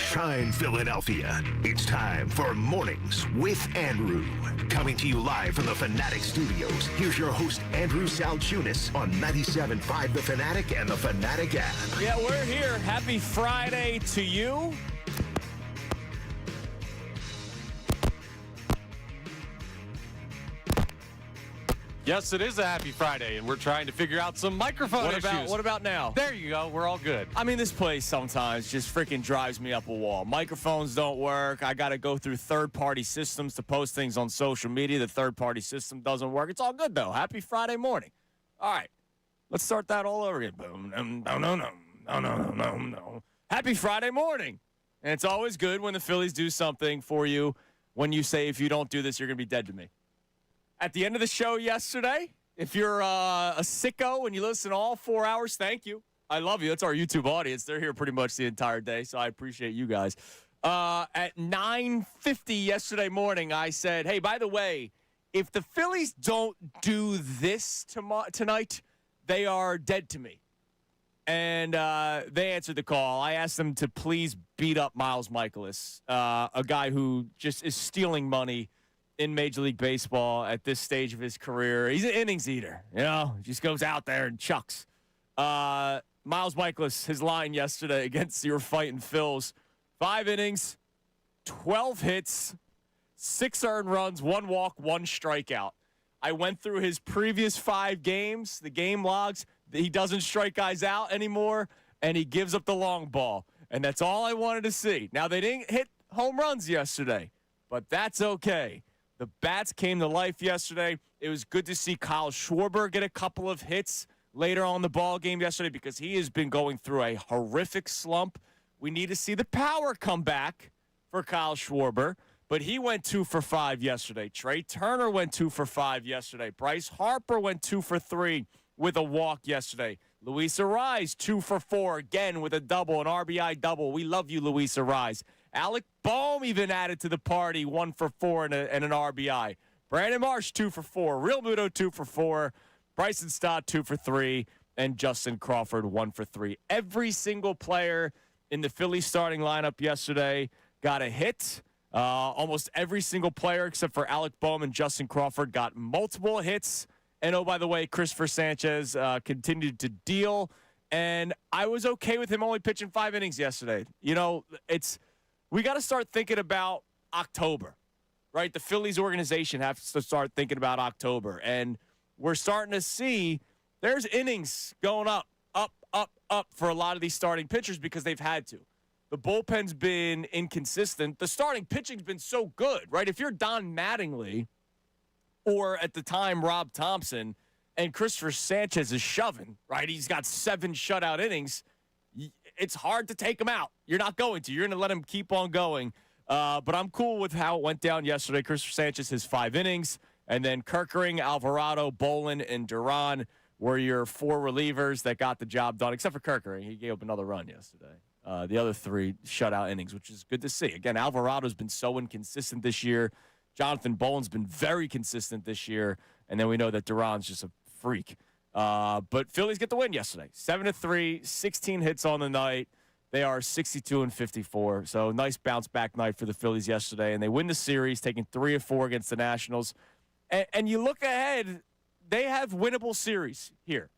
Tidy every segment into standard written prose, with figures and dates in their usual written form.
shine, Philadelphia. It's time for Mornings with Andrew. Coming to you live from the Fanatic Studios, here's your host, Andrew Salciunas, on 97.5 The Fanatic and the Fanatic app. Yeah, we're here. Happy Friday to you. Yes, it is a happy Friday, and we're trying to figure out some microphone issues. What about now? There you go. We're all good. I mean, this place sometimes just freaking drives me up a wall. Microphones don't work. I got to go through third-party systems to post things on social media. The third-party system doesn't work. It's all good, though. Happy Friday morning. All right. Let's start that all over again. Boom. No. Happy Friday morning. And it's always good when the Phillies do something for you when you say, if you don't do this, you're going to be dead to me. At the end of the show yesterday, if you're a sicko and you listen all 4 hours, thank you. I love you. That's our YouTube audience. They're here pretty much the entire day, so I appreciate you guys. At 9:50 yesterday morning, I said, hey, by the way, if the Phillies don't do this tonight, they are dead to me. And they answered the call. I asked them to please beat up Miles Mikolas, a guy who just is stealing money in Major League Baseball at this stage of his career. He's an innings eater, just goes out there and chucks. Miles Mikolas, his line yesterday against your fighting Phils, 5 innings, 12 hits, 6 earned runs, 1 walk, 1 strikeout. I went through his previous 5 games, the game logs. He doesn't strike guys out anymore, and he gives up the long ball. And that's all I wanted to see. Now, they didn't hit home runs yesterday, but that's okay. The bats came to life yesterday. It was good to see Kyle Schwarber get a couple of hits later on in the ball game yesterday because he has been going through a horrific slump. We need to see the power come back for Kyle Schwarber, but he went 2 for 5 yesterday. Trey Turner went 2 for 5 yesterday. Bryce Harper went 2 for 3 with a walk yesterday. Luis Arraez 2 for 4 again with a double, an RBI double. We love you, Luis Arraez. Alec Boehm even added to the party, 1 for 4 and an RBI. Brandon Marsh, 2 for 4. Real Muto, 2 for 4. Bryson Stott, 2 for 3. And Justin Crawford, 1 for 3. Every single player in the Phillies starting lineup yesterday got a hit. Almost every single player except for Alec Boehm and Justin Crawford got multiple hits. And, oh, by the way, Christopher Sanchez continued to deal. And I was okay with him only pitching 5 innings yesterday. We got to start thinking about October, right? The Phillies organization has to start thinking about October. And we're starting to see there's innings going up for a lot of these starting pitchers because they've had to. The bullpen's been inconsistent. The starting pitching's been so good, right? If you're Don Mattingly or at the time Rob Thompson and Christopher Sanchez is shoving, right? He's got 7 shutout innings. It's hard to take him out. You're not going to. You're going to let him keep on going. But I'm cool with how it went down yesterday. Christopher Sanchez, his 5 innings. And then Kerkering, Alvarado, Bolin, and Duran were your 4 relievers that got the job done, except for Kerkering. He gave up another run yesterday. The other 3 shutout innings, which is good to see. Again, Alvarado's been so inconsistent this year. Jonathan Bolin's been very consistent this year. And then we know that Duran's just a freak. But Phillies get the win yesterday. 7-3, 16 hits on the night. They are 62-54. So nice bounce-back night for the Phillies yesterday. And they win the series, taking 3 of 4 against the Nationals. And you look ahead, they have winnable series here.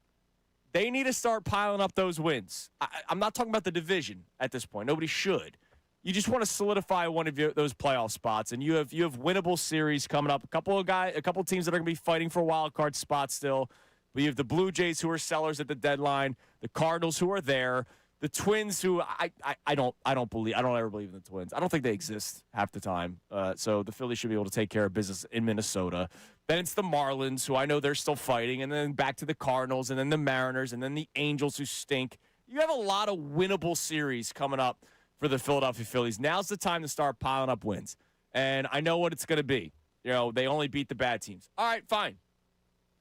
They need to start piling up those wins. I'm not talking about the division at this point. Nobody should. You just want to solidify one of those playoff spots, and you have winnable series coming up. A couple of teams that are going to be fighting for wild card spots still. But you have the Blue Jays, who are sellers at the deadline, the Cardinals, who are there, the Twins, who I don't ever believe in the Twins. I don't think they exist half the time. So the Phillies should be able to take care of business in Minnesota. Then it's the Marlins, who I know they're still fighting, and then back to the Cardinals, and then the Mariners, and then the Angels, who stink. You have a lot of winnable series coming up for the Philadelphia Phillies. Now's the time to start piling up wins. And I know what it's going to be. They only beat the bad teams. All right, fine.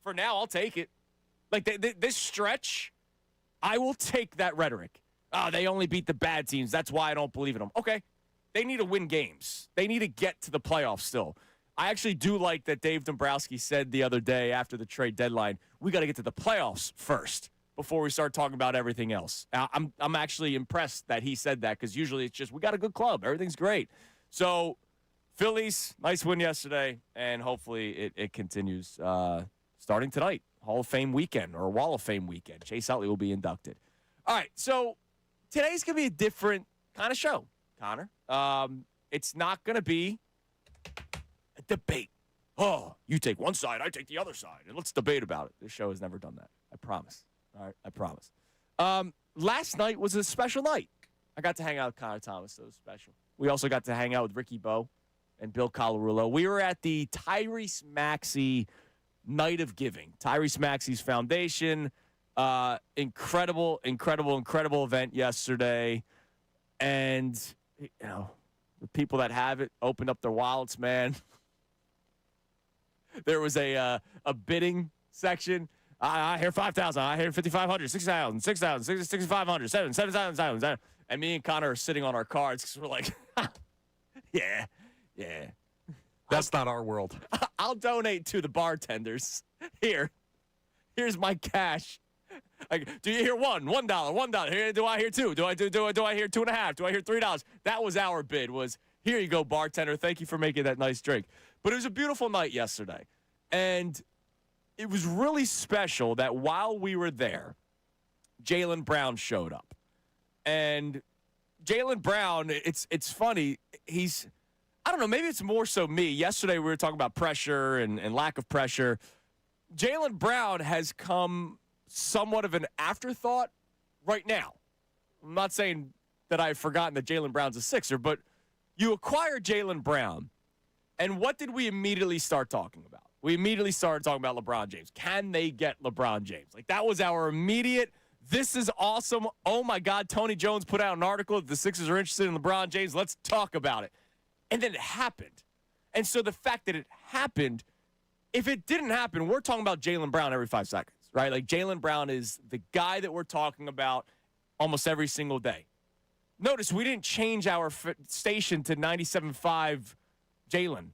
For now, I'll take it. Like, this stretch, I will take that rhetoric. They only beat the bad teams. That's why I don't believe in them. Okay. They need to win games. They need to get to the playoffs still. I actually do like that Dave Dombrowski said the other day after the trade deadline, we got to get to the playoffs first before we start talking about everything else. I'm actually impressed that he said that because usually it's just we got a good club. Everything's great. So Phillies, nice win yesterday, and hopefully it continues starting tonight. Hall of Fame weekend or Wall of Fame weekend. Chase Utley will be inducted. All right, so today's going to be a different kind of show, Connor. It's not going to be a debate. Oh, you take one side, I take the other side, and let's debate about it. This show has never done that. I promise. All right, I promise. Last night was a special night. I got to hang out with Connor Thomas, so it was special. We also got to hang out with Ricky Bo and Bill Colarulo. We were at the Tyrese Maxey Night of Giving. Tyrese Maxey's foundation. Incredible event yesterday. And, you know, the people that have it opened up their wallets, man. There was a bidding section. I hear 5,000. I hear 5,500, 6,000, 6,000, 6,500, 7,000. And me and Connor are sitting on our cards because we're like, yeah. That's not our world. I'll donate to the bartenders. Here's my cash. Like, do you hear $1? Here, do I hear two? Do I hear $2.50? Do I hear $3? That was our bid. Was here you go, bartender. Thank you for making that nice drink. But it was a beautiful night yesterday, and it was really special that while we were there, Jaylen Brown showed up, and Jaylen Brown. It's funny. I don't know, maybe it's more so me. Yesterday we were talking about pressure and lack of pressure. Jaylen Brown has come somewhat of an afterthought right now. I'm not saying that I've forgotten that Jaylen Brown's a Sixer, but you acquire Jaylen Brown, and what did we immediately start talking about? We immediately started talking about LeBron James. Can they get LeBron James? Like, that was our immediate, this is awesome. Oh, my God, Tony Jones put out an article that the Sixers are interested in LeBron James. Let's talk about it. And then it happened. And so the fact that it happened, if it didn't happen, we're talking about Jaylen Brown every 5 seconds, right? Like, Jaylen Brown is the guy that we're talking about almost every single day. Notice we didn't change our station to 97.5 Jaylen,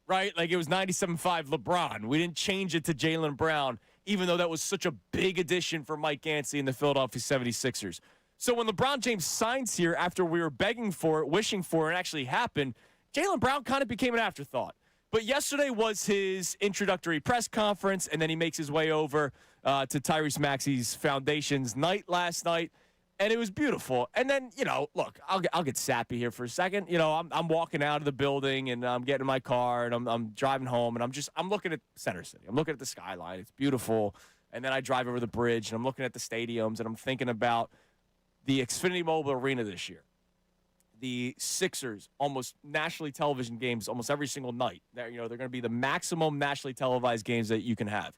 right? Like, it was 97.5 LeBron. We didn't change it to Jaylen Brown, even though that was such a big addition for Mike Yancey and the Philadelphia 76ers. So when LeBron James signs here after we were begging for it, wishing for it, and actually happened, Jaylen Brown kind of became an afterthought. But yesterday was his introductory press conference, and then he makes his way over to Tyrese Maxey's foundation's night last night, and it was beautiful. And then, you know, look, I'll get sappy here for a second. You know, I'm walking out of the building, and I'm getting in my car, and I'm driving home, and I'm looking at Center City. I'm looking at the skyline. It's beautiful. And then I drive over the bridge, and I'm looking at the stadiums, and I'm thinking about the Xfinity Mobile Arena this year. The Sixers, almost nationally television games almost every single night. They're going to be the maximum nationally televised games that you can have.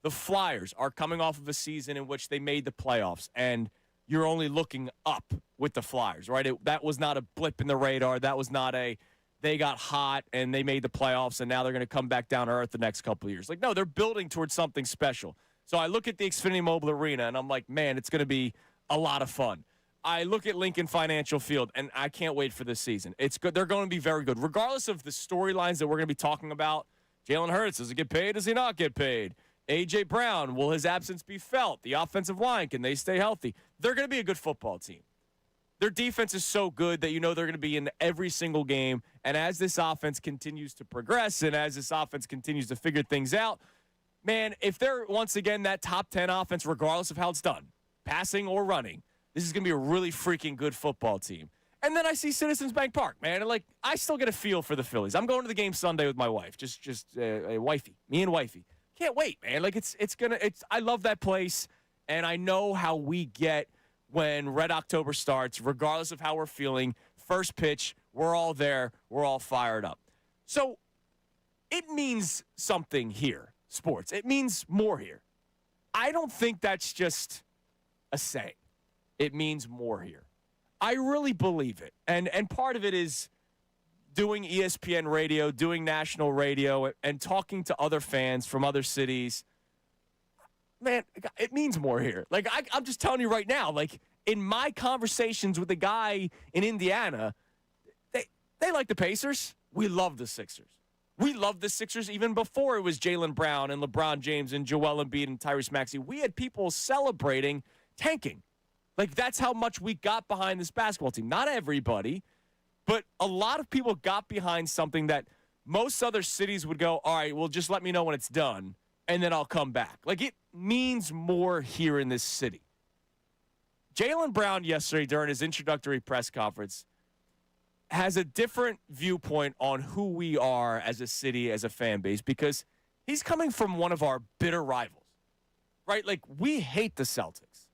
The Flyers are coming off of a season in which they made the playoffs, and you're only looking up with the Flyers, right? That was not a blip in the radar. That was not they got hot and they made the playoffs, and now they're going to come back down to earth the next couple of years. Like, no, they're building towards something special. So I look at the Xfinity Mobile Arena, and I'm like, man, it's going to be a lot of fun. I look at Lincoln Financial Field, and I can't wait for this season. It's good. They're going to be very good. Regardless of the storylines that we're going to be talking about, Jalen Hurts, does he get paid? Does he not get paid? A.J. Brown, will his absence be felt? The offensive line, can they stay healthy? They're going to be a good football team. Their defense is so good that you know they're going to be in every single game. And as this offense continues to progress and as this offense continues to figure things out, man, if they're once again that top 10 offense, regardless of how it's done, passing or running, this is going to be a really freaking good football team. And then I see Citizens Bank Park, man. And, like, I still get a feel for the Phillies. I'm going to the game Sunday with my wife, just wifey, me and wifey. Can't wait, man. Like, I love that place. And I know how we get when Red October starts, regardless of how we're feeling. First pitch, we're all there. We're all fired up. So it means something here, sports. It means more here. I don't think that's just a saying. It means more here. I really believe it. And part of it is doing ESPN radio, doing national radio, and talking to other fans from other cities. Man, it means more here. Like, I'm just telling you right now, like, in my conversations with the guy in Indiana, they like the Pacers. We love the Sixers. We loved the Sixers even before it was Jaylen Brown and LeBron James and Joel Embiid and Tyrese Maxey. We had people celebrating tanking. Like, that's how much we got behind this basketball team. Not everybody, but a lot of people got behind something that most other cities would go, all right, well, just let me know when it's done, and then I'll come back. Like, it means more here in this city. Jaylen Brown yesterday during his introductory press conference has a different viewpoint on who we are as a city, as a fan base, because he's coming from one of our bitter rivals, right? Like, we hate the Celtics.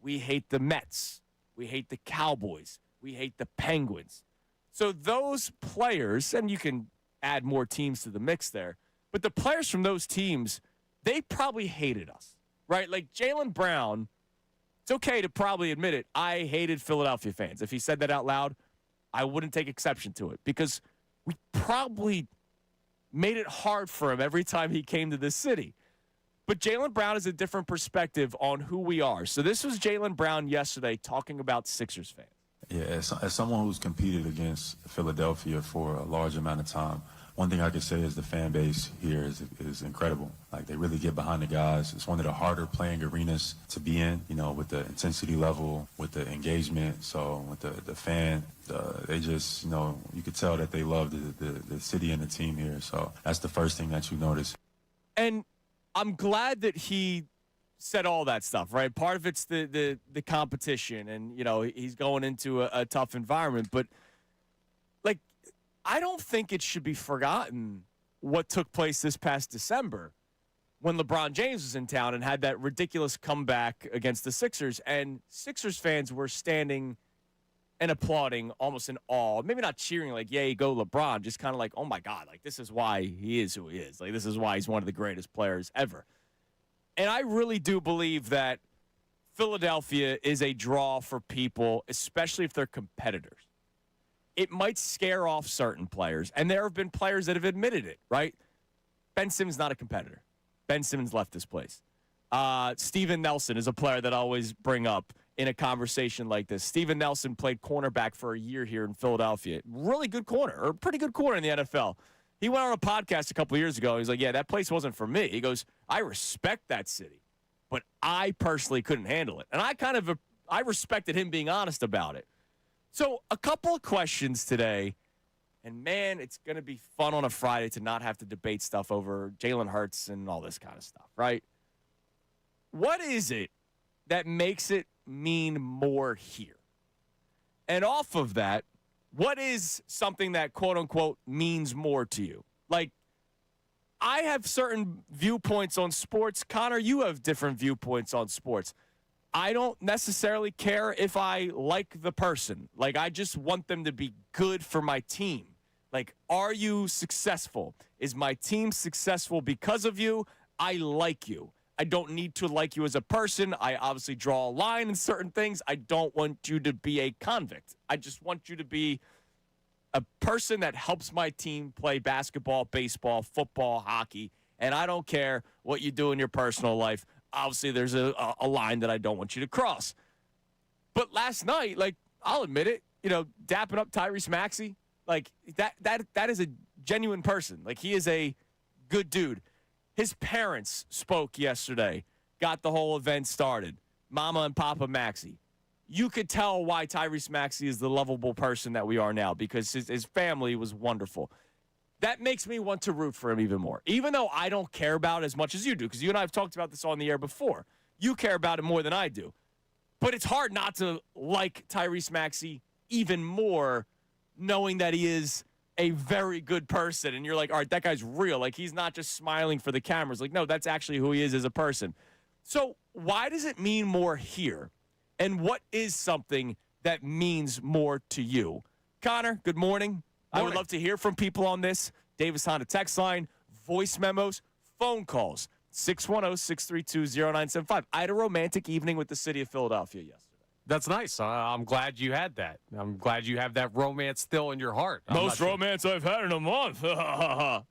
We hate the Mets. We hate the Cowboys. We hate the Penguins. So those players, and you can add more teams to the mix there, but the players from those teams, they probably hated us, right? Like Jaylen Brown, it's okay to probably admit it. I hated Philadelphia fans. If he said that out loud, I wouldn't take exception to it because we probably made it hard for him every time he came to this city. But Jaylen Brown has a different perspective on who we are. So this was Jaylen Brown yesterday talking about Sixers fans. Yeah, as someone who's competed against Philadelphia for a large amount of time, one thing I could say is the fan base here is incredible. Like, they really get behind the guys. It's one of the harder playing arenas to be in, you know, with the intensity level, with the engagement. So with the fan, they just, you know, you could tell that they love the city and the team here. So that's the first thing that you notice. And I'm glad that he said all that stuff, right? Part of it's the competition, and, you know, he's going into a tough environment. But, like, I don't think it should be forgotten what took place this past December when LeBron James was in town and had that ridiculous comeback against the Sixers, and Sixers fans were standing and applauding almost in awe. Maybe not cheering like, yay, go LeBron, just kind of like, oh, my God, like, this is why he is who he is. Like, this is why he's one of the greatest players ever. And I really do believe that Philadelphia is a draw for people, especially if they're competitors. It might scare off certain players, and there have been players that have admitted it, right? Ben Simmons not a competitor. Ben Simmons left this place. Steven Nelson is a player that I always bring up in a conversation like this. Steven Nelson played cornerback for a year here in Philadelphia. Really good corner, or pretty good corner in the NFL. He went on a podcast a couple of years ago. He's like, yeah, that place wasn't for me. He goes, I respect that city, but I personally couldn't handle it. And I respected him being honest about it. So a couple of questions today, and, man, it's going to be fun on a Friday to not have to debate stuff over Jalen Hurts and all this kind of stuff, right? What is it that makes it mean more here? And off of that, what is something that, quote-unquote, means more to you? Like, I have certain viewpoints on sports. Connor, you have different viewpoints on sports. I don't necessarily care if I like the person. Like, I just want them to be good for my team. Like, are you successful? Is my team successful because of you? I like you. I don't need to like you as a person. I obviously draw a line in certain things. I don't want you to be a convict. I just want you to be a person that helps my team play basketball, baseball, football, hockey, and I don't care what you do in your personal life. Obviously, there's a line that I don't want you to cross. But last night, like, I'll admit it, you know, dapping up Tyrese Maxey, like, that is a genuine person. Like, he is a good dude. His parents spoke yesterday, got the whole event started. Mama and Papa Maxey. You could tell why Tyrese Maxey is the lovable person that we are now, because his family was wonderful. That makes me want to root for him even more, even though I don't care about it as much as you do, because you and I have talked about this on the air before. You care about it more than I do. But it's hard not to like Tyrese Maxey even more, knowing that he is a very good person. And you're like, all right, that guy's real. Like, he's not just smiling for the cameras. Like, no, that's actually who he is as a person. So why does it mean more here? And what is something that means more to you? Connor, good morning. I would love to hear from people on this. Davis Honda text line, voice memos, phone calls, 610-632-0975. I had a romantic evening with the city of Philadelphia yesterday. That's nice. I'm glad you had that. I'm glad you have that romance still in your heart. Most romance I've had in a month. I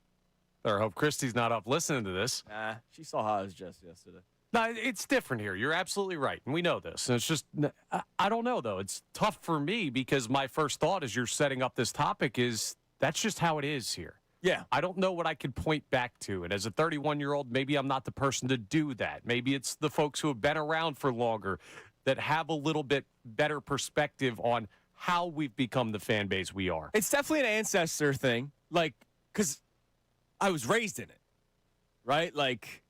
hope Christy's not up listening to this. Nah, she saw how I was dressed yesterday. No, it's different here. You're absolutely right, and we know this. And it's just, I don't know, though. It's tough for me because my first thought as you're setting up this topic is that's just how it is here. Yeah. I don't know what I could point back to. And as a 31-year-old, maybe I'm not the person to do that. Maybe it's the folks who have been around for longer that have a little bit better perspective on how we've become the fan base we are. It's definitely an ancestor thing, like, because I was raised in it, right? Like,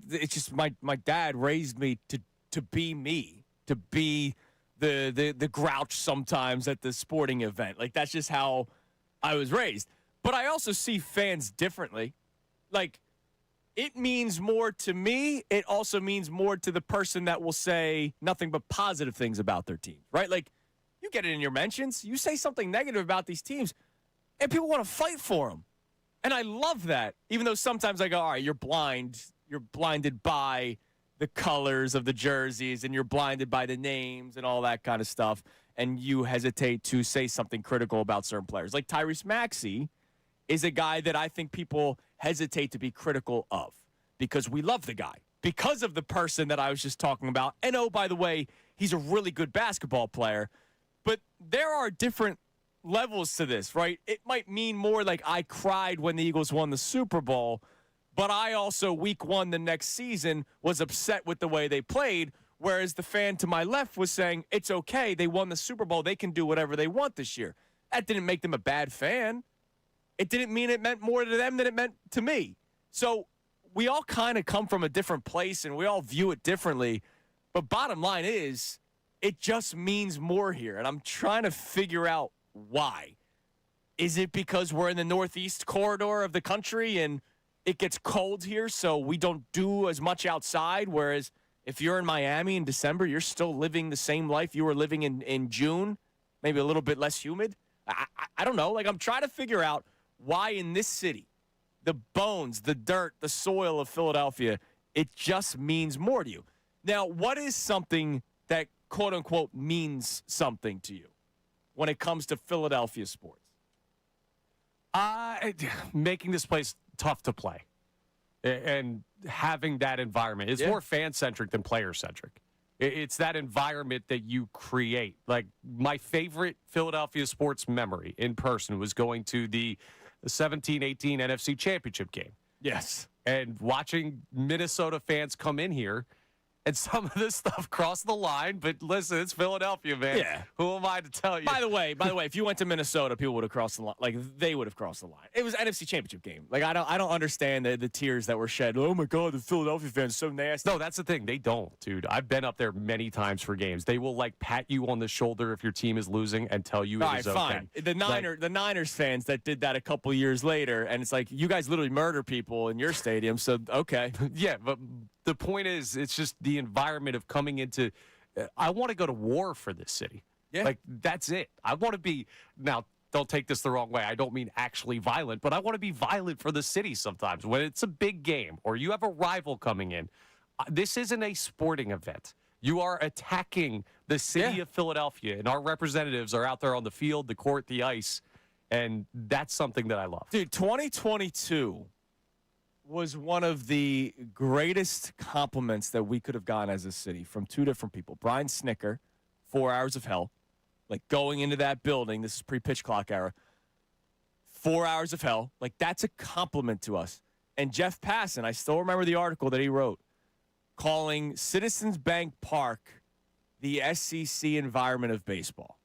it's just my dad raised me to be me, to be the grouch sometimes at the sporting event. Like, that's just how I was raised. But I also see fans differently. Like, it means more to me. It also means more to the person that will say nothing but positive things about their team, right? Like, you get it in your mentions. You say something negative about these teams, and people want to fight for them. And I love that, even though sometimes I go, all right, you're blind. You're blinded by the colors of the jerseys, and you're blinded by the names and all that kind of stuff, and you hesitate to say something critical about certain players. Like Tyrese Maxey is a guy that I think people hesitate to be critical of because we love the guy, because of the person that I was just talking about. And, oh, by the way, he's a really good basketball player. But there are different levels to this, right? It might mean more like I cried when the Eagles won the Super Bowl, but I also, week one the next season, was upset with the way they played, whereas the fan to my left was saying, it's okay, they won the Super Bowl, they can do whatever they want this year. That didn't make them a bad fan. It didn't mean it meant more to them than it meant to me. So we all kind of come from a different place, and we all view it differently. But bottom line is, it just means more here, and I'm trying to figure out why. Is it because we're in the northeast corridor of the country and it gets cold here, so we don't do as much outside, whereas if you're in Miami in December, you're still living the same life you were living in June, maybe a little bit less humid? I don't know. Like, I'm trying to figure out why in this city, the bones, the dirt, the soil of Philadelphia, it just means more to you. Now, what is something that, quote-unquote, means something to you when it comes to Philadelphia sports? Making this place tough to play and having that environment. It's more fan-centric than player-centric. It's that environment that you create. Like, my favorite Philadelphia sports memory in person was going to the 17-18 NFC Championship game. Yes. And watching Minnesota fans come in here, and some of this stuff crossed the line. But listen, it's Philadelphia, man. Yeah. Who am I to tell you? By the way, if you went to Minnesota, people would have crossed the line. Like, they would have crossed the line. It was an NFC Championship game. Like, I don't understand the tears that were shed. Oh my God, the Philadelphia fans are so nasty. No, that's the thing. They don't, dude. I've been up there many times for games. They will, like, pat you on the shoulder if your team is losing and tell you it is okay. Fine. The Niners fans that did that a couple years later, and it's like, you guys literally murder people in your stadium, so okay. Yeah, but the point is, it's just the environment of coming into I want to go to war for this city. Yeah. Like, that's it. I want to be, now, don't take this the wrong way. I don't mean actually violent, but I want to be violent for the city sometimes. When it's a big game or you have a rival coming in, this isn't a sporting event. You are attacking the city of Philadelphia, and our representatives are out there on the field, the court, the ice, and that's something that I love. Dude, 2022 was one of the greatest compliments that we could have gotten as a city from two different people. Brian Snicker, 4 Hours of Hell, like going into that building, this is pre-pitch clock era, 4 hours of hell, like that's a compliment to us. And Jeff Passan, I still remember the article that he wrote, calling Citizens Bank Park the SEC environment of baseball.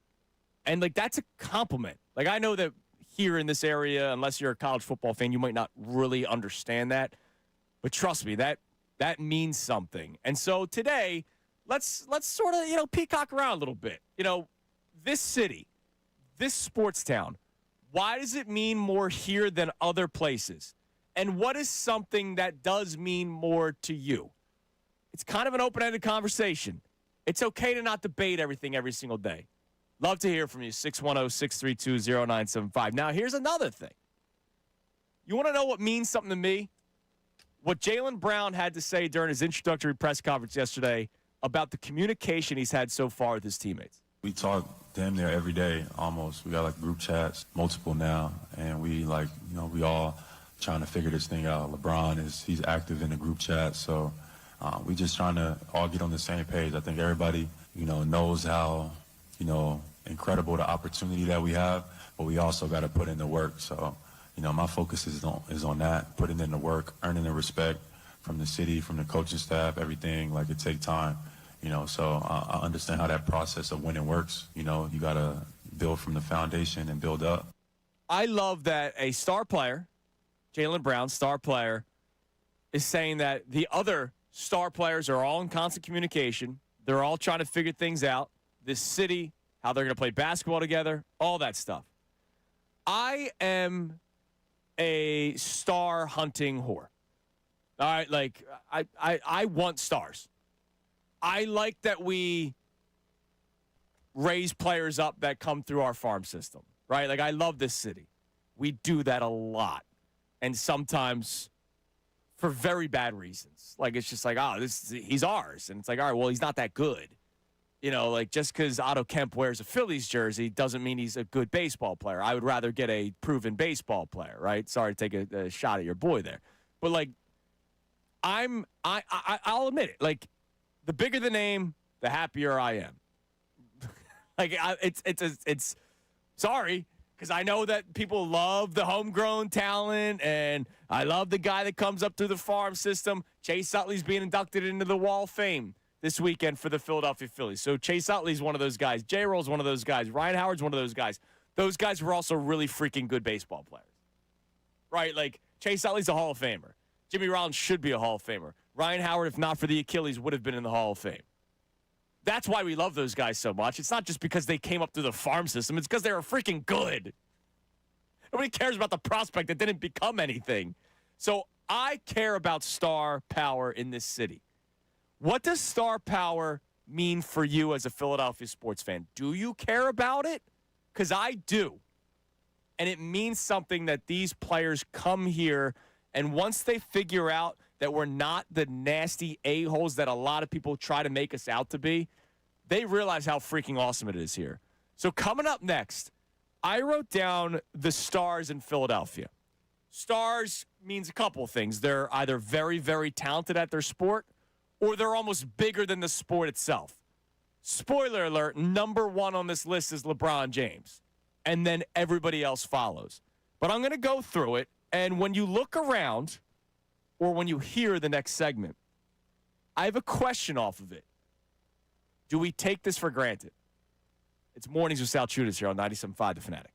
And, like, that's a compliment. Like, I know that here in this area, unless you're a college football fan, you might not really understand that. But trust me, that means something. And so today, let's sort of, peacock around a little bit. This city, this sports town, why does it mean more here than other places? And what is something that does mean more to you? It's kind of an open-ended conversation. It's okay to not debate everything every single day. Love to hear from you, 610-632-0975. Now, here's another thing. You want to know what means something to me? What Jaylen Brown had to say during his introductory press conference yesterday about the communication he's had so far with his teammates. We talk damn near every day, almost. We got, like, group chats, multiple now, and we, we all trying to figure this thing out. LeBron, he's active in the group chat, so we just trying to all get on the same page. I think everybody, knows how, incredible the opportunity that we have, but we also got to put in the work. So, my focus is on that, putting in the work, earning the respect from the city, from the coaching staff, everything. Like, it takes time, so I understand how that process of winning works. You got to build from the foundation and build up. I love that a star player, Jaylen Brown, star player, is saying that the other star players are all in constant communication. They're all trying to figure things out. This city, how they're going to play basketball together, all that stuff. I am a star hunting whore. All right, like, I want stars. I like that we raise players up that come through our farm system, right? Like, I love this city. We do that a lot. And sometimes for very bad reasons. Like, it's just like, he's ours. And it's like, all right, well, he's not that good. Like, just because Otto Kemp wears a Phillies jersey doesn't mean he's a good baseball player. I would rather get a proven baseball player, right? Sorry to take a shot at your boy there. But, like, I'll admit it. Like, the bigger the name, the happier I am. Like, it's sorry, because I know that people love the homegrown talent, and I love the guy that comes up through the farm system. Chase Utley's being inducted into the Wall of Fame this weekend for the Philadelphia Phillies. So Chase Utley's one of those guys. J-Roll's one of those guys. Ryan Howard's one of those guys. Those guys were also really freaking good baseball players. Right? Like, Chase Utley's a Hall of Famer. Jimmy Rollins should be a Hall of Famer. Ryan Howard, if not for the Achilles, would have been in the Hall of Fame. That's why we love those guys so much. It's not just because they came up through the farm system. It's because they were freaking good. Nobody cares about the prospect that didn't become anything. So I care about star power in this city. What does star power mean for you as a Philadelphia sports fan? Do you care about it? Because I do. And it means something that these players come here, and once they figure out that we're not the nasty a-holes that a lot of people try to make us out to be, they realize how freaking awesome it is here. So coming up next, I wrote down the stars in Philadelphia. Stars means a couple of things. They're either very, very talented at their sport, or they're almost bigger than the sport itself. Spoiler alert, number one on this list is LeBron James. And then everybody else follows. But I'm going to go through it, and when you look around, or when you hear the next segment, I have a question off of it. Do we take this for granted? It's Mornings with Salciunas here on 97.5 The Fanatic.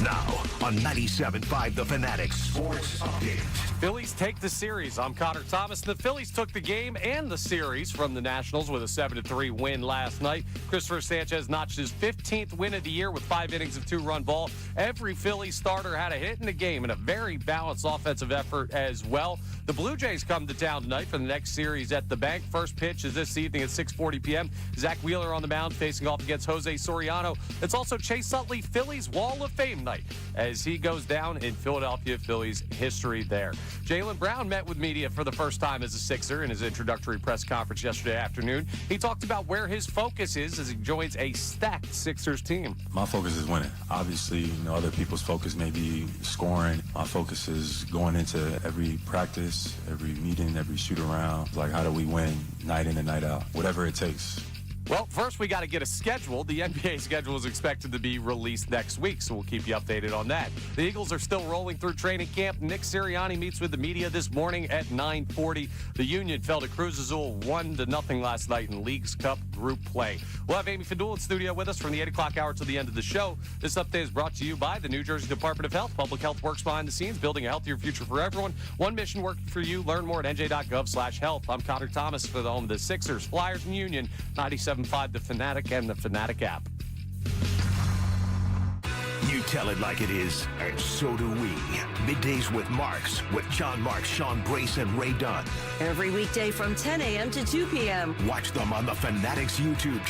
Now on 97.5 The Fanatic Sports Update. Phillies take the series. I'm Connor Thomas. The Phillies took the game and the series from the Nationals with a 7-3 win last night. Christopher Sanchez notched his 15th win of the year with 5 innings of 2-run ball. Every Phillies starter had a hit in the game and a very balanced offensive effort as well. The Blue Jays come to town tonight for the next series at the Bank. First pitch is this evening at 6:40 p.m. Zach Wheeler on the mound facing off against Jose Soriano. It's also Chase Utley Phillies Wall of Fame night as he goes down in Philadelphia Phillies history there. Jaylen Brown met with media for the first time as a Sixer in his introductory press conference yesterday afternoon. He talked about where his focus is as he joins a stacked Sixers team. My focus is winning. Obviously, other people's focus may be scoring. My focus is going into every practice, every meeting, every shoot around. Like, how do we win night in and night out? Whatever it takes. Well, first we got to get a schedule. The NBA schedule is expected to be released next week, so we'll keep you updated on that. The Eagles are still rolling through training camp. Nick Sirianni meets with the media this morning at 9:40. The Union fell to Cruz Azul 1-0 last night in Leagues Cup group play. We'll have Amy Fadul in studio with us from the 8 o'clock hour to the end of the show. This update is brought to you by the New Jersey Department of Health. Public health works behind the scenes, building a healthier future for everyone. One mission working for you. Learn more at nj.gov/health. I'm Connor Thomas for the home of the Sixers, Flyers, and Union. 97.5 The Fanatic and the Fanatic app. You tell it like it is, and so do we. Middays with Marks, with John Marks, Sean Brace, and Ray Dunn. Every weekday from 10 a.m. to 2 p.m. Watch them on the Fanatics YouTube.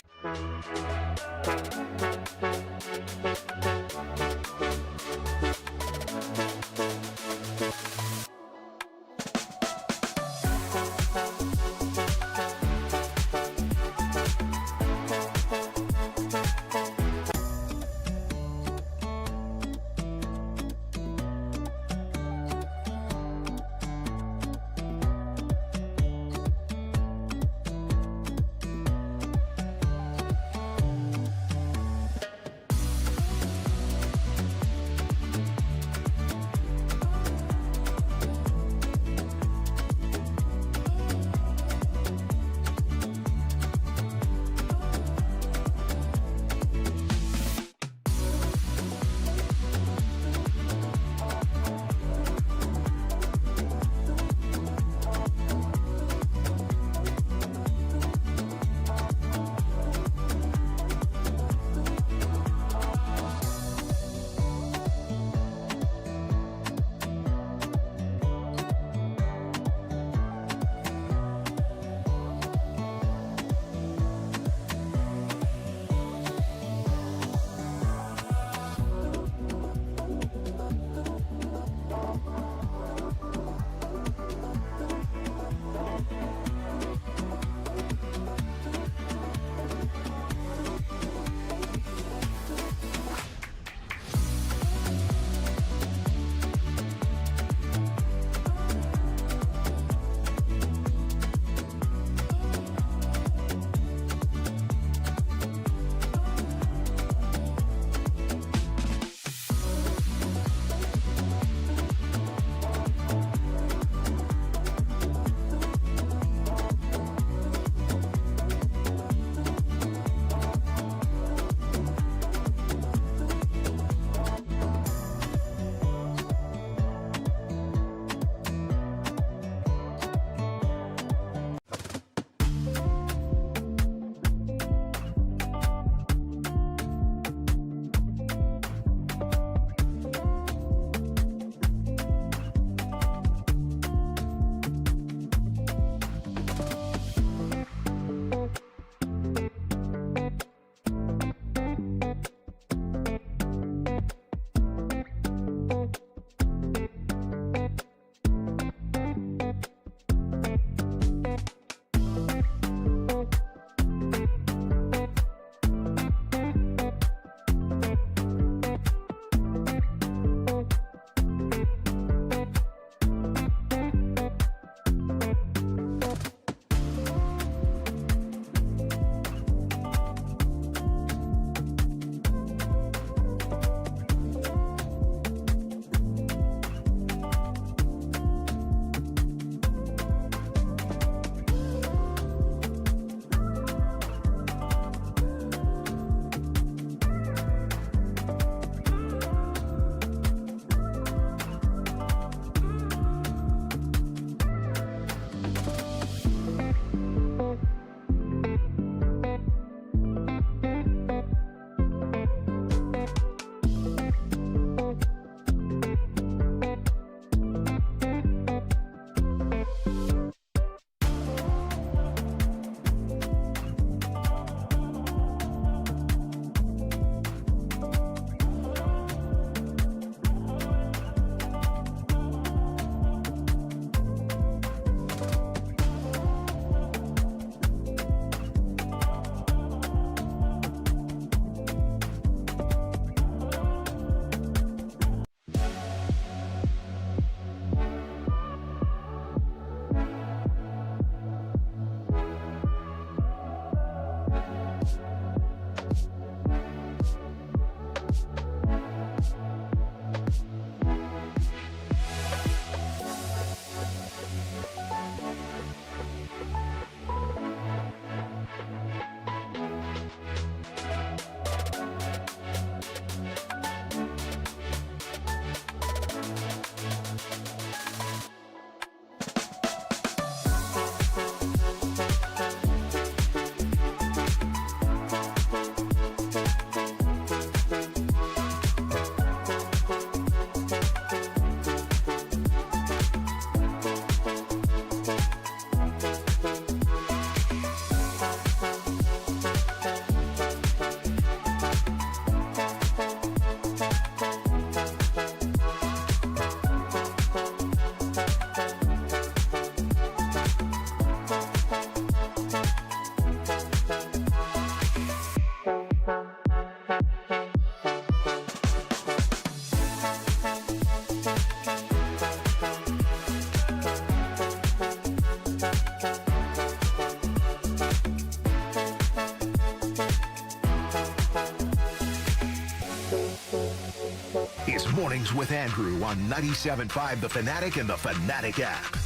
Mornings with Andrew on 97.5 The Fanatic and the Fanatic app.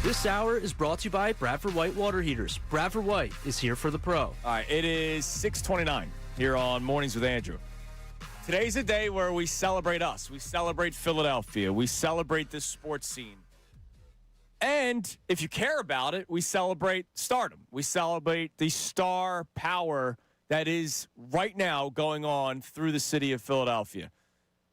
This hour is brought to you by Bradford White Water Heaters. Bradford White is here for the pro. All right, it is 6:29 here on Mornings with Andrew. Today's a day where we celebrate us. We celebrate Philadelphia. We celebrate this sports scene. And if you care about it, we celebrate stardom. We celebrate the star power that is right now going on through the city of Philadelphia.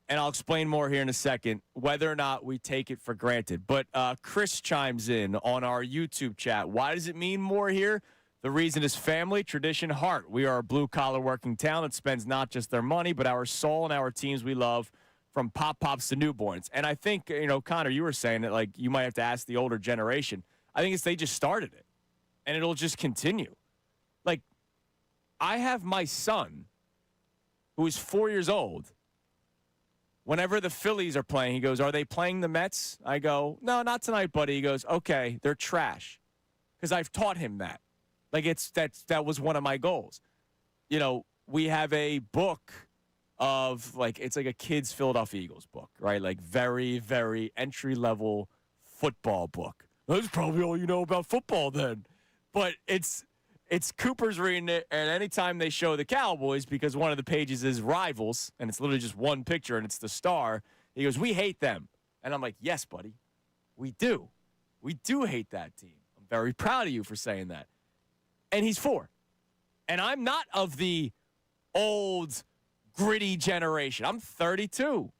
And I'll explain more here in a second, whether or not we take it for granted. But Chris chimes in on our YouTube chat. Why does it mean more here? The reason is family, tradition, heart. We are a blue-collar working town that spends not just their money, but our soul and our teams we love, from pop-pops to newborns. And I think, Connor, you were saying that, like, you might have to ask the older generation. I think it's they just started it, and it'll just continue. Like, I have my son, who is 4 years old. Whenever the Phillies are playing, he goes, "Are they playing the Mets?" I go, "No, not tonight, buddy." He goes, "Okay, they're trash." Because I've taught him that. Like, that was one of my goals. We have a book of, like, it's like a kid's Philadelphia Eagles book, right? Like, very, very entry-level football book. That's probably all you know about football then. But it's Cooper's reading it, and anytime they show the Cowboys, because one of the pages is rivals, and it's literally just one picture, and it's the star, he goes, "We hate them." And I'm like, "Yes, buddy, we do. We do hate that team. I'm very proud of you for saying that." And he's 4. And I'm not of the old, gritty generation. I'm 32.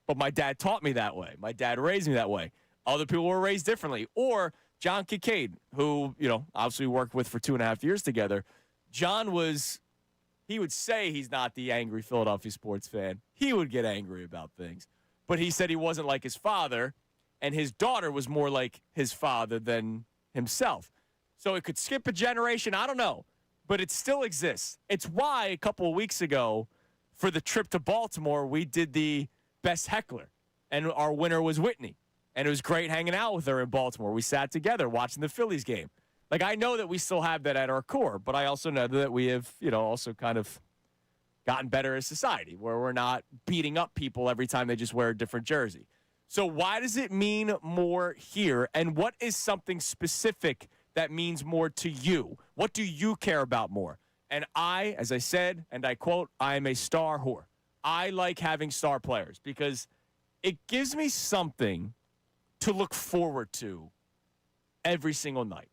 But my dad taught me that way. My dad raised me that way. Other people were raised differently. Or John Kincaid, who, obviously worked with for 2.5 years together. John he would say he's not the angry Philadelphia sports fan. He would get angry about things. But he said he wasn't like his father, and his daughter was more like his father than himself. So it could skip a generation. I don't know. But it still exists. It's why a couple of weeks ago, for the trip to Baltimore, we did the best heckler. And our winner was Whitney. And it was great hanging out with her in Baltimore. We sat together watching the Phillies game. Like, I know that we still have that at our core, but I also know that we have, also kind of gotten better as society, where we're not beating up people every time they just wear a different jersey. So why does it mean more here? And what is something specific that means more to you? What do you care about more? And I, as I said, and I quote, I am a star whore. I like having star players because it gives me something to look forward to every single night.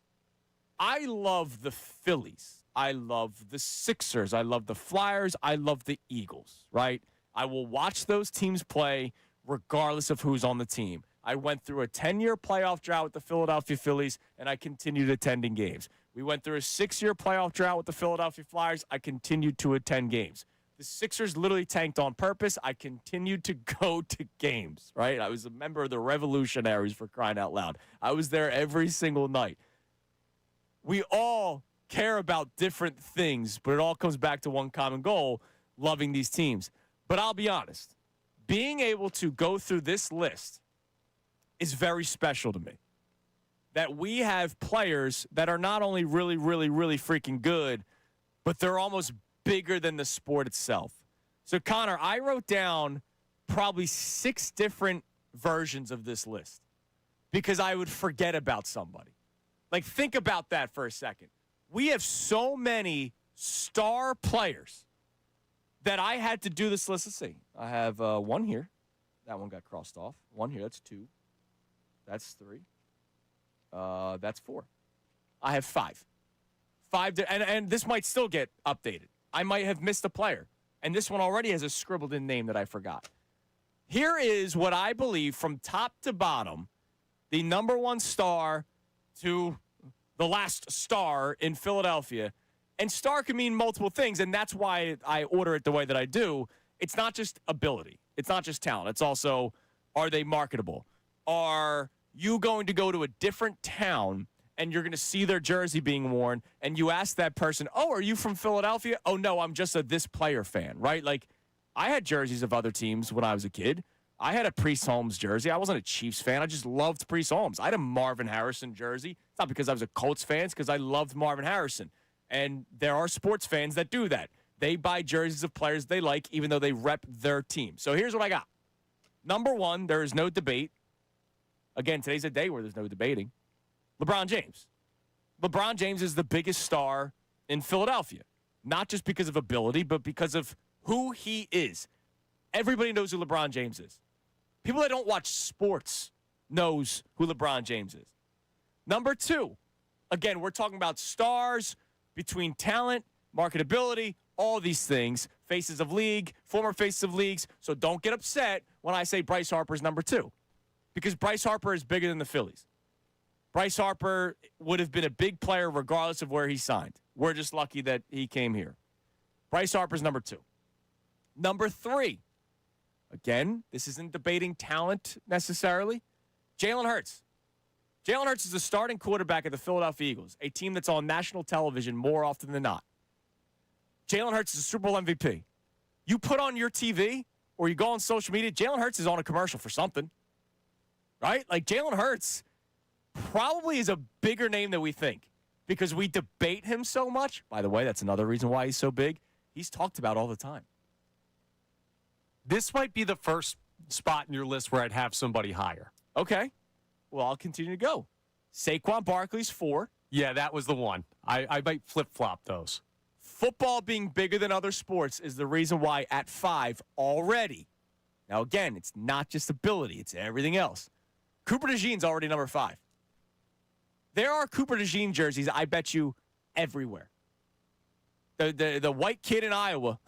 I love the Phillies. I love the Sixers. I love the Flyers. I love the Eagles, right? I will watch those teams play regardless of who's on the team. I went through a 10-year playoff drought with the Philadelphia Phillies, and I continued attending games. We went through a 6-year playoff drought with the Philadelphia Flyers. I continued to attend games. The Sixers literally tanked on purpose. I continued to go to games, right? I was a member of the Revolutionaries, for crying out loud. I was there every single night. We all care about different things, but it all comes back to one common goal, loving these teams. But I'll be honest, being able to go through this list is very special to me. That we have players that are not only really, really, really freaking good, but they're almost bigger than the sport itself. So, Connor, I wrote down probably 6 different versions of this list because I would forget about somebody. Like, think about that for a second. We have so many star players that I had to do this list. Let's see. I have 1 here. That one got crossed off. 1 here. That's 2. That's 3. That's 4. I have 5. 5, and this might still get updated. I might have missed a player. And this one already has a scribbled-in name that I forgot. Here is what I believe from top to bottom, the number 1 star to the last star in Philadelphia. And star can mean multiple things, and that's why I order it the way that I do. It's not just ability. It's not just talent. It's also, are they marketable? Are you going to go to a different town and you're going to see their jersey being worn, and you ask that person, "Oh, are you from Philadelphia?" "Oh, no, I'm just a this player fan," right? Like, I had jerseys of other teams when I was a kid. I had a Priest Holmes jersey. I wasn't a Chiefs fan. I just loved Priest Holmes. I had a Marvin Harrison jersey. It's not because I was a Colts fan. It's because I loved Marvin Harrison. And there are sports fans that do that. They buy jerseys of players they like, even though they rep their team. So here's what I got. Number one, there is no debate. Again, today's a day where there's no debating. LeBron James. LeBron James is the biggest star in Philadelphia, not just because of ability, but because of who he is. Everybody knows who LeBron James is. People that don't watch sports knows who LeBron James is. Number two, again, we're talking about stars between talent, marketability, all these things, faces of league, former faces of leagues. So don't get upset when I say Bryce Harper's number two, because Bryce Harper is bigger than the Phillies. Bryce Harper would have been a big player regardless of where he signed. We're just lucky that he came here. Bryce Harper's number two. Number three, again, this isn't debating talent necessarily. Jalen Hurts. Jalen Hurts is the starting quarterback of the Philadelphia Eagles, a team that's on national television more often than not. Jalen Hurts is a Super Bowl MVP. You put on your TV or you go on social media, Jalen Hurts is on a commercial for something, right? Like Jalen Hurts probably is a bigger name than we think because we debate him so much. By the way, that's another reason why he's so big. He's talked about all the time. This might be the first spot in your list where I'd have somebody higher. Okay. Well, I'll continue to go. Saquon Barkley's 4. Yeah, that was the one. I might flip-flop those. Football being bigger than other sports is the reason why at 5 already. Now, again, it's not just ability. It's everything else. Cooper DeJean's already number 5. There are Cooper DeJean jerseys, I bet you, everywhere. The white kid in Iowa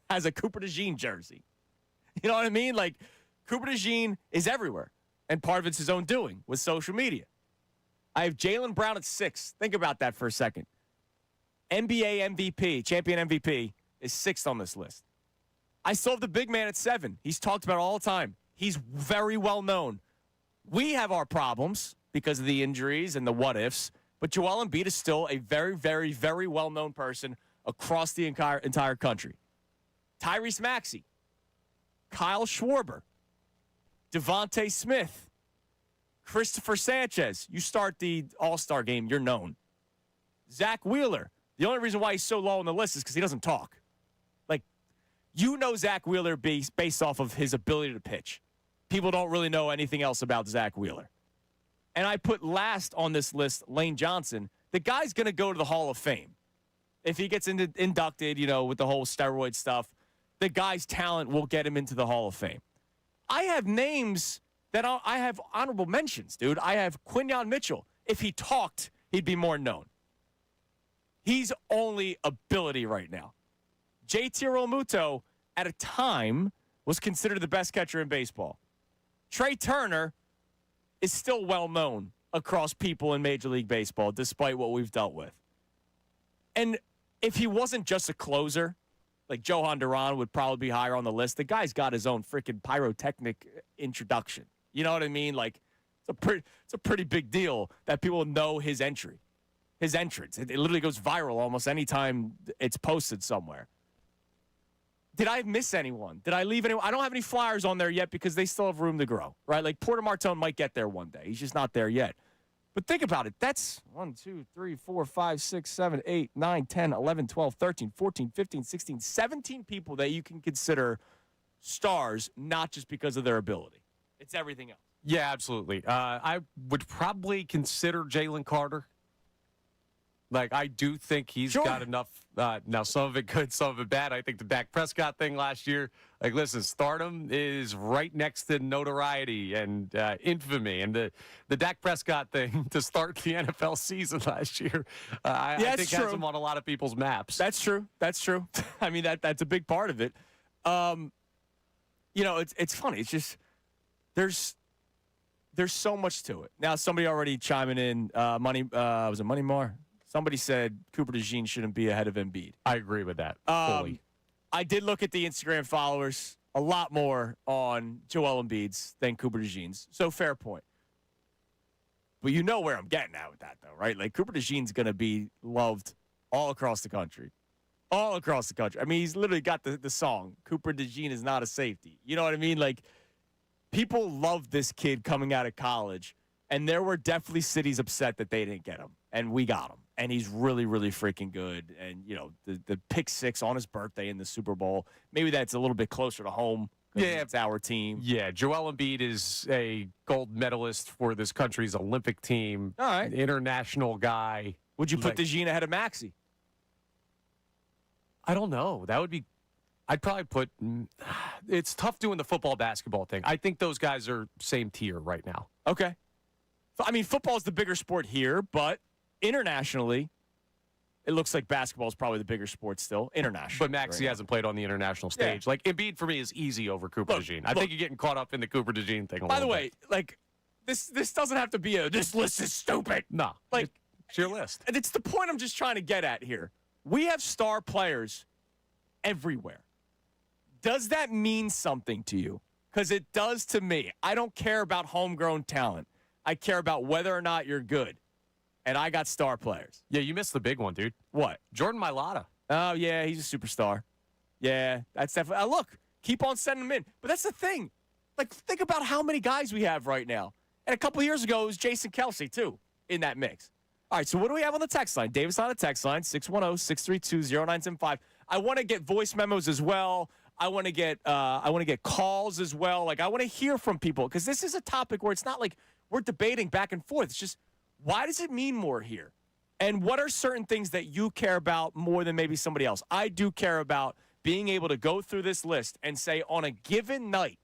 has a Cooper DeJean jersey. You know what I mean? Like, Cooper DeJean is everywhere. And part of it's his own doing with social media. I have Jaylen Brown at 6. Think about that for a second. NBA MVP, champion MVP, is 6th on this list. I still have the big man at 7. He's talked about it all the time. He's very well known. We have our problems because of the injuries and the what-ifs, but Joel Embiid is still a very, very, very well-known person across the entire country. Tyrese Maxey, Kyle Schwarber, Devontae Smith, Christopher Sanchez. You start the All-Star game, you're known. Zach Wheeler. The only reason why he's so low on the list is because he doesn't talk. Like, you know Zach Wheeler based off of his ability to pitch. People don't really know anything else about Zach Wheeler. And I put last on this list Lane Johnson. The guy's going to go to the Hall of Fame. If he gets inducted, you know, with the whole steroid stuff, the guy's talent will get him into the Hall of Fame. I have names that I have honorable mentions, dude. I have Quinyon Mitchell. If he talked, he'd be more known. He's only ability right now. JT Realmuto, at a time, was considered the best catcher in baseball. Trey Turner is still well known across people in Major League Baseball, despite what we've dealt with. And if he wasn't just a closer, like Johan Duran would probably be higher on the list. The guy's got his own freaking pyrotechnic introduction. You know what I mean? Like, it's a pretty big deal that people know his entry. His entrance. It literally goes viral almost anytime it's posted somewhere. Did I miss anyone? Did I leave anyone? I don't have any flyers on there yet because they still have room to grow, right? Like Porter Martone might get there one day. He's just not there yet. But think about it. That's 1, 2, 3, 4, 5, 6, 7, 8, 9, 10, 11, 12, 13, 14, 15, 16, 17 people that you can consider stars, not just because of their ability. It's everything else. Yeah, absolutely. I would probably consider Jalen Carter. Like, I do think he's got enough. Now, some of it good, some of it bad. I think the Dak Prescott thing last year, like, listen, stardom is right next to notoriety and infamy. And the Dak Prescott thing to start the NFL season last year, I think has him on a lot of people's maps. That's true. That's true. I mean, that's a big part of it. You know, it's funny. It's just there's so much to it. Now, somebody already chiming in. Was it Money Mar? Somebody said Cooper DeJean shouldn't be ahead of Embiid. I agree with that fully. I did look at the Instagram followers, a lot more on Joel Embiid's than Cooper DeJean's. So fair point. But you know where I'm getting at with that, though, right? Like, Cooper DeJean's going to be loved all across the country. All across the country. I mean, he's literally got the song, Cooper DeJean is not a safety. You know what I mean? Like, people love this kid coming out of college, and there were definitely cities upset that they didn't get him, and we got him. And he's really, really freaking good. And, you know, the pick 6 on his birthday in the Super Bowl, maybe that's a little bit closer to home Yeah. It's our team. Yeah, Joel Embiid is a gold medalist for this country's Olympic team. All right. International guy. Would you put DeJean ahead of Maxey? I don't know. That would be. I'd probably put. It's tough doing the football basketball thing. I think those guys are same tier right now. Okay. I mean, football is the bigger sport here, but internationally, it looks like basketball is probably the bigger sport still, internationally. But Maxey hasn't played on the international stage. Yeah. Like, Embiid for me is easy over Cooper DeJean. I think you're getting caught up in the Cooper DeJean thing a By little the way, bit. like, this doesn't have to be this list is stupid. No. Like, it's your list. And it's the point I'm just trying to get at here. We have star players everywhere. Does that mean something to you? Because it does to me. I don't care about homegrown talent. I care about whether or not you're good. And I got star players. Yeah, you missed the big one, dude. What? Jordan Mailata. Oh, yeah, he's a superstar. Yeah, that's definitely. Look, keep on sending them in. But that's the thing. Like, think about how many guys we have right now. And a couple years ago, it was Jason Kelsey, too, in that mix. All right, so what do we have on the text line? Davis on the text line, 610-632-0975. I want to get voice memos as well. I want to get calls as well. Like, I want to hear from people because this is a topic where it's not like we're debating back and forth. It's just, why does it mean more here? And what are certain things that you care about more than maybe somebody else? I do care about being able to go through this list and say on a given night,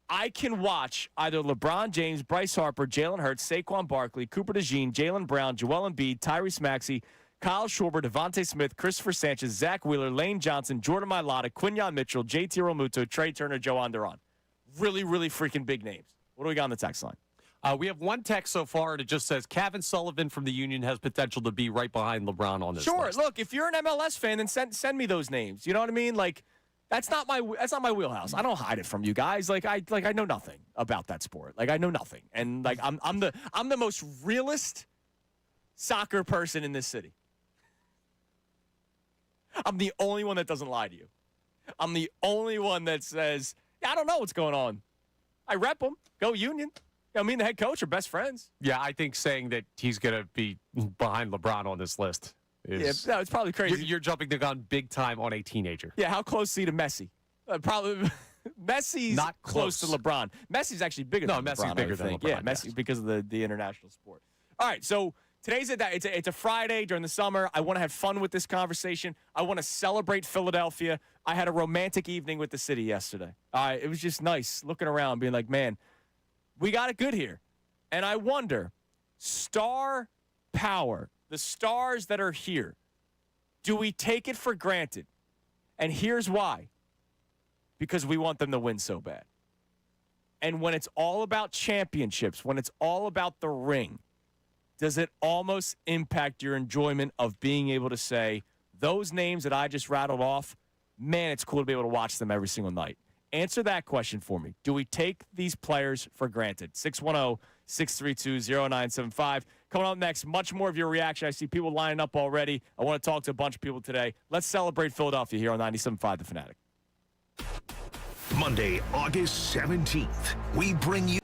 I can watch either LeBron James, Bryce Harper, Jalen Hurts, Saquon Barkley, Cooper DeJean, Jaylen Brown, Joel Embiid, Tyrese Maxey, Kyle Schwarber, Devontae Smith, Christopher Sanchez, Zach Wheeler, Lane Johnson, Jordan Mailata, Quinyon Mitchell, JT Realmuto, Trey Turner, Joe Anderon. Really, really freaking big names. What do we got on the text line? We have one text so far, and it just says Kevin Sullivan from the Union has potential to be right behind LeBron on this list. Look, if you're an MLS fan, then send me those names. You know what I mean? Like, that's not my wheelhouse. I don't hide it from you guys. I know nothing about that sport. Like, I know nothing, and like I'm the most realist soccer person in this city. I'm the only one that doesn't lie to you. I'm the only one that says, yeah, I don't know what's going on. I rep them. Go Union. You know, me and the head coach are best friends. Yeah, I think saying that he's going to be behind LeBron on this list is... Yeah, no, it's probably crazy. You're jumping the gun big time on a teenager. Yeah, how close is he to Messi? Probably Messi's not close to LeBron. Messi's actually bigger than LeBron. No, Messi's bigger than LeBron. Yeah, Messi because of the international sport. All right, so today's it's a Friday during the summer. I want to have fun with this conversation. I want to celebrate Philadelphia. I had a romantic evening with the city yesterday. It was just nice looking around, being like, man, we got it good here. And I wonder, star power, the stars that are here, do we take it for granted? And here's why. Because we want them to win so bad. And when it's all about championships, when it's all about the ring, does it almost impact your enjoyment of being able to say, those names that I just rattled off, man, it's cool to be able to watch them every single night? Answer that question for me. Do we take these players for granted? 610-632-0975. Coming up next, much more of your reaction. I see people lining up already. I want to talk to a bunch of people today. Let's celebrate Philadelphia here on 97.5 The Fanatic. Monday, August 17th, we bring you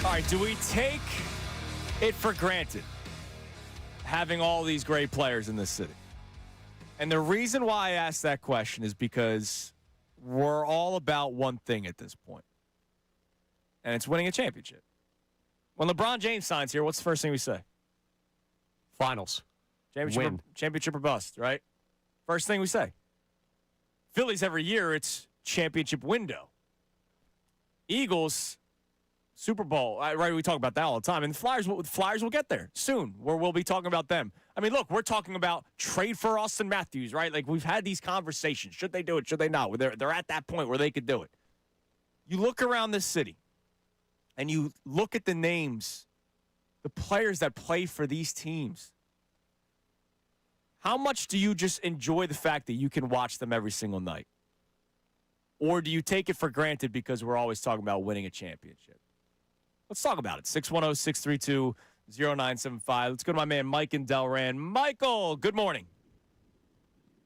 All right, do we take it for granted having all these great players in this city? And the reason why I ask that question is because we're all about one thing at this point, and it's winning a championship. When LeBron James signs here, what's the first thing we say? Finals. Championship or bust, right? First thing we say. Phillies every year, it's championship window. Eagles, Super Bowl, right? We talk about that all the time. And the Flyers will get there soon, where we'll be talking about them. I mean, look, we're talking about trade for Austin Matthews, right? Like, we've had these conversations. Should they do it? Should they not? They're at that point where they could do it. You look around this city, and you look at the names, the players that play for these teams. How much do you just enjoy the fact that you can watch them every single night? Or do you take it for granted because we're always talking about winning a championship? Let's talk about it. 610-632-0975. Let's go to my man Mike in Delran. Michael, good morning.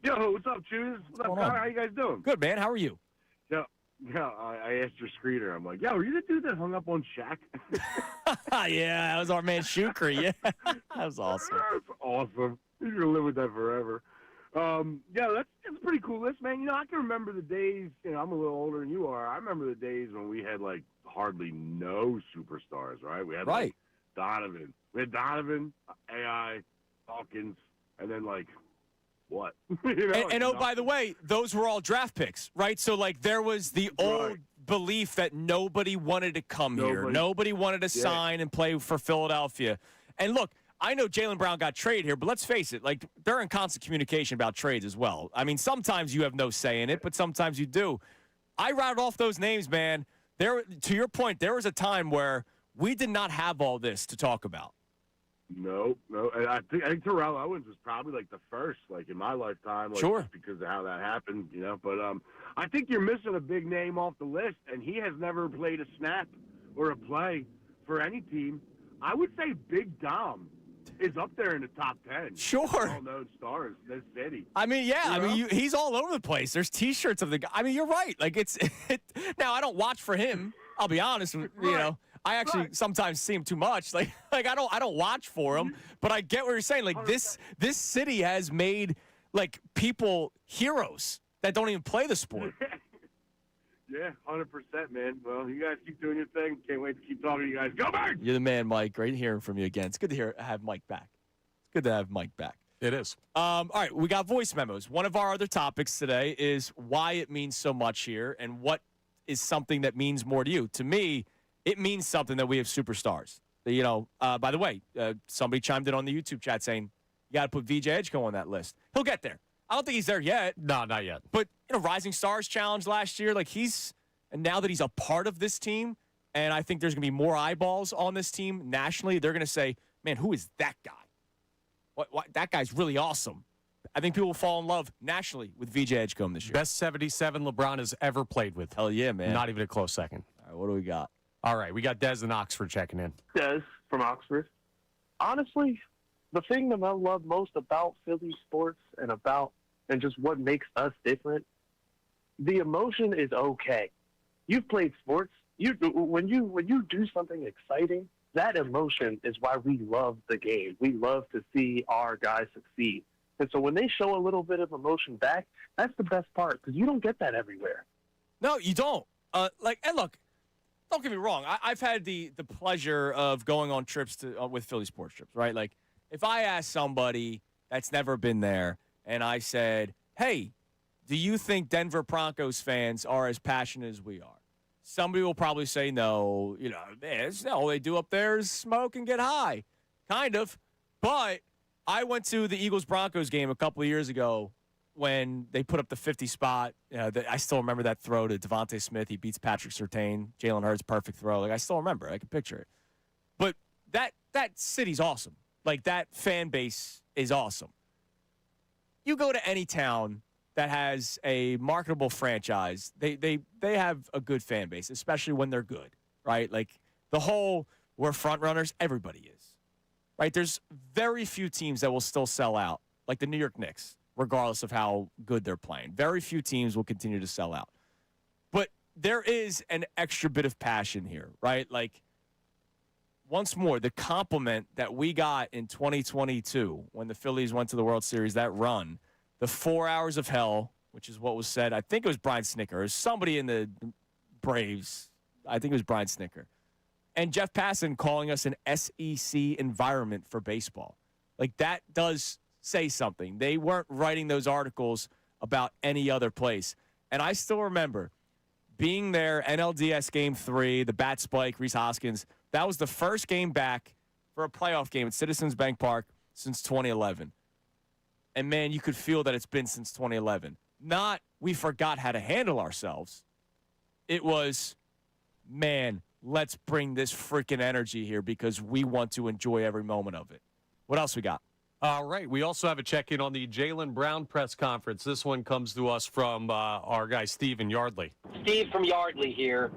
Yo, what's up, Choose? What's up, Connor? How you guys doing? Good, man. How are you? Yeah, I asked your screener. I'm like, yo, were you the dude that hung up on Shaq? Yeah, that was our man Shukri. Yeah, that was awesome. That's awesome. You're going to live with that forever. Yeah, that's a pretty cool list, man. You know, I can remember the days, I'm a little older than you are. I remember the days when we had, like, hardly no superstars, right? We had, right. Like, Donovan. We had Donovan, AI, Dawkins, and then, like, what? And oh, by the way, those were all draft picks, right? So, like, there was the old belief that nobody wanted to come here. Nobody wanted to sign and play for Philadelphia. And look, I know Jaylen Brown got traded here, but let's face it, like, they're in constant communication about trades as well. I mean, sometimes you have no say in it, but sometimes you do. I rattled off those names, man. To your point, there was a time where we did not have all this to talk about. No. And I think Terrell Owens was probably like the first, like in my lifetime, like, sure, just because of how that happened, But I think you're missing a big name off the list, and he has never played a snap or a play for any team. I would say Big Dom is up there in the top 10. Sure, well-known stars in this city. I mean, yeah, I mean, he's all over the place. There's T-shirts of the guy. I mean, you're right. Like now, I don't watch for him. I'll be honest. I actually sometimes see him too much. Like I don't watch for him, but I get what you're saying. Like 100%. This city has made like people heroes that don't even play the sport. Yeah, 100%, man. Well, you guys keep doing your thing. Can't wait to keep talking to you guys. Go Birds! You're the man, Mike. Great hearing from you again. It's good to have Mike back. It's good to have Mike back. It is. All right, we got voice memos. One of our other topics today is why it means so much here and what is something that means more to you. To me, it means something that we have superstars. By the way, somebody chimed in on the YouTube chat saying, you got to put VJ Edgecombe on that list. He'll get there. I don't think he's there yet. No, not yet. But, Rising Stars Challenge last year, and now that he's a part of this team, and I think there's going to be more eyeballs on this team nationally, they're going to say, man, who is that guy? What, that guy's really awesome. I think people will fall in love nationally with VJ Edgecombe this year. Best 77 LeBron has ever played with. Hell yeah, man. Not even a close second. All right, what do we got? All right, we got Des in Oxford checking in. Des from Oxford. Honestly, the thing that I love most about Philly sports and just what makes us different, the emotion is okay. You've played sports. When you do something exciting, that emotion is why we love the game. We love to see our guys succeed. And so when they show a little bit of emotion back, that's the best part because you don't get that everywhere. No, you don't. And look, don't get me wrong. I've had the pleasure of going on trips with Philly sports trips, right? Like, if I ask somebody that's never been there and I said, hey, do you think Denver Broncos fans are as passionate as we are? Somebody will probably say no. All they do up there is smoke and get high. Kind of. But I went to the Eagles-Broncos game a couple of years ago when they put up the 50 spot. I still remember that throw to Devontae Smith. He beats Patrick Surtain. Jalen Hurts, perfect throw. I still remember. I can picture it. But that city's awesome. That fan base is awesome. You go to any town that has a marketable franchise, they have a good fan base, especially when they're good, right? The whole we're front runners, everybody is, right? There's very few teams that will still sell out, like the New York Knicks, regardless of how good they're playing. Very few teams will continue to sell out. But there is an extra bit of passion here, right? Once more, the compliment that we got in 2022 when the Phillies went to the World Series, that run, the 4 hours of hell, which is what was said. I think it was Brian Snicker. It was somebody in the Braves. I think it was Brian Snicker. And Jeff Passan calling us an SEC environment for baseball. That does say something. They weren't writing those articles about any other place. And I still remember being there, NLDS Game 3, the bat spike, Rhys Hoskins. That was the first game back for a playoff game at Citizens Bank Park since 2011. And, man, you could feel that it's been since 2011. Not we forgot how to handle ourselves. It was, man, let's bring this freaking energy here because we want to enjoy every moment of it. What else we got? All right. We also have a check-in on the Jaylen Brown press conference. This one comes to us from our guy, Steve in Yardley. Steve from Yardley here.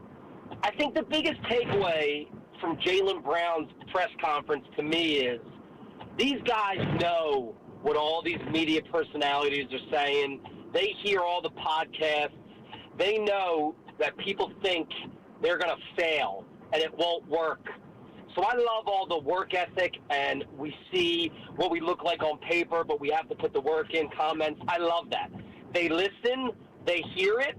I think the biggest takeaway from Jaylen Brown's press conference to me is these guys know what all these media personalities are saying. They hear all the podcasts. They know that people think they're going to fail and it won't work. So I love all the work ethic, and we see what we look like on paper, but we have to put the work in, comments. I love that. They listen, they hear it,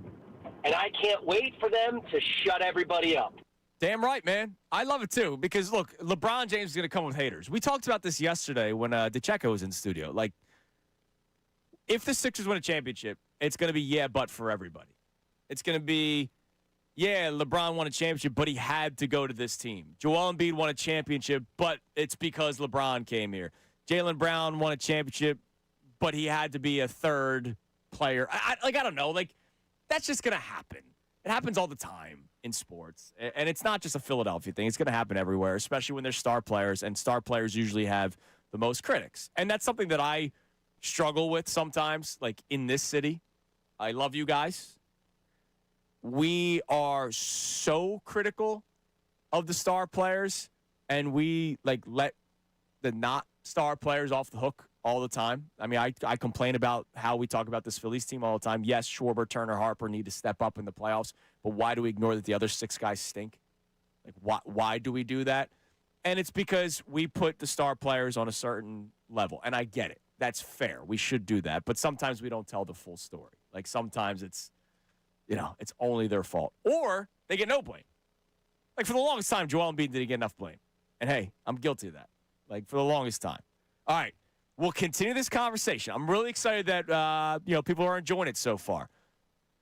and I can't wait for them to shut everybody up. Damn right, man. I love it, too, because, look, LeBron James is going to come with haters. We talked about this yesterday when DeCecco was in studio. If the Sixers win a championship, it's going to be but for everybody. It's going to be, LeBron won a championship, but he had to go to this team. Joel Embiid won a championship, but it's because LeBron came here. Jaylen Brown won a championship, but he had to be a third player. I don't know. That's just going to happen. It happens all the time in sports. And it's not just a Philadelphia thing. It's going to happen everywhere, especially when there's star players, and star players usually have the most critics. And that's something that I struggle with sometimes, in this city. I love you guys. We are so critical of the star players, and we, let the not star players off the hook all the time. I mean, I complain about how we talk about this Phillies team all the time. Yes, Schwarber, Turner, Harper need to step up in the playoffs, but why do we ignore that the other six guys stink? Why do we do that? And it's because we put the star players on a certain level, and I get it. That's fair. We should do that, but sometimes we don't tell the full story. Sometimes it's, it's only their fault. Or they get no blame. For the longest time, Joel Embiid didn't get enough blame. And, hey, I'm guilty of that. For the longest time. All right. we'll continue this conversation. I'm really excited that people are enjoying it so far.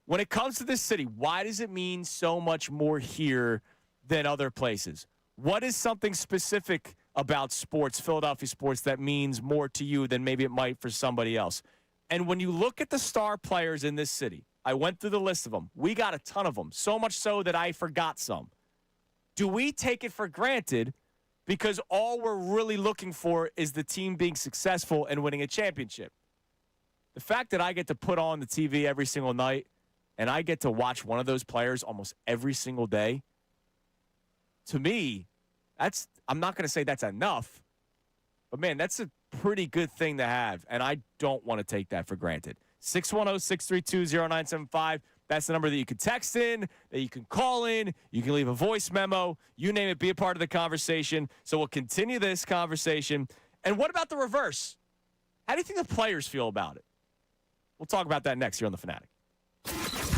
When it comes to this city, why does it mean so much more here than other places? What is something specific about sports, Philadelphia sports, that means more to you than maybe it might for somebody else? And when you look at the star players in this city, I went through the list of them. We got a ton of them, so much so that I forgot some. Do we take it for granted because all we're really looking for is the team being successful and winning a championship? The fact that I get to put on the TV every single night and I get to watch one of those players almost every single day, to me, I'm not going to say that's enough, but, man, that's a pretty good thing to have, and I don't want to take that for granted. 610-632-0975. That's the number that you can text in, that you can call in, you can leave a voice memo, you name it, be a part of the conversation. So we'll continue this conversation. And what about the reverse? How do you think the players feel about it? We'll talk about that next here on The Fanatic.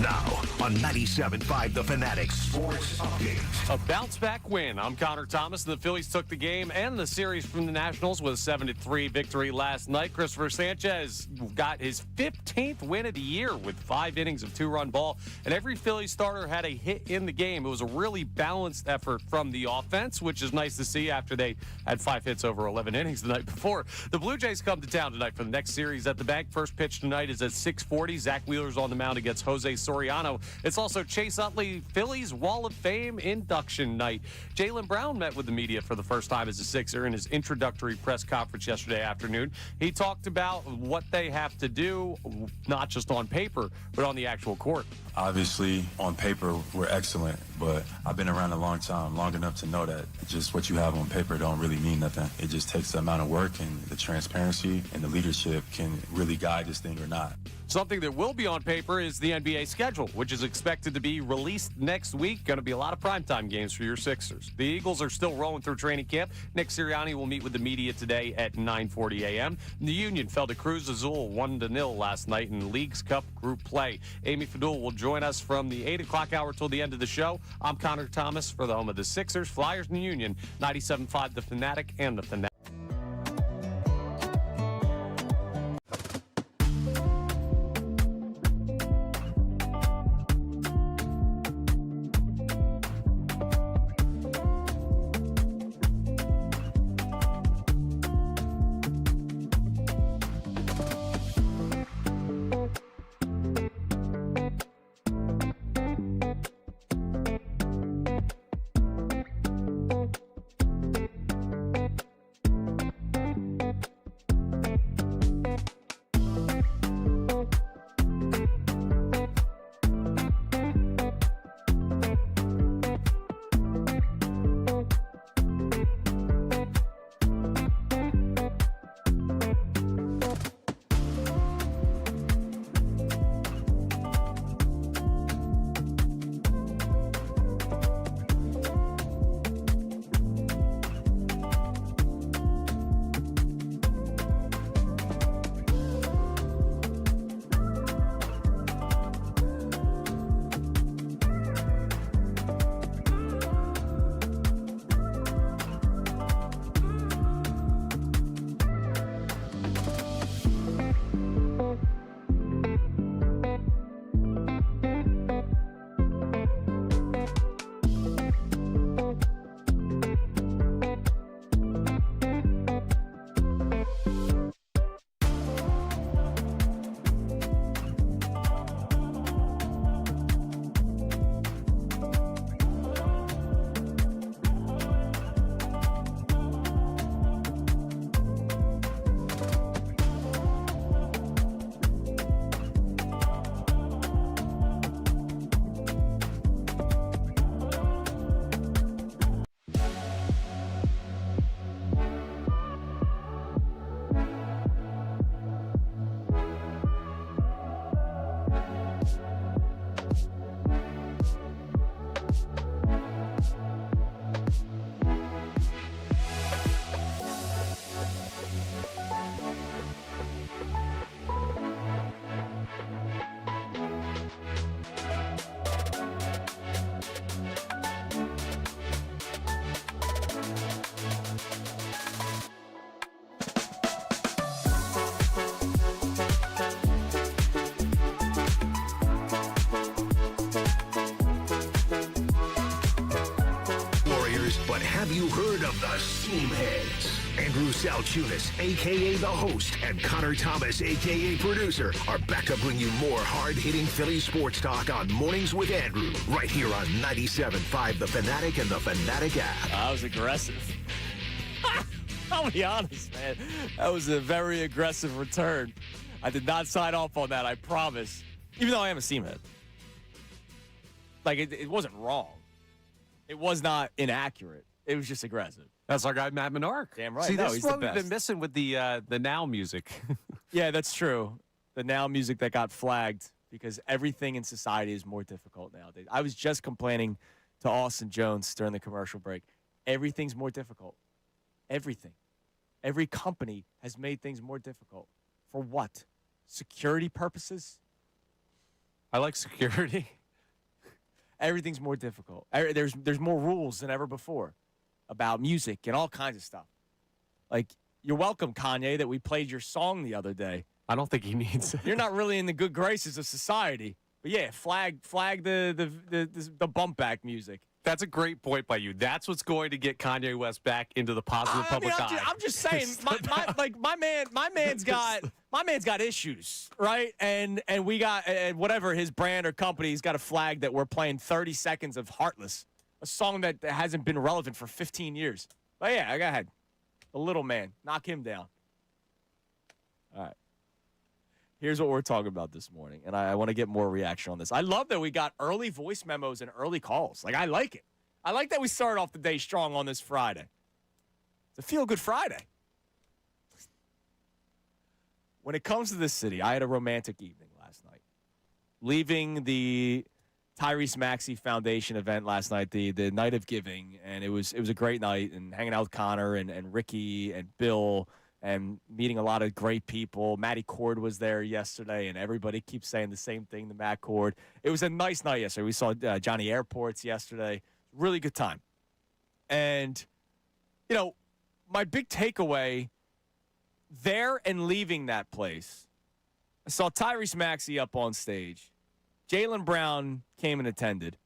Now on 97.5 The Fanatic Sports Update. A bounce-back win. I'm Connor Thomas, and the Phillies took the game and the series from the Nationals with a 7-3 victory last night. Christopher Sanchez got his 15th win of the year with 5 innings of 2-run ball, and every Phillies starter had a hit in the game. It was a really balanced effort from the offense, which is nice to see after they had 5 hits over 11 innings the night before. The Blue Jays come to town tonight for the next series at the bank. First pitch tonight is at 6:40. Zach Wheeler's on the mound against Jose Soriano. It's also Chase Utley Phillies Wall of Fame induction night. Jaylen Brown met with the media for the first time as a Sixer in his introductory press conference yesterday afternoon. He talked about what they have to do, not just on paper, but on the actual court. Obviously, on paper, we're excellent, but I've been around a long time, long enough to know that just what you have on paper don't really mean nothing. It just takes the amount of work, and the transparency and the leadership can really guide this thing or not. Something that will be on paper is the NBA schedule, which is expected to be released next week. Going to be a lot of primetime games for your Sixers. The Eagles are still rolling through training camp. Nick Sirianni will meet with the media today at 9:40 a.m. The Union fell to Cruz Azul 1-0 last night in Leagues Cup group play. Amy Fadul will join us from the 8 o'clock hour till the end of the show. I'm Connor Thomas for the home of the Sixers, Flyers, and the Union. 97.5 The Fanatic and The Fanatic. Have you heard of the Steamheads? Andrew Salciunas, a.k.a. the host, and Connor Thomas, a.k.a. producer, are back to bring you more hard-hitting Philly sports talk on Mornings with Andrew, right here on 97.5 The Fanatic and the Fanatic app. I was aggressive. I'll be honest, man. That was a very aggressive return. I did not sign off on that, I promise. Even though I am a Steamhead. Like, it wasn't wrong. It was not inaccurate. It was just aggressive. That's our guy, Matt Menard. Damn right. See, No, this he's is what the we've best. been missing with the now music. Yeah, that's true. The now music that got flagged because everything in society is more difficult nowadays. I was just complaining to Austin Jones during the commercial break. Everything's more difficult. Everything. Every company has made things more difficult. For what? Security purposes? I like security. Everything's more difficult. There's more rules than ever before about music and all kinds of stuff. Like, you're welcome, Kanye, that we played your song the other day. I don't think he needs it. You're not really in the good graces of society. But yeah, flag the bump back music. That's a great point by you. That's what's going to get Kanye West back into the positive public eye. I'm just saying, my man's got issues, right? And we got whatever his brand or company's got a flag that we're playing 30 seconds of Heartless, a song that hasn't been relevant for 15 years. But yeah, go ahead. The little man, knock him down. All right. Here's what we're talking about this morning, and I want to get more reaction on this. I love that we got early voice memos and early calls. Like, I like it. I like that we started off the day strong on this Friday. It's a feel-good Friday. When it comes to this city, I had a romantic evening last night. Leaving the Tyrese Maxey Foundation event last night, the night of giving, and it was a great night, and hanging out with Connor and Ricky and Bill and meeting a lot of great people. Matty Cord was there yesterday, and everybody keeps saying the same thing to Matt Cord. It was a nice night yesterday. We saw Johnny Airports yesterday. Really good time. And, you know, my big takeaway there and leaving that place, I saw Tyrese Maxey up on stage. Jaylen Brown came and attended.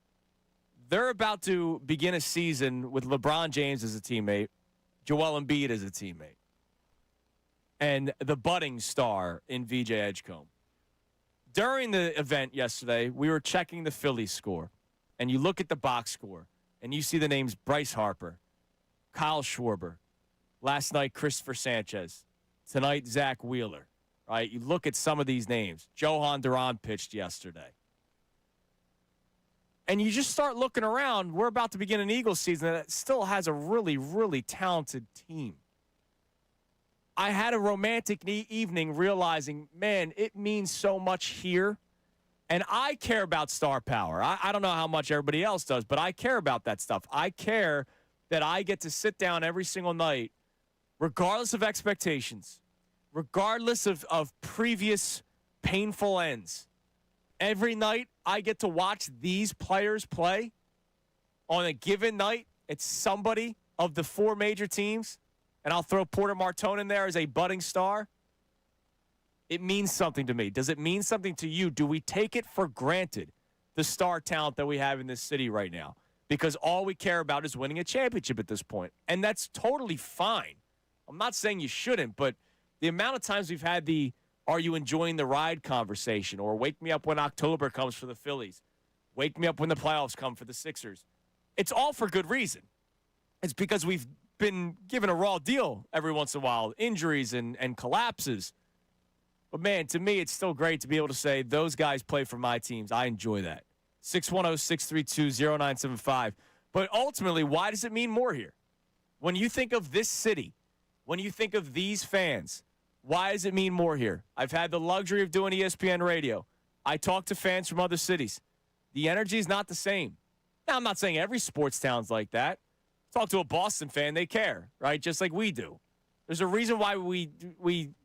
They're about to begin a season with LeBron James as a teammate, Joel Embiid as a teammate, and the budding star in VJ Edgecombe. During the event yesterday, we were checking the Phillies score, and you look at the box score, and you see the names Bryce Harper, Kyle Schwarber, last night Christopher Sanchez, tonight Zach Wheeler, right? You look at some of these names. Johan Duran pitched yesterday. And you just start looking around. We're about to begin an Eagles season that still has a really, really talented team. I had a romantic evening realizing, man, it means so much here. And I care about star power. I don't know how much everybody else does, but I care about that stuff. I care that I get to sit down every single night, regardless of expectations, regardless of previous painful ends. Every night I get to watch these players play. On a given night, it's somebody of the four major teams. And I'll throw Porter Martone in there as a budding star. It means something to me. Does it mean something to you? Do we take it for granted, the star talent that we have in this city right now? Because all we care about is winning a championship at this point. And that's totally fine. I'm not saying you shouldn't, but the amount of times we've had the "are you enjoying the ride" conversation, or "wake me up when October comes for the Phillies, wake me up when the playoffs come for the Sixers," it's all for good reason. It's because we've been given a raw deal every once in a while, injuries and collapses. But, man, to me, it's still great to be able to say those guys play for my teams. I enjoy that. 610-632-0975. But ultimately, why does it mean more here? When you think of this city, when you think of these fans, why does it mean more here? I've had the luxury of doing ESPN radio. I talk to fans from other cities. The energy is not the same. Now, I'm not saying every sports town's like that. Talk to a Boston fan, they care, right? Just like we do. There's a reason why we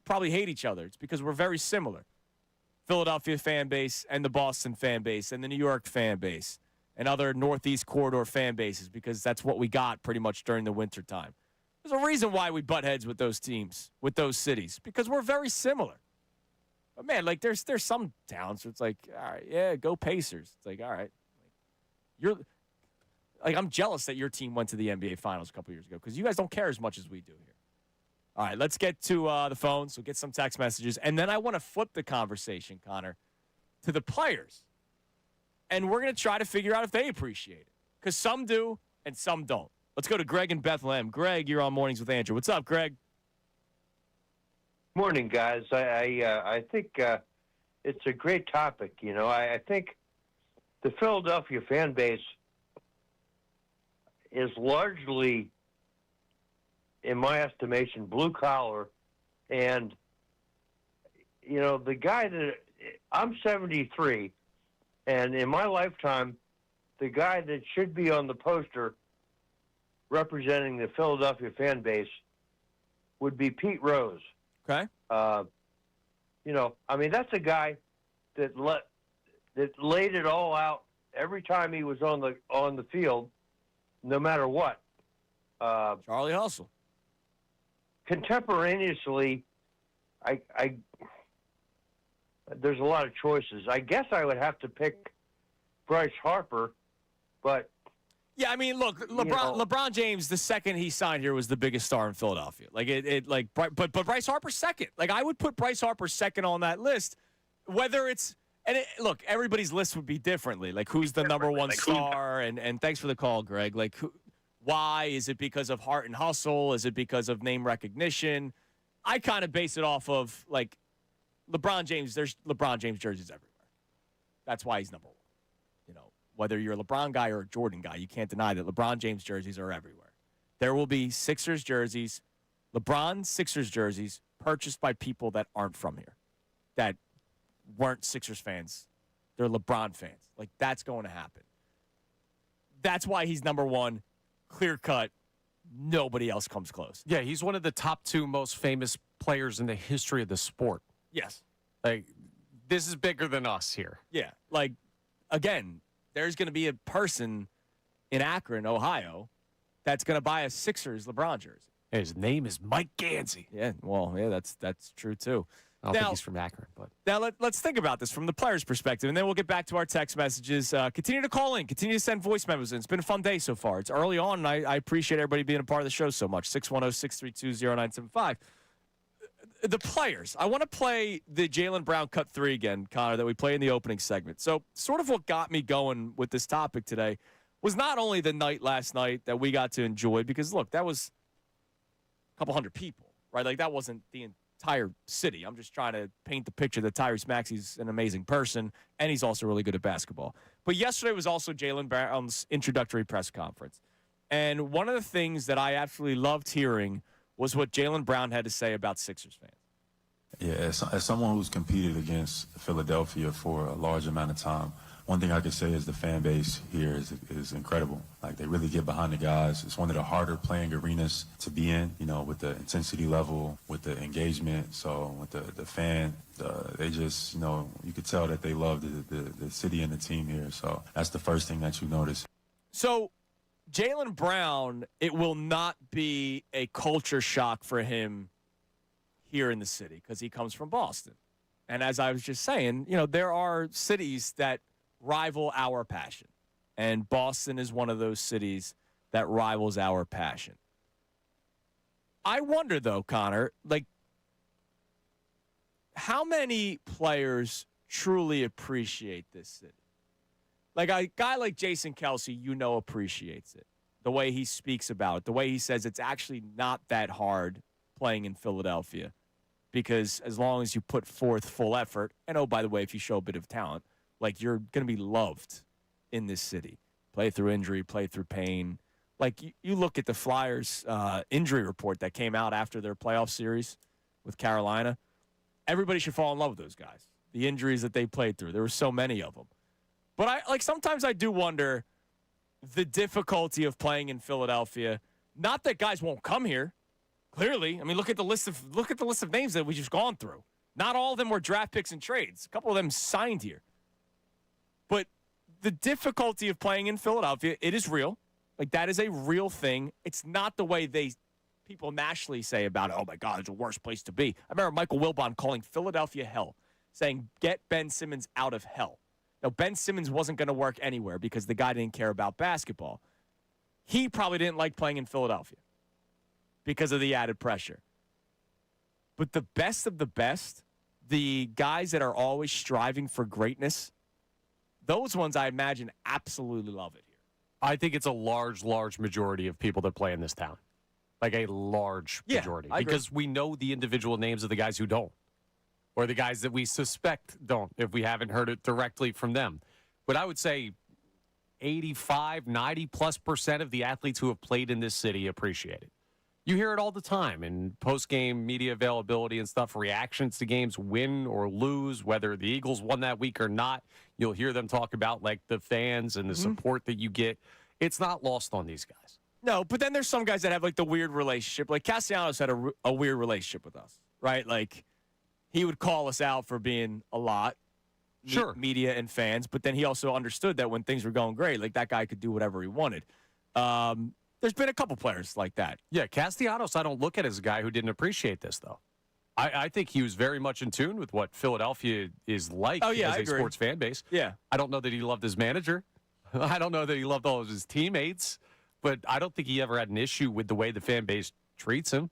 probably hate each other. It's because we're very similar. Philadelphia fan base and the Boston fan base and the New York fan base and other Northeast corridor fan bases, because that's what we got pretty much during the wintertime. There's a reason why we butt heads with those teams, with those cities, because we're very similar. But, man, like, there's some towns where it's like, all right, yeah, go Pacers. It's like, all right. Like, I'm jealous that your team went to the NBA Finals a couple years ago because you guys don't care as much as we do here. All right, let's get to the phone. So get some text messages. And then I want to flip the conversation, Connor, to the players. And we're going to try to figure out if they appreciate it. Because some do and some don't. Let's go to Greg in Bethlehem. Greg, you're on Mornings with Andrew. What's up, Greg? Morning, guys. I think it's a great topic. You know, I think the Philadelphia fan base is largely, in my estimation, blue collar. And, you know, the guy that I'm 73, and in my lifetime, the guy that should be on the poster representing the Philadelphia fan base would be Pete Rose. Okay. You know, I mean, that's a guy that laid it all out every time he was on the field, no matter what. Charlie Hustle. Contemporaneously, there's a lot of choices. I guess I would have to pick Bryce Harper, but yeah, I mean, look, LeBron James, the second he signed here, was the biggest star in Philadelphia. But Bryce Harper's second. Like, I would put Bryce Harper second on that list. Whether it's look, everybody's list would be differently. Like, who's the number one star? And thanks for the call, Greg. Like, why is it because of heart and hustle? Is it because of name recognition? I kind of base it off of like LeBron James. There's LeBron James jerseys everywhere. That's why he's number one. You know, whether you're a LeBron guy or a Jordan guy, you can't deny that LeBron James jerseys are everywhere. There will be Sixers jerseys, LeBron Sixers jerseys purchased by people that aren't from here, that weren't Sixers fans. They're LeBron fans. Like, that's going to happen. That's why he's number one, clear cut. Nobody else comes close. Yeah, he's one of the top two most famous players in the history of the sport. Yes. Like, this is bigger than us here. Yeah. Like, again, there's going to be a person in Akron, Ohio, that's going to buy a Sixers LeBron jersey. His name is Mike Gansey. Yeah, well, yeah, that's true, too. I don't think he's from Akron. But now let's think about this from the player's perspective, and then we'll get back to our text messages. Continue to call in. Continue to send voice memos in. It's been a fun day so far. It's early on, and I appreciate everybody being a part of the show so much. 610-632-0975. The players. I want to play the Jaylen Brown cut three again, Connor, that we played in the opening segment. So sort of what got me going with this topic today was not only the night last night that we got to enjoy, because, look, that was a couple hundred people, right? Like, that wasn't the entire city. I'm just trying to paint the picture that Tyrese Maxey's an amazing person, and he's also really good at basketball. But yesterday was also Jaylen Brown's introductory press conference. And one of the things that I absolutely loved hearing was what Jaylen Brown had to say about Sixers fans. Yeah, as someone who's competed against Philadelphia for a large amount of time, one thing I could say is the fan base here is incredible. Like, they really get behind the guys. It's one of the harder playing arenas to be in, you know, with the intensity level, with the engagement. So with the fan, they just, you know, you could tell that they love the city and the team here. So that's the first thing that you notice. So Jaylen Brown, it will not be a culture shock for him here in the city because he comes from Boston. And as I was just saying, you know, there are cities that rival our passion. And Boston is one of those cities that rivals our passion. I wonder, though, Connor, like, how many players truly appreciate this city? Like, a guy like Jason Kelce, you know, appreciates it. The way he speaks about it, the way he says it's actually not that hard playing in Philadelphia because as long as you put forth full effort, and oh, by the way, if you show a bit of talent, like, you're going to be loved in this city. Play through injury, play through pain. Like, you look at the Flyers injury report that came out after their playoff series with Carolina. Everybody should fall in love with those guys. The injuries that they played through. There were so many of them. But sometimes I do wonder the difficulty of playing in Philadelphia. Not that guys won't come here. Clearly. I mean, look at the list of names that we just gone through. Not all of them were draft picks and trades. A couple of them signed here. But the difficulty of playing in Philadelphia, it is real. Like, that is a real thing. It's not the way people nationally say about it. Oh, my God, it's the worst place to be. I remember Michael Wilbon calling Philadelphia hell, saying, get Ben Simmons out of hell. Now, Ben Simmons wasn't going to work anywhere because the guy didn't care about basketball. he probably didn't like playing in Philadelphia because of the added pressure. But the best of the best, the guys that are always striving for greatness, those ones I imagine absolutely love it here. I think it's a large majority of people that play in this town. Like a large majority. Because we know the individual names of the guys who don't. Or the guys that we suspect don't, if we haven't heard it directly from them. But I would say 85, 90+% of the athletes who have played in this city appreciate it. You hear it all the time in post-game media availability and stuff, reactions to games, win or lose, whether the Eagles won that week or not. You'll hear them talk about, like, the fans and the support that you get. It's not lost on these guys. No, but then there's some guys that have, like, the weird relationship. Like, Castellanos had a weird relationship with us, right? Like, he would call us out for being a lot. Sure. Media and fans, but then he also understood that when things were going great, like, that guy could do whatever he wanted. There's been a couple players like that. Yeah, Castellanos, I don't look at as a guy who didn't appreciate this, though. I think he was very much in tune with what Philadelphia is like as a sports fan base. Yeah. I don't know that he loved his manager. I don't know that he loved all of his teammates, but I don't think he ever had an issue with the way the fan base treats him.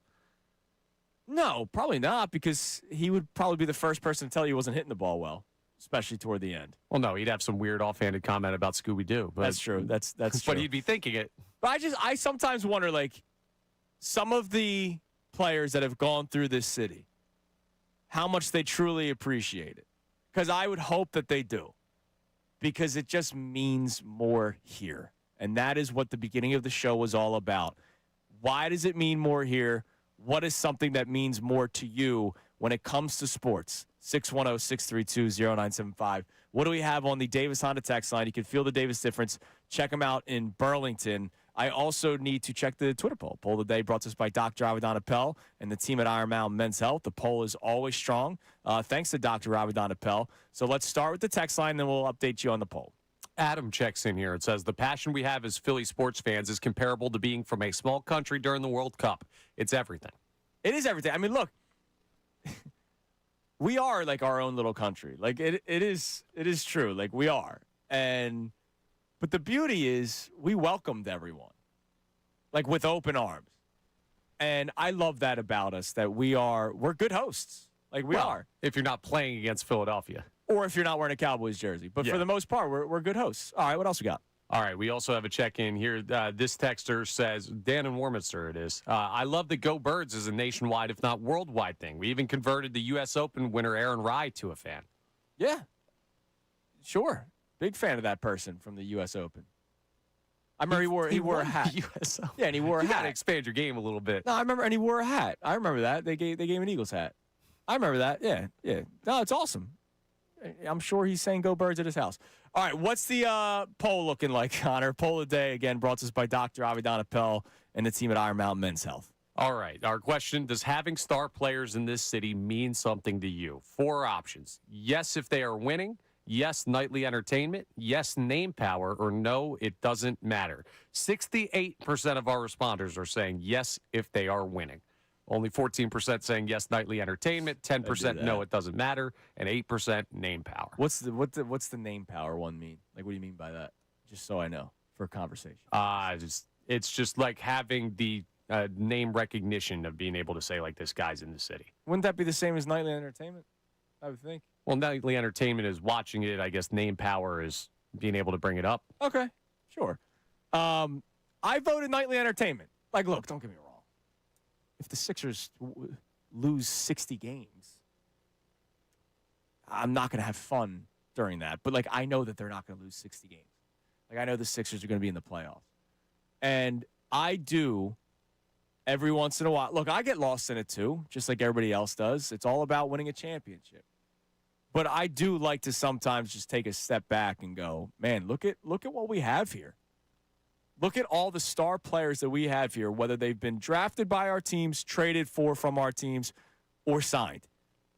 No, probably not, because he would probably be the first person to tell you he wasn't hitting the ball well, especially toward the end. Well, no, he'd have some weird offhanded comment about Scooby-Doo. But, that's true. That's true. But he'd be thinking it. But I sometimes wonder, like, some of the players that have gone through this city, how much they truly appreciate it. Because I would hope that they do. Because it just means more here. And that is what the beginning of the show was all about. Why does it mean more here? What is something that means more to you when it comes to sports? 610-632-0975. What do we have on the Davis Honda text line? You can feel the Davis difference. Check them out in Burlington. I also need to check the Twitter poll. Poll of the day brought to us by Dr. Avedon Appel and the team at Iron Mountain Men's Health. The poll is always strong. Thanks to Dr. Avedon Appel. So let's start with the text line, then we'll update you on the poll. Adam checks in here. It says, the passion we have as Philly sports fans is comparable to being from a small country during the World Cup. It's everything. It is everything. I mean, look, we are like our own little country. Like it is true. Like we are. But the beauty is we welcomed everyone, like with open arms. And I love that about us, that we're good hosts. Like we are. If you're not playing against Philadelphia. Or if you're not wearing a Cowboys jersey. But for the most part, we're good hosts. All right, what else we got? All right, we also have a check-in here. This texter says, Dan in Warminster it is. I love that Go Birds is a nationwide, if not worldwide thing. We even converted the U.S. Open winner Aaron Rye to a fan. Yeah. Sure. Big fan of that person from the U.S. Open. I remember he wore a hat. US Open. Yeah, and he wore a hat. You got to expand your game a little bit. No, I remember, and he wore a hat. I remember that. They gave an Eagles hat. I remember that. Yeah. No, it's awesome. I'm sure he's saying Go Birds at his house. All right, what's the poll looking like, Connor? Poll of the day, again, brought to us by Dr. Avedon Appel and the team at Iron Mountain Men's Health. All right, our question, does having star players in this city mean something to you? 4 options. Yes, if they are winning. Yes, nightly entertainment. Yes, name power. Or no, it doesn't matter. 68% of our responders are saying yes if they are winning. Only 14% saying yes, nightly entertainment, 10% no, it doesn't matter, and 8% name power. What's the name power one mean? Like, what do you mean by that? Just so I know for a conversation. It's just like having the name recognition of being able to say, like, this guy's in the city. Wouldn't that be the same as nightly entertainment? I would think. Well, nightly entertainment is watching it. I guess name power is being able to bring it up. Okay, sure. I voted nightly entertainment. Like, look, don't get me wrong. If the Sixers lose 60 games, I'm not going to have fun during that. But, like, I know that they're not going to lose 60 games. Like, I know the Sixers are going to be in the playoffs. And I do, every once in a while, look, I get lost in it too, just like everybody else does. It's all about winning a championship. But I do like to sometimes just take a step back and go, man, look at what we have here. Look at all the star players that we have here, whether they've been drafted by our teams, traded for from our teams, or signed.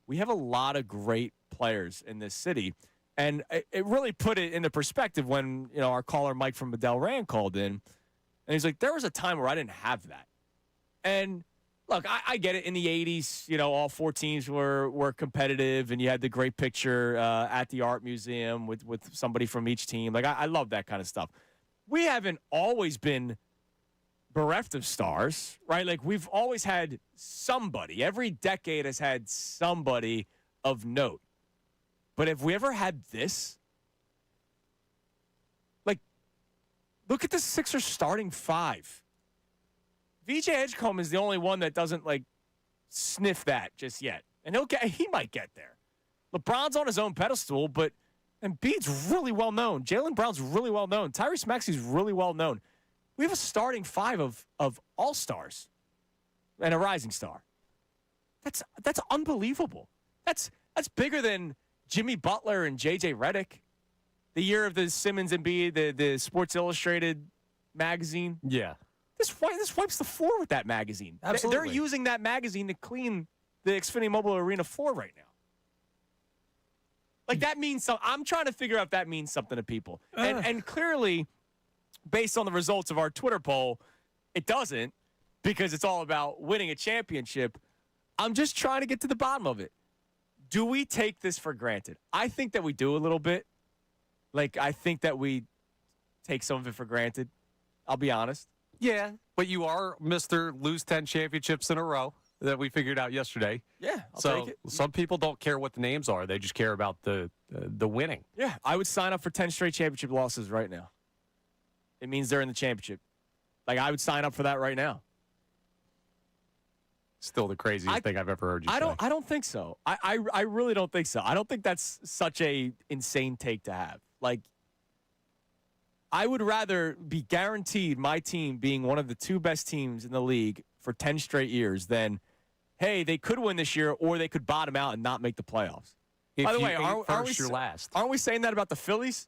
We have a lot of great players in this city. And it really put it into perspective when, our caller Mike from Bedell Rand called in. And he's like, there was a time where I didn't have that. And look, I get it. In the 80s, all 4 teams were competitive, and you had the great picture at the art museum with somebody from each team. Like, I love that kind of stuff. We haven't always been bereft of stars, right? Like, we've always had somebody. Every decade has had somebody of note. But have we ever had this? Like, look at the Sixers starting five. VJ Edgecombe is the only one that doesn't, like, sniff that just yet. And he might get there. LeBron's on his own pedestal, but Embiid's really well known. Jaylen Brown's really well known. Tyrese Maxey's really well known. We have a starting five of all-stars and a rising star. That's unbelievable. That's bigger than Jimmy Butler and J.J. Redick. The year of the Simmons and Embiid, the Sports Illustrated magazine. Yeah. This wipes the floor with that magazine. Absolutely. They're using that magazine to clean the Xfinity Mobile Arena floor right now. Like, that means something. I'm trying to figure out if that means something to people. And clearly, based on the results of our Twitter poll, it doesn't, because it's all about winning a championship. I'm just trying to get to the bottom of it. Do we take this for granted? I think that we do a little bit. Like, I think that we take some of it for granted. I'll be honest. Yeah, but you are Mr. Lose 10 championships in a row that we figured out yesterday. Yeah, I'll so take it. Some people don't care what the names are. They just care about the winning. Yeah, I would sign up for 10 straight championship losses right now. It means they're in the championship. Like, I would sign up for that right now. Still the craziest thing I've ever heard you say. I don't think so. I really don't think so. I don't think that's such a insane take to have. Like, I would rather be guaranteed my team being one of the two best teams in the league for 10 straight years than, hey, they could win this year or they could bottom out and not make the playoffs. By the way, last. Aren't we saying that about the Phillies?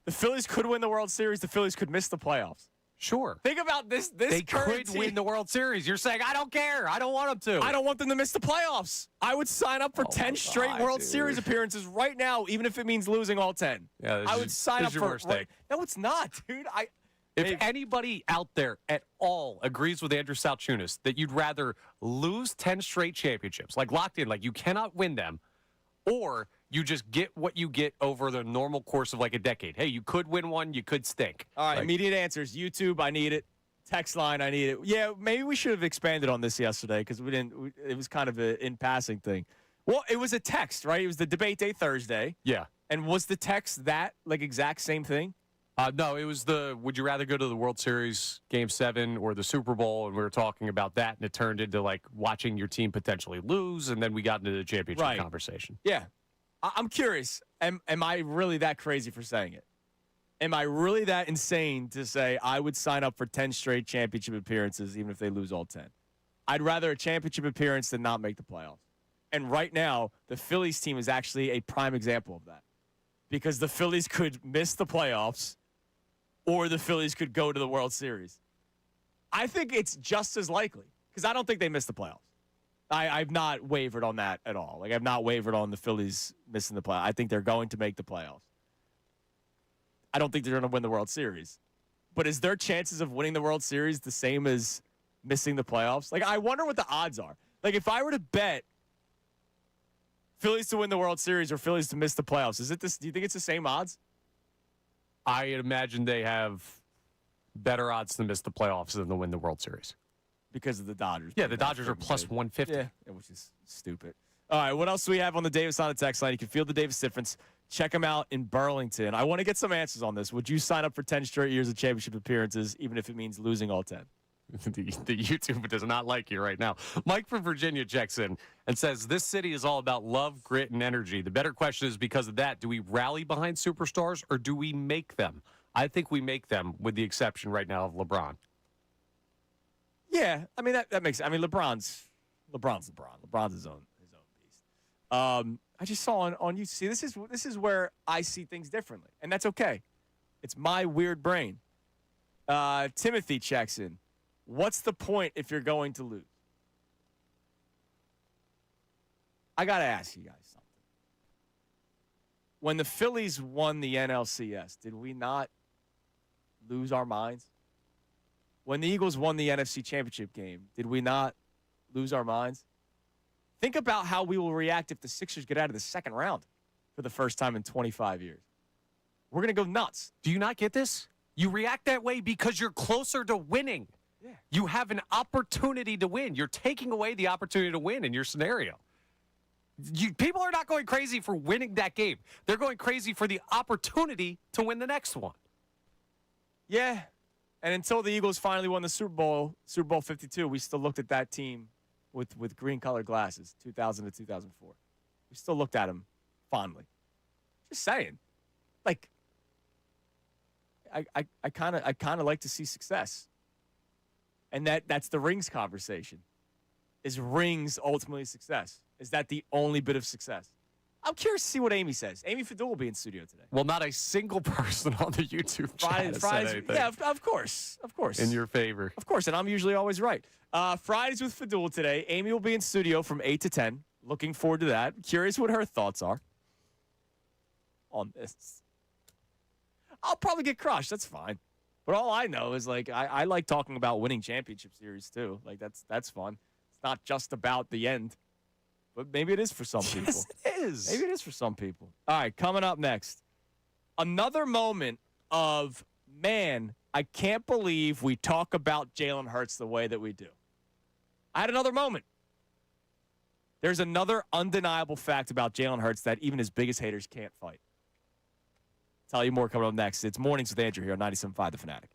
The Phillies could win the World Series. The Phillies could miss the playoffs. Sure. Think about this. They could win the World Series. You're saying, I don't care. I don't want them to. I don't want them to miss the playoffs. I would sign up for 10 straight World Series appearances right now, even if it means losing all 10. Yeah, I would sign up your for worst take. No, it's not, dude. If anybody out there at all agrees with Andrew Salciunas that you'd rather lose 10 straight championships, like locked in, like you cannot win them, or you just get what you get over the normal course of like a decade. Hey, you could win one, you could stink. All right, immediate answers. YouTube, I need it. Text line, I need it. Yeah, maybe we should have expanded on this yesterday because we didn't. It was kind of an in-passing thing. Well, it was a text, right? It was the debate day Thursday. Yeah. And was the text that, like, exact same thing? No, it was would you rather go to the World Series Game 7 or the Super Bowl? And we were talking about that, and it turned into, like, watching your team potentially lose, and then we got into the championship conversation. Yeah. I'm curious. Am I really that crazy for saying it? Am I really that insane to say I would sign up for 10 straight championship appearances even if they lose all 10? I'd rather a championship appearance than not make the playoffs. And right now, the Phillies team is actually a prime example of that. Because the Phillies could miss the playoffs or the Phillies could go to the World Series. I think it's just as likely because I don't think they miss the playoffs. I've not wavered on that at all. Like, I've not wavered on the Phillies missing the playoffs. I think they're going to make the playoffs. I don't think they're going to win the World Series. But is their chances of winning the World Series the same as missing the playoffs? Like, I wonder what the odds are. Like, if I were to bet Phillies to win the World Series or Phillies to miss the playoffs, is it this? Do you think it's the same odds? I imagine they have better odds to miss the playoffs than to win the World Series. Because of the Dodgers. Yeah, the Dodgers are plus 150. Yeah, which is stupid. All right, what else do we have on the Davis on the text line? You can feel the Davis difference. Check them out in Burlington. I want to get some answers on this. Would you sign up for 10 straight years of championship appearances, even if it means losing all 10? The YouTube does not like you right now. Mike from Virginia checks in and says, this city is all about love, grit, and energy. The better question is, because of that, do we rally behind superstars or do we make them? I think we make them, with the exception right now of LeBron. Yeah, I mean, that makes sense. I mean, LeBron's LeBron. LeBron's his own beast. I just saw on YouTube. See, this is where I see things differently, and that's okay. It's my weird brain. Timothy checks in. What's the point if you're going to lose? I got to ask you guys something. When the Phillies won the NLCS, did we not lose our minds? When the Eagles won the NFC Championship game, did we not lose our minds? Think about how we will react if the Sixers get out of the second round for the first time in 25 years. We're going to go nuts. Do you not get this? You react that way because you're closer to winning. You have an opportunity to win. You're taking away the opportunity to win in your scenario. People are not going crazy for winning that game. They're going crazy for the opportunity to win the next one. Yeah. And until the Eagles finally won the Super Bowl 52, we still looked at that team with green-colored glasses, 2000 to 2004. We still looked at them fondly. Just saying. Like, I kind of like to see success. And that's the rings conversation. Is rings ultimately success? Is that the only bit of success? I'm curious to see what Amy says. Amy Fadul will be in studio today. Well, not a single person on the YouTube chat has said anything. Yeah, of course. In your favor. Of course, and I'm usually always right. Fridays with Fadul today. Amy will be in studio from 8 to 10. Looking forward to that. Curious what her thoughts are on this. I'll probably get crushed. That's fine. But all I know is, like, I like talking about winning championship series, too. Like, that's fun. It's not just about the end. But maybe it is for some people. Yes, it is. Maybe it is for some people. All right, coming up next. Another moment of, man, I can't believe we talk about Jalen Hurts the way that we do. I had another moment. There's another undeniable fact about Jalen Hurts that even his biggest haters can't fight. Tell you more coming up next. It's Mornings with Andrew here on 97.5 The Fanatic.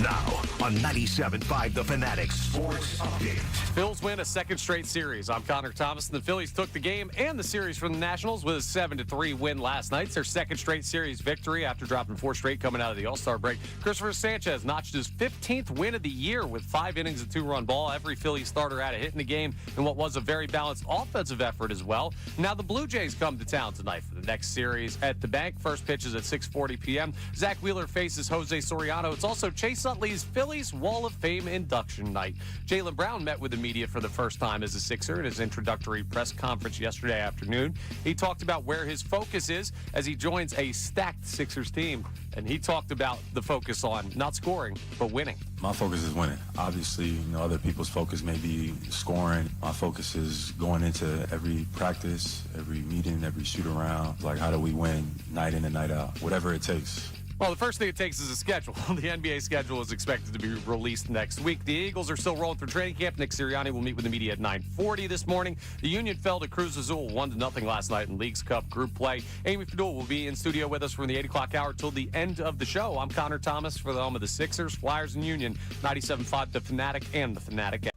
Now on 97.5 The Fanatic Sports Update. Phils win a second straight series. I'm Connor Thomas, and the Phillies took the game and the series from the Nationals with a 7-3 win last night. It's their second straight series victory after dropping 4 straight coming out of the All-Star break. Christopher Sanchez notched his 15th win of the year with 5 innings of 2-run ball. Every Philly starter had a hit in the game in what was a very balanced offensive effort as well. Now the Blue Jays come to town tonight for the next series at the Bank. First pitch is at 6:40 p.m. Zach Wheeler faces Jose Soriano. It's also Chase Utley's Phillies Wall of Fame induction night. Jaylen Brown met with the media for the first time as a Sixer in his introductory press conference yesterday afternoon. He talked about where his focus is as he joins a stacked Sixers team. And he talked about the focus on not scoring, but winning. My focus is winning. Obviously, other people's focus may be scoring. My focus is going into every practice, every meeting, every shoot around. Like, how do we win night in and night out? Whatever it takes. Well, the first thing it takes is a schedule. The NBA schedule is expected to be released next week. The Eagles are still rolling through training camp. Nick Sirianni will meet with the media at 9:40 this morning. The Union fell to Cruz Azul 1-0 last night in Leagues Cup group play. Amy Fadul will be in studio with us from the 8 o'clock hour till the end of the show. I'm Connor Thomas for the home of the Sixers, Flyers, and Union. 97.5 The Fanatic and The Fanatic.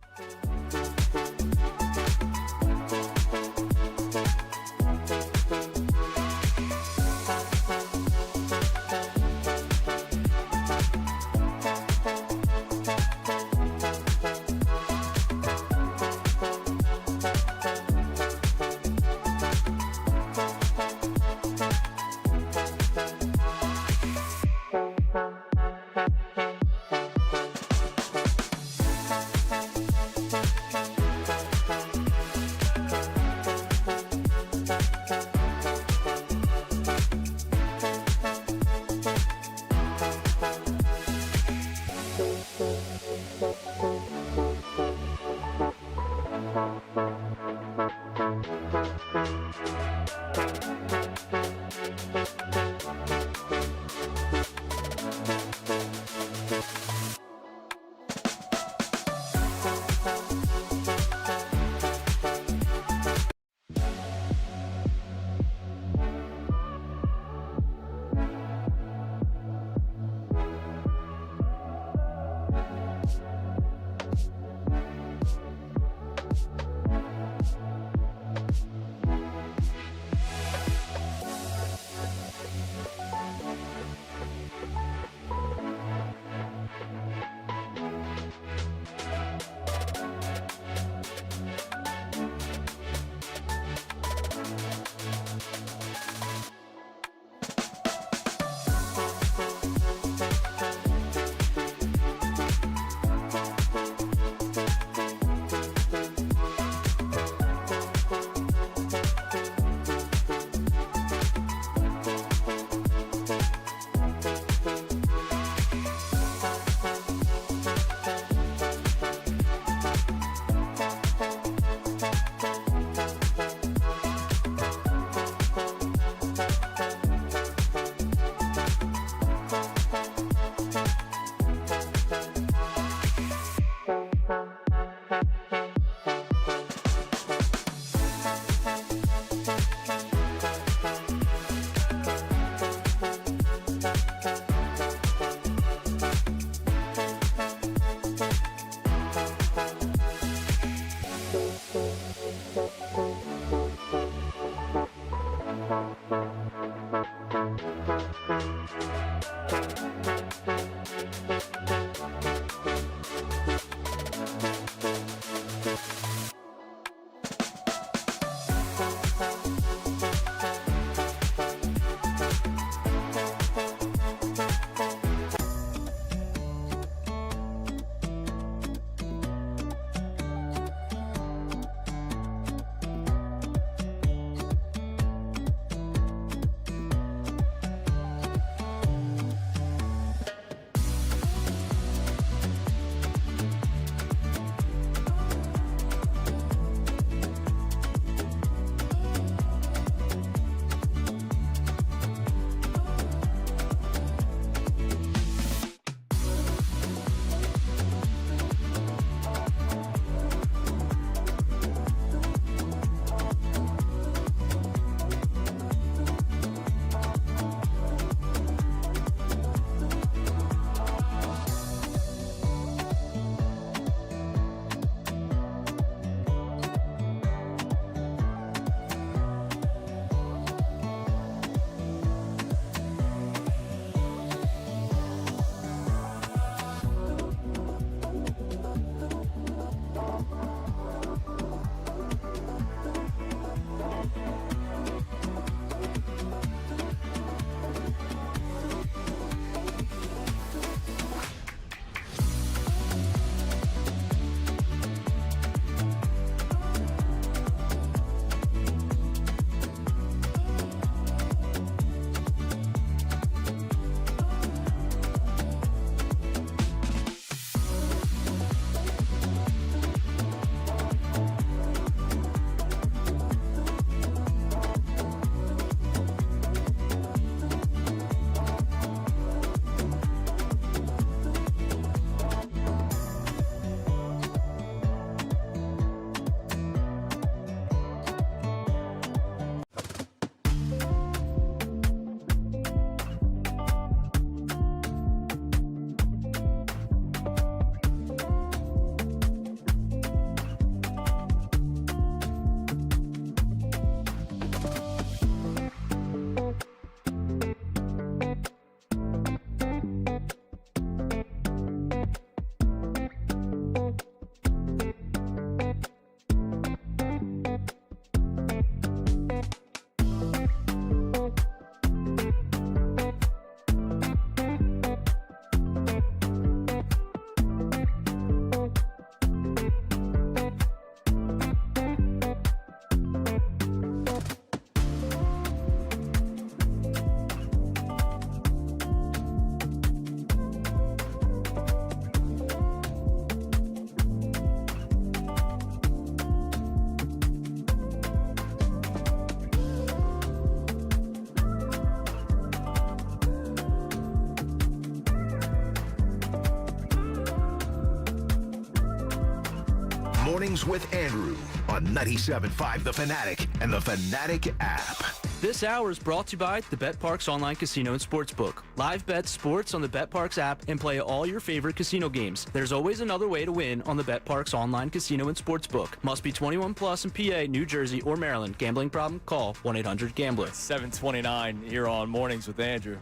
Mornings with Andrew on 97.5 The Fanatic and the Fanatic app. This hour is brought to you by the Bet Parks Online Casino and Sportsbook. Live bet sports on the Bet Parks app and play all your favorite casino games. There's always another way to win on the Bet Parks Online Casino and Sportsbook. Must be 21 plus in PA, New Jersey, or Maryland. Gambling problem? Call 1-800-GAMBLER. 7:29 here on Mornings with Andrew.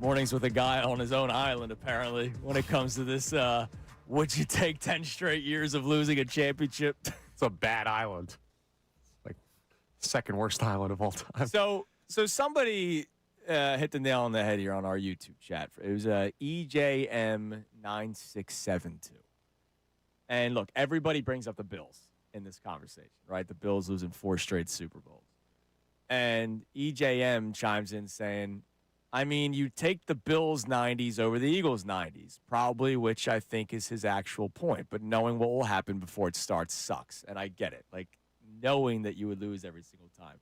Mornings with a guy on his own island, apparently, when it comes to this, would you take 10 straight years of losing a championship? It's a bad island. Like, second worst island of all time. So somebody hit the nail on the head here on our YouTube chat. It was EJM9672. And look, everybody brings up the Bills in this conversation, right? The Bills losing 4 straight Super Bowls. And EJM chimes in saying, I mean, you take the Bills 90s over the Eagles 90s, probably, which I think is his actual point. But knowing what will happen before it starts sucks. And I get it. Like, knowing that you would lose every single time.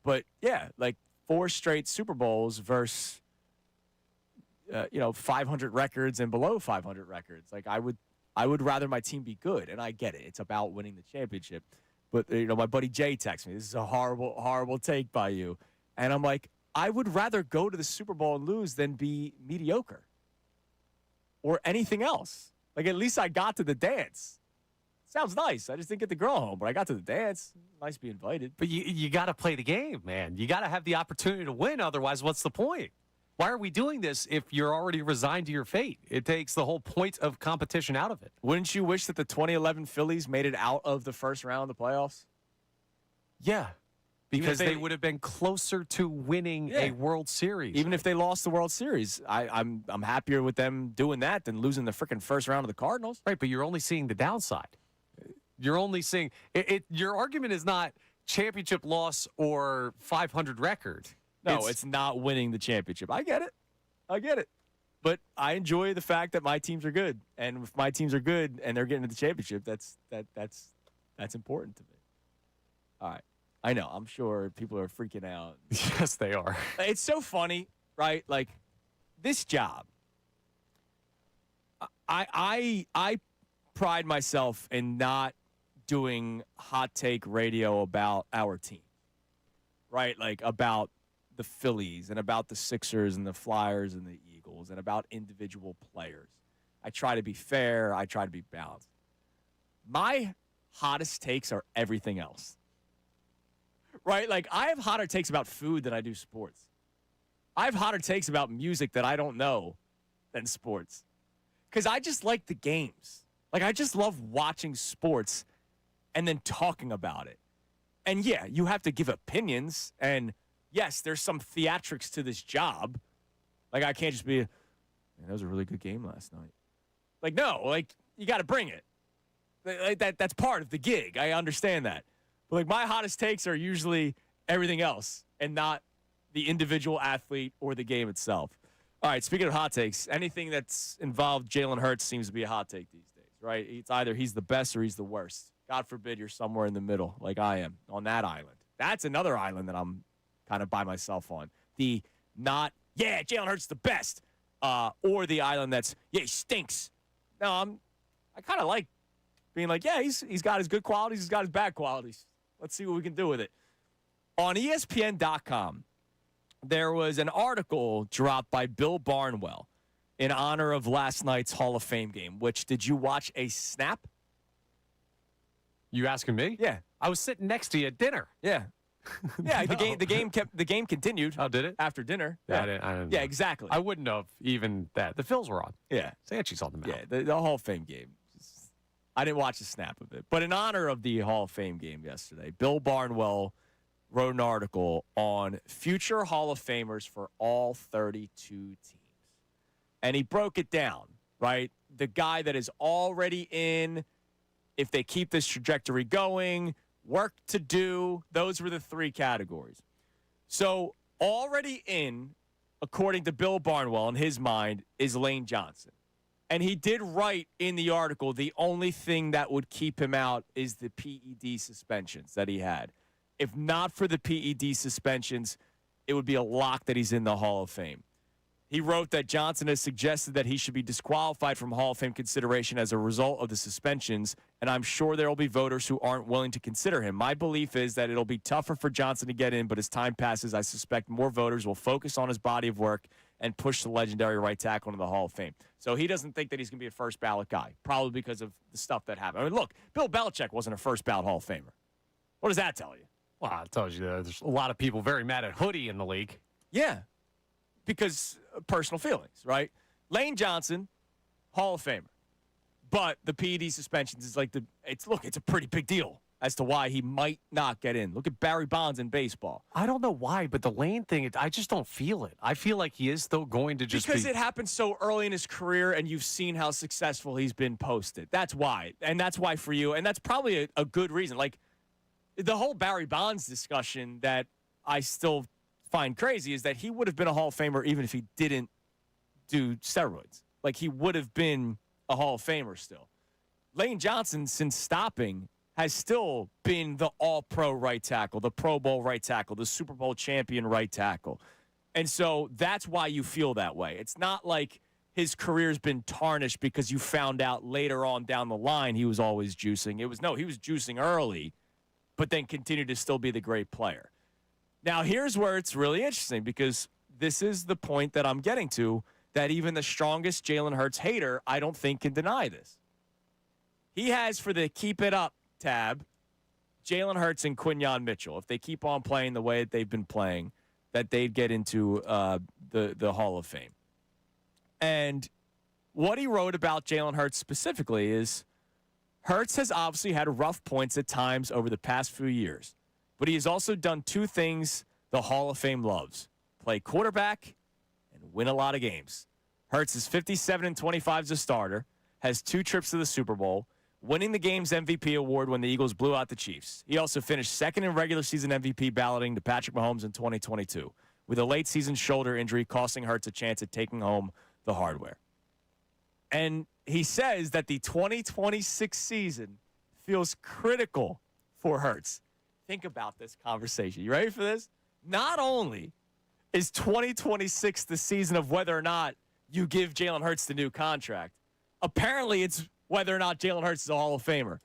But, yeah, like 4 straight Super Bowls versus, 500 records and below 500 records. Like, I would rather my team be good. And I get it. It's about winning the championship. But, my buddy Jay texts me, this is a horrible, horrible take by you. And I'm like, I would rather go to the Super Bowl and lose than be mediocre or anything else. Like, at least I got to the dance. Sounds nice. I just didn't get the girl home, but I got to the dance. Nice to be invited. But you got to play the game, man. You got to have the opportunity to win. Otherwise, what's the point? Why are we doing this if you're already resigned to your fate? It takes the whole point of competition out of it. Wouldn't you wish that the 2011 Phillies made it out of the first round of the playoffs? Yeah, because they would have been closer to winning a World Series. Even if they lost the World Series, I'm happier with them doing that than losing the freaking first round of the Cardinals. Right, but you're only seeing the downside. You're only seeing it. Your argument is not championship loss or 500 record. No, it's not winning the championship. I get it. But I enjoy the fact that my teams are good, and if my teams are good and they're getting to the championship, that's important to me. All right, I know. I'm sure people are freaking out. Yes, they are. It's so funny, right? Like this job. I pride myself in not doing hot take radio about our team, right? Like about the Phillies and about the Sixers and the Flyers and the Eagles and about individual players. I try to be fair. I try to be balanced. My hottest takes are everything else, right? Like I have hotter takes about food than I do sports. I have hotter takes about music that I don't know than sports because I just like the games. Like I just love watching sports and then talking about it. And yeah, you have to give opinions and yes, there's some theatrics to this job. Like, I can't just be, man, that was a really good game last night. Like, no, like, you got to bring it. Like, that's part of the gig. I understand that. But, like, my hottest takes are usually everything else and not the individual athlete or the game itself. All right, speaking of hot takes, anything that's involved Jalen Hurts seems to be a hot take these days, right? It's either he's the best or he's the worst. God forbid you're somewhere in the middle like I am on that island. That's another island that I'm kind of by myself on. The not, yeah, Jalen Hurts the best, or the island that's, yeah, he stinks. No, I kind of like being like, yeah, he's got his good qualities, he's got his bad qualities. Let's see what we can do with it. On ESPN.com, there was an article dropped by Bill Barnwell in honor of last night's Hall of Fame game, which, did you watch a snap? You asking me? Yeah. I was sitting next to you at dinner. Yeah. Yeah, No. the game continued. Oh, did it? After dinner. Yeah, Yeah, I didn't yeah, know. exactly. I wouldn't have even that. The Phils were on. Yeah. Sanchi's on the mound. Yeah, the Hall of Fame game. I didn't watch a snap of it. But in honor of the Hall of Fame game yesterday, Bill Barnwell wrote an article on future Hall of Famers for all 32 teams. And he broke it down, right? The guy that is already in, if they keep this trajectory going, work to do, those were the three categories. So already in, according to Bill Barnwell, in his mind, is Lane Johnson. And he did write in the article, the only thing that would keep him out is the PED suspensions that he had. If not for the PED suspensions, it would be a lock that he's in the Hall of Fame. He wrote that Johnson has suggested that he should be disqualified from Hall of Fame consideration as a result of the suspensions, and I'm sure there will be voters who aren't willing to consider him. My belief is that it'll be tougher for Johnson to get in, but as time passes, I suspect more voters will focus on his body of work and push the legendary right tackle into the Hall of Fame. So he doesn't think that he's going to be a first ballot guy, probably because of the stuff that happened. I mean, look, Bill Belichick wasn't a first ballot Hall of Famer. What does that tell you? Well, it tells you that there's a lot of people very mad at Hoodie in the league. Yeah, because of personal feelings, right? Lane Johnson, Hall of Famer. But the PED suspensions is like it's a pretty big deal as to why he might not get in. Look at Barry Bonds in baseball. I don't know why, but the Lane thing, I just don't feel it. I feel like he is still going to just because it happened so early in his career and you've seen how successful he's been posted. That's why. And that's why for you. And that's probably a good reason. Like the whole Barry Bonds discussion that I still find crazy is that he would have been a Hall of Famer even if he didn't do steroids. Like he would have been a Hall of Famer still. Lane Johnson, since stopping, has still been the all-pro right tackle, the Pro Bowl right tackle, the Super Bowl champion right tackle. And so that's why you feel that way. It's not like his career's been tarnished because you found out later on down the line he was always juicing. He was juicing early, but then continued to still be the great player. Now, here's where it's really interesting because this is the point that I'm getting to, that even the strongest Jalen Hurts hater, I don't think, can deny this. He has for the Keep It Up tab, Jalen Hurts and Quinyon Mitchell. If they keep on playing the way that they've been playing, that they'd get into the Hall of Fame. And what he wrote about Jalen Hurts specifically is Hurts has obviously had rough points at times over the past few years, but he has also done two things the Hall of Fame loves: play quarterback and win a lot of games. Hurts is 57-25 as a starter, has 2 trips to the Super Bowl, winning the game's MVP award when the Eagles blew out the Chiefs. He also finished second in regular season MVP balloting to Patrick Mahomes in 2022, with a late season shoulder injury costing Hurts a chance at taking home the hardware. And he says that the 2026 season feels critical for Hurts. Think about this conversation. You ready for this? Not only is 2026 the season of whether or not you give Jalen Hurts the new contract, apparently it's whether or not Jalen Hurts is a Hall of Famer.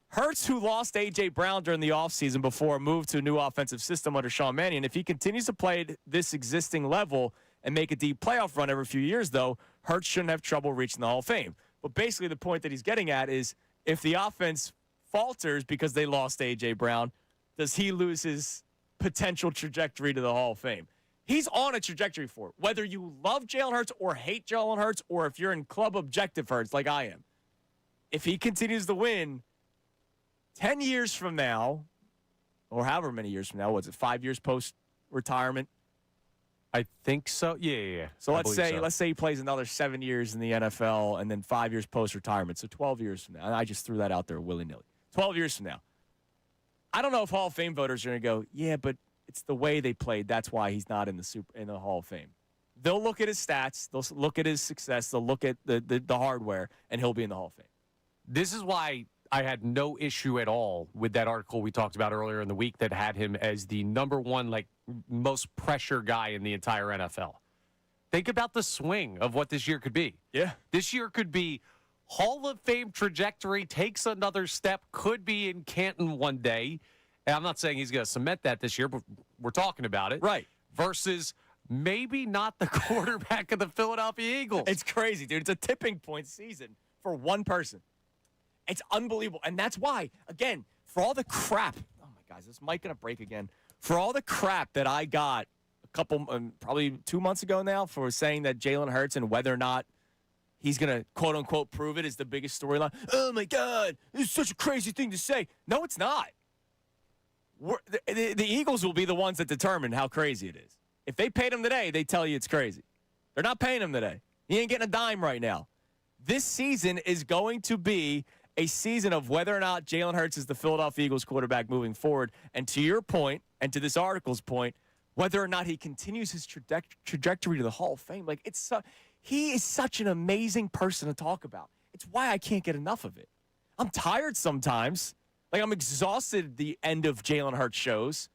Hurts, who lost A.J. Brown during the offseason before a move to a new offensive system under Sean Mannion, if he continues to play at this existing level and make a deep playoff run every few years, though, Hurts shouldn't have trouble reaching the Hall of Fame. But basically the point that he's getting at is if the offense falters because they lost A.J. Brown, does he lose his potential trajectory to the Hall of Fame? He's on a trajectory for it. Whether you love Jalen Hurts or hate Jalen Hurts, or if you're in club objective Hurts like I am, if he continues to win 10 years from now, or however many years from now, what's it, 5 years post-retirement? I think so. Yeah. So let's say he plays another 7 years in the NFL and then 5 years post-retirement. So 12 years from now. And I just threw that out there willy-nilly. 12 years from now. I don't know if Hall of Fame voters are going to go, yeah, but it's the way they played. That's why he's not in the Hall of Fame. They'll look at his stats. They'll look at his success. They'll look at the hardware, and he'll be in the Hall of Fame. This is why I had no issue at all with that article we talked about earlier in the week that had him as the number one, most pressure guy in the entire NFL. Think about the swing of what this year could be. Yeah. This year could be Hall of Fame trajectory, takes another step, could be in Canton one day. And I'm not saying he's going to cement that this year, but we're talking about it. Right. Versus maybe not the quarterback of the Philadelphia Eagles. It's crazy, dude. It's a tipping point season for one person. It's unbelievable. And that's why, again, for all the crap. Oh, my guys, is this mic going to break again? For all the crap that I got a couple, probably 2 months ago now for saying that Jalen Hurts and whether or not he's going to, quote, unquote, prove it is the biggest storyline. Oh, my God, this is such a crazy thing to say. No, it's not. The Eagles will be the ones that determine how crazy it is. If they paid him today, they tell you it's crazy. They're not paying him today. He ain't getting a dime right now. This season is going to be a season of whether or not Jalen Hurts is the Philadelphia Eagles quarterback moving forward. And to your point, and to this article's point, whether or not he continues his trajectory to the Hall of Fame. He is such an amazing person to talk about. It's why I can't get enough of it. I'm tired sometimes. I'm exhausted at the end of Jalen Hurts shows.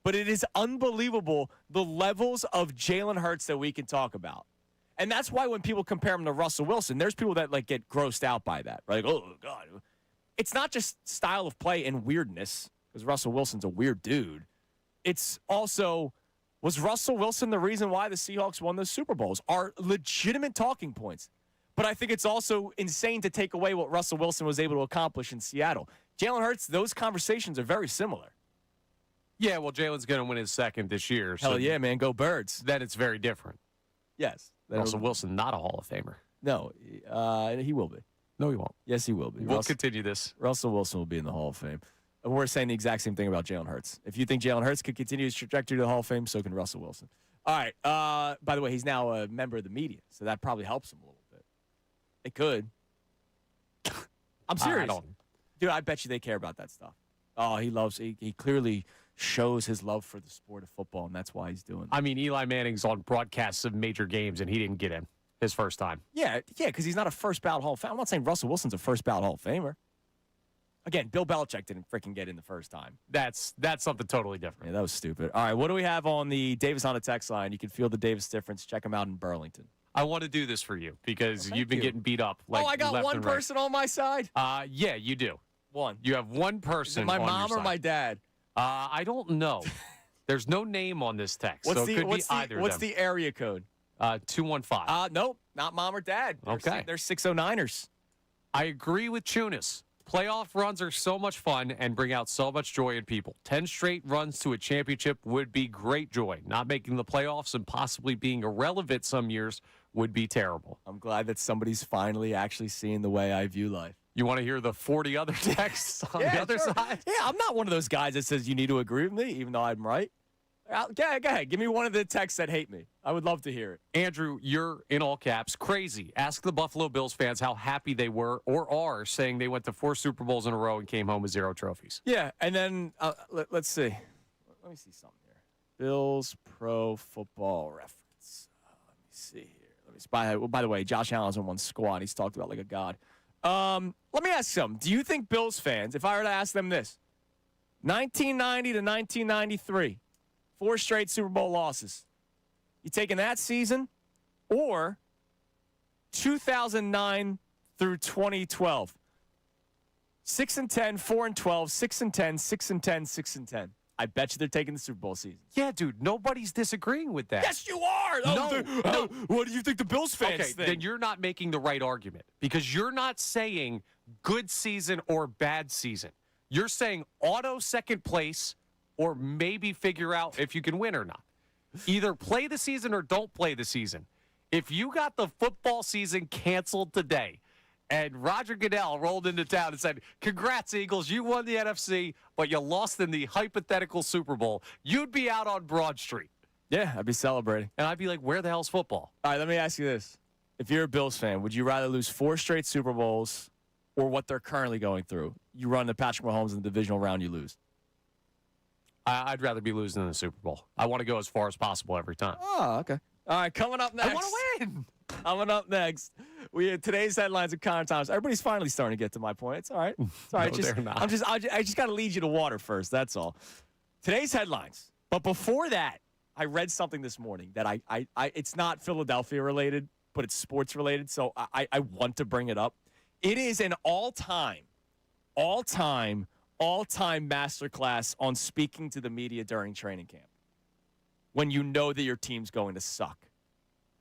But it is unbelievable the levels of Jalen Hurts that we can talk about. And that's why when people compare him to Russell Wilson, there's people that get grossed out by that. Right? Oh, God. It's not just style of play and weirdness, because Russell Wilson's a weird dude. It's also, was Russell Wilson the reason why the Seahawks won those Super Bowls? Are legitimate talking points. But I think it's also insane to take away what Russell Wilson was able to accomplish in Seattle. Jalen Hurts, those conversations are very similar. Yeah, well, Jalen's going to win his second this year. Hell yeah, man. Go Birds. Then it's very different. Yes. Russell Wilson, not a Hall of Famer. No, he will be. No, he won't. Yes, he will be. We'll continue this. Russell Wilson will be in the Hall of Fame. And we're saying the exact same thing about Jalen Hurts. If you think Jalen Hurts could continue his trajectory to the Hall of Fame, so can Russell Wilson. All right. By the way, he's now a member of the media, so that probably helps him a little bit. It could. I'm serious. Dude, I bet you they care about that stuff. Oh, he clearly shows his love for the sport of football, and that's why he's doing it. I mean, Eli Manning's on broadcasts of major games, and he didn't get in his first time. Yeah, because he's not a first-ballot Hall of Famer. I'm not saying Russell Wilson's a first-ballot Hall of Famer. Again, Bill Belichick didn't freaking get in the first time. That's something totally different. Yeah, that was stupid. All right, what do we have on the Davis on a text line? You can feel the Davis difference. Check him out in Burlington. I want to do this for you because you've been getting beat up. I got one person on my side? Yeah, you do. One. You have one person. Is it my mom or my dad? I don't know. There's no name on this text, so it could be either of them. What's the area code? 215. Nope, not mom or dad. Okay. They're 609ers. I agree with Chunas. Playoff runs are so much fun and bring out so much joy in people. 10 straight runs to a championship would be great joy. Not making the playoffs and possibly being irrelevant some years would be terrible. I'm glad that somebody's finally actually seeing the way I view life. You want to hear the 40 other texts on the other side? Yeah, I'm not one of those guys that says you need to agree with me, even though I'm right. Go ahead. Give me one of the texts that hate me. I would love to hear it. Andrew, you're in all caps crazy. Ask the Buffalo Bills fans how happy they were or are saying they went to 4 Super Bowls in a row and came home with 0 trophies. Yeah, and then let's see. Let me see something here. Bills Pro Football Reference. Let me see here. By the way, Josh Allen's in one squad. He's talked about like a god. Let me ask you something. Do you think Bills fans, if I were to ask them this, 1990 to 1993, 4 straight Super Bowl losses, you taking that season or 2009 through 2012? 6-10, 4-12, 6-10, 6-10, 6-10. I bet you they're taking the Super Bowl season. Yeah, dude, nobody's disagreeing with that. Yes, you are. No. What do you think the Bills fans think? Then you're not making the right argument because you're not saying good season or bad season. You're saying auto second place or maybe figure out if you can win or not. Either play the season or don't play the season. If you got the football season canceled today and Roger Goodell rolled into town and said, congrats, Eagles, you won the NFC, but you lost in the hypothetical Super Bowl, you'd be out on Broad Street. Yeah, I'd be celebrating. And I'd be like, where the hell's football? All right, let me ask you this. If you're a Bills fan, would you rather lose 4 straight Super Bowls or what they're currently going through? You run to Patrick Mahomes in the divisional round, you lose. I'd rather be losing in the Super Bowl. I want to go as far as possible every time. Oh, okay. All right, coming up next. I want to win. Coming up next, we had today's headlines and Connor Times. Everybody's finally starting to get to my point. It's all right. It's all right. No, they're not. I just got to lead you to water first. That's all. Today's headlines. But before that, I read something this morning that I it's not Philadelphia related, but it's sports related. So I want to bring it up. It is an all-time masterclass on speaking to the media during training camp when you know that your team's going to suck.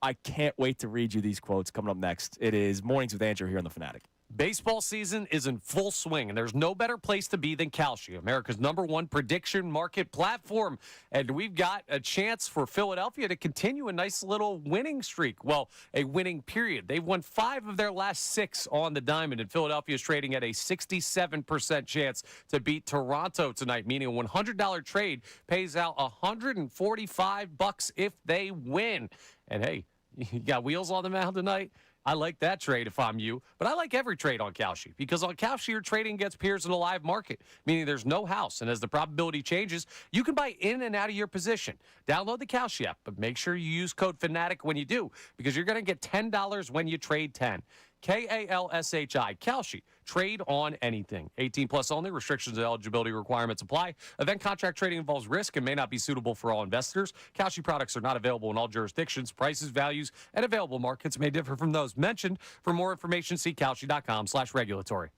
I can't wait to read you these quotes coming up next. It is Mornings with Andrew here on The Fanatic. Baseball season is in full swing, and there's no better place to be than Kalshi, America's #1 prediction market platform. And we've got a chance for Philadelphia to continue a nice little winning streak. Well, a winning period. They've won 5 of their last 6 on the diamond, and Philadelphia is trading at a 67% chance to beat Toronto tonight, meaning a $100 trade pays out $145 if they win. And hey, you got wheels on the mound tonight? I like that trade if I'm you, but I like every trade on Kalshi because on Kalshi you're trading against peers in a live market, meaning there's no house, and as the probability changes, you can buy in and out of your position. Download the Kalshi app, but make sure you use code FANATIC when you do because you're going to get $10 when you trade 10. Kalshi, Kalshi. Trade on anything. 18 plus only. Restrictions and eligibility requirements apply. Event contract trading involves risk and may not be suitable for all investors. Kalshi products are not available in all jurisdictions. Prices, values, and available markets may differ from those mentioned. For more information, see Kalshi.com/regulatory.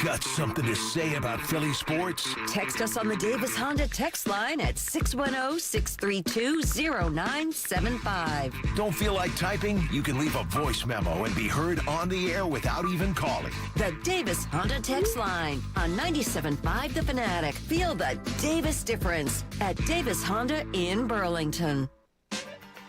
Got something to say about Philly sports? Text us on the Davis Honda text line at 610-632-0975. Don't feel like typing? You can leave a voice memo and be heard on the air without even calling. The Davis Honda text line on 97.5 The Fanatic. Feel the Davis difference at Davis Honda in Burlington.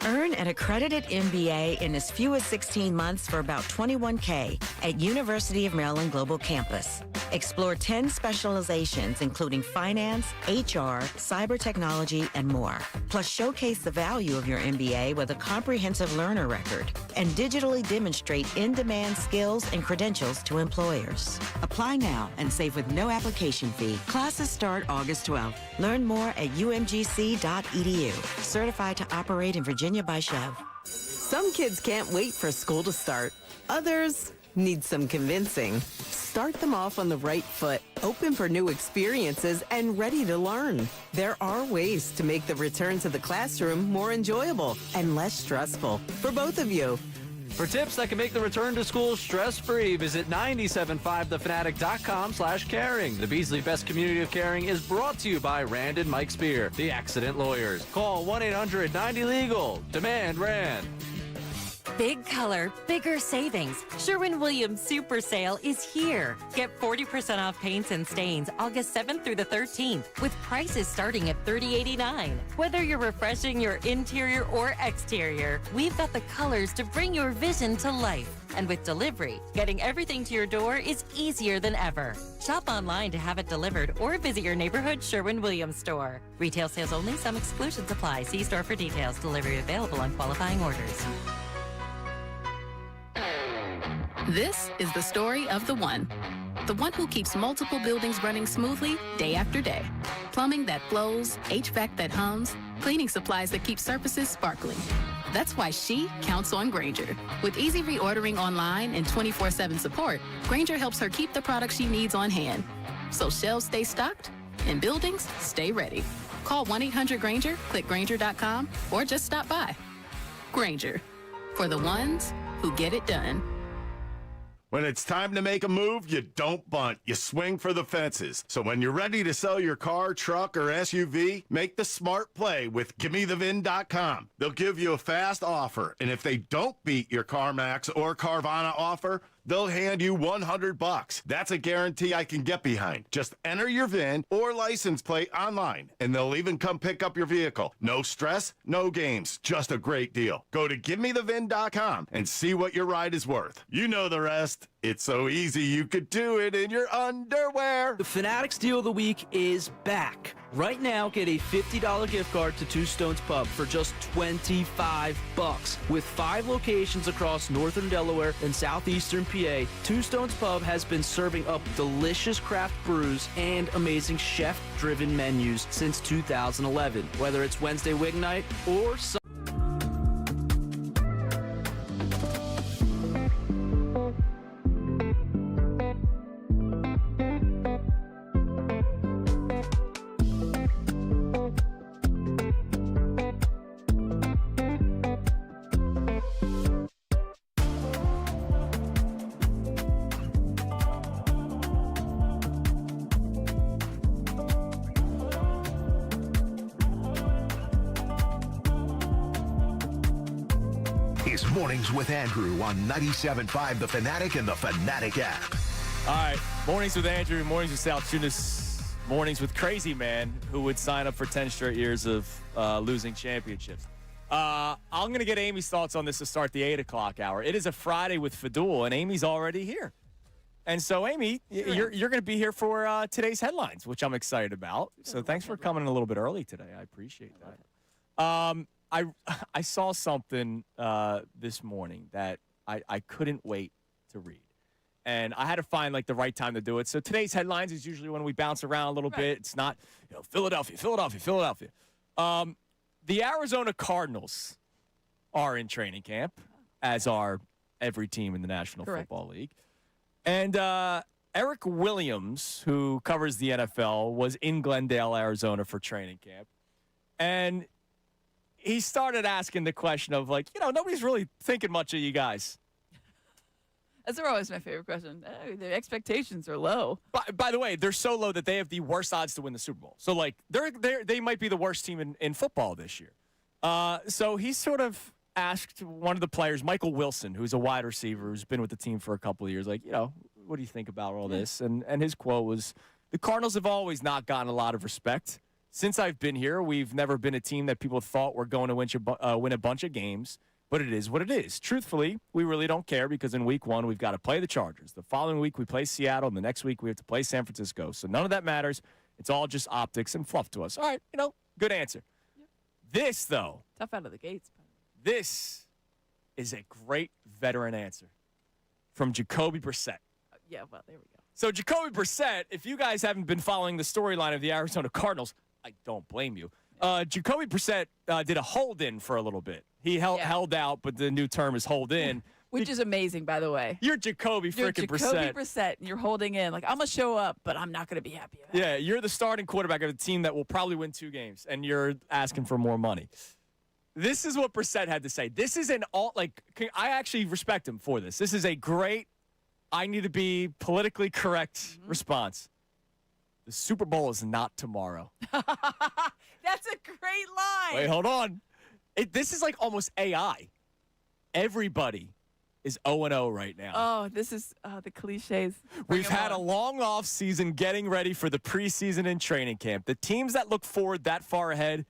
Earn an accredited MBA in as few as 16 months for about $21K at University of Maryland Global Campus. Explore 10 specializations, including finance, HR, cyber technology, and more. Plus, showcase the value of your MBA with a comprehensive learner record and digitally demonstrate in-demand skills and credentials to employers. Apply now and save with no application fee. Classes start August 12th. Learn more at umgc.edu. Certified to operate in Virginia by Chev. Some kids can't wait for school to start. Others need some convincing. Start them off on the right foot, open for new experiences, and ready to learn. There are ways to make the return to the classroom more enjoyable and less stressful for both of you. For tips that can make the return to school stress-free, visit 975thefanatic.com/caring. The Beasley Best Community of Caring is brought to you by Rand and Mike Spear, the accident lawyers. Call 1-800-90-LEGAL. Demand Rand. Big color, bigger savings. Sherwin-Williams Super Sale is here. Get 40% off paints and stains August 7th through the 13th with prices starting at $30.89. Whether you're refreshing your interior or exterior, we've got the colors to bring your vision to life. And with delivery, getting everything to your door is easier than ever. Shop online to have it delivered or visit your neighborhood Sherwin-Williams store. Retail sales only. Some exclusions apply. See store for details. Delivery available on qualifying orders. This is the story of the one who keeps multiple buildings running smoothly day after day. Plumbing that flows, HVAC that hums, cleaning supplies that keep surfaces sparkling. That's why she counts on Grainger. With easy reordering online and 24/7 support, Grainger helps her keep the products she needs on hand. So shelves stay stocked and buildings stay ready. Call 1-800-GRAINGER, click Grainger.com, or just stop by. Grainger, for the ones who get it done. When it's time to make a move, you don't bunt. You swing for the fences. So when you're ready to sell your car, truck, or SUV, make the smart play with GimmeTheVin.com. They'll give you a fast offer, and if they don't beat your CarMax or Carvana offer, they'll hand you $100. That's a guarantee I can get behind. Just enter your VIN or license plate online, and they'll even come pick up your vehicle. No stress, no games, just a great deal. Go to GimmeTheVin.com and see what your ride is worth. You know the rest. It's so easy you could do it in your underwear. The Fanatic Steal of the Week is back. Right now, get a $50 gift card to Two Stones Pub for just $25. With 5 locations across northern Delaware and southeastern PA, Two Stones Pub has been serving up delicious craft brews and amazing chef-driven menus since 2011. Whether it's Wednesday Wig Night or It's Mornings with Andrew on 97.5 The Fanatic and the Fanatic app. All right, Mornings with Andrew, Mornings with Salciunas, Mornings with Crazy Man, who would sign up for 10 straight years of losing championships. I'm going to get Amy's thoughts on this to start the 8 o'clock hour. It is a Friday with Fadul, and Amy's already here. And so, Amy, you're going to be here for today's headlines, which I'm excited about. So thanks for coming a little bit early today. I appreciate that. I saw something this morning that I couldn't wait to read. And I had to find, like, the right time to do it. So today's headlines is usually when we bounce around a little bit. It's not, Philadelphia. The Arizona Cardinals are in training camp, as are every team in the National Football League. And Eric Williams, who covers the NFL, was in Glendale, Arizona for training camp. And he started asking the question of, like, nobody's really thinking much of you guys. That's always my favorite question. The expectations are low. By the way, they're so low that they have the worst odds to win the Super Bowl. So, like, they might be the worst team in football this year. So he sort of asked one of the players, Michael Wilson, who's a wide receiver who's been with the team for a couple of years, like, what do you think about all this? And his quote was, the Cardinals have always not gotten a lot of respect. Since I've been here, we've never been a team that people thought were going to win a bunch of games, but it is what it is. Truthfully, we really don't care because in week 1, we've got to play the Chargers. The following week, we play Seattle, and the next week, we have to play San Francisco. So none of that matters. It's all just optics and fluff to us. All right, good answer. Yep. This, though. Tough out of the gates. This is a great veteran answer from Jacoby Brissett. Yeah, well, there we go. So Jacoby Brissett, if you guys haven't been following the storyline of the Arizona Cardinals, I don't blame you. Jacoby Brissett did a hold-in for a little bit. He held out, but the new term is hold-in. Which is amazing, by the way. You're Jacoby freaking Brissett. Jacoby Brissett, and you're holding in. Like, I'm going to show up, but I'm not going to be happy about it. Yeah, you're the starting quarterback of a team that will probably win 2 games, and you're asking for more money. This is what Brissett had to say. This is I actually respect him for this. This is a great, I need to be politically correct response. The Super Bowl is not tomorrow. That's a great line. Wait, hold on. This is like almost AI. everybody is 0-0 right now. Oh, this is the cliches. Bring We've 'em had a on. long off season getting ready for the preseason and training camp. The teams that look forward that far ahead,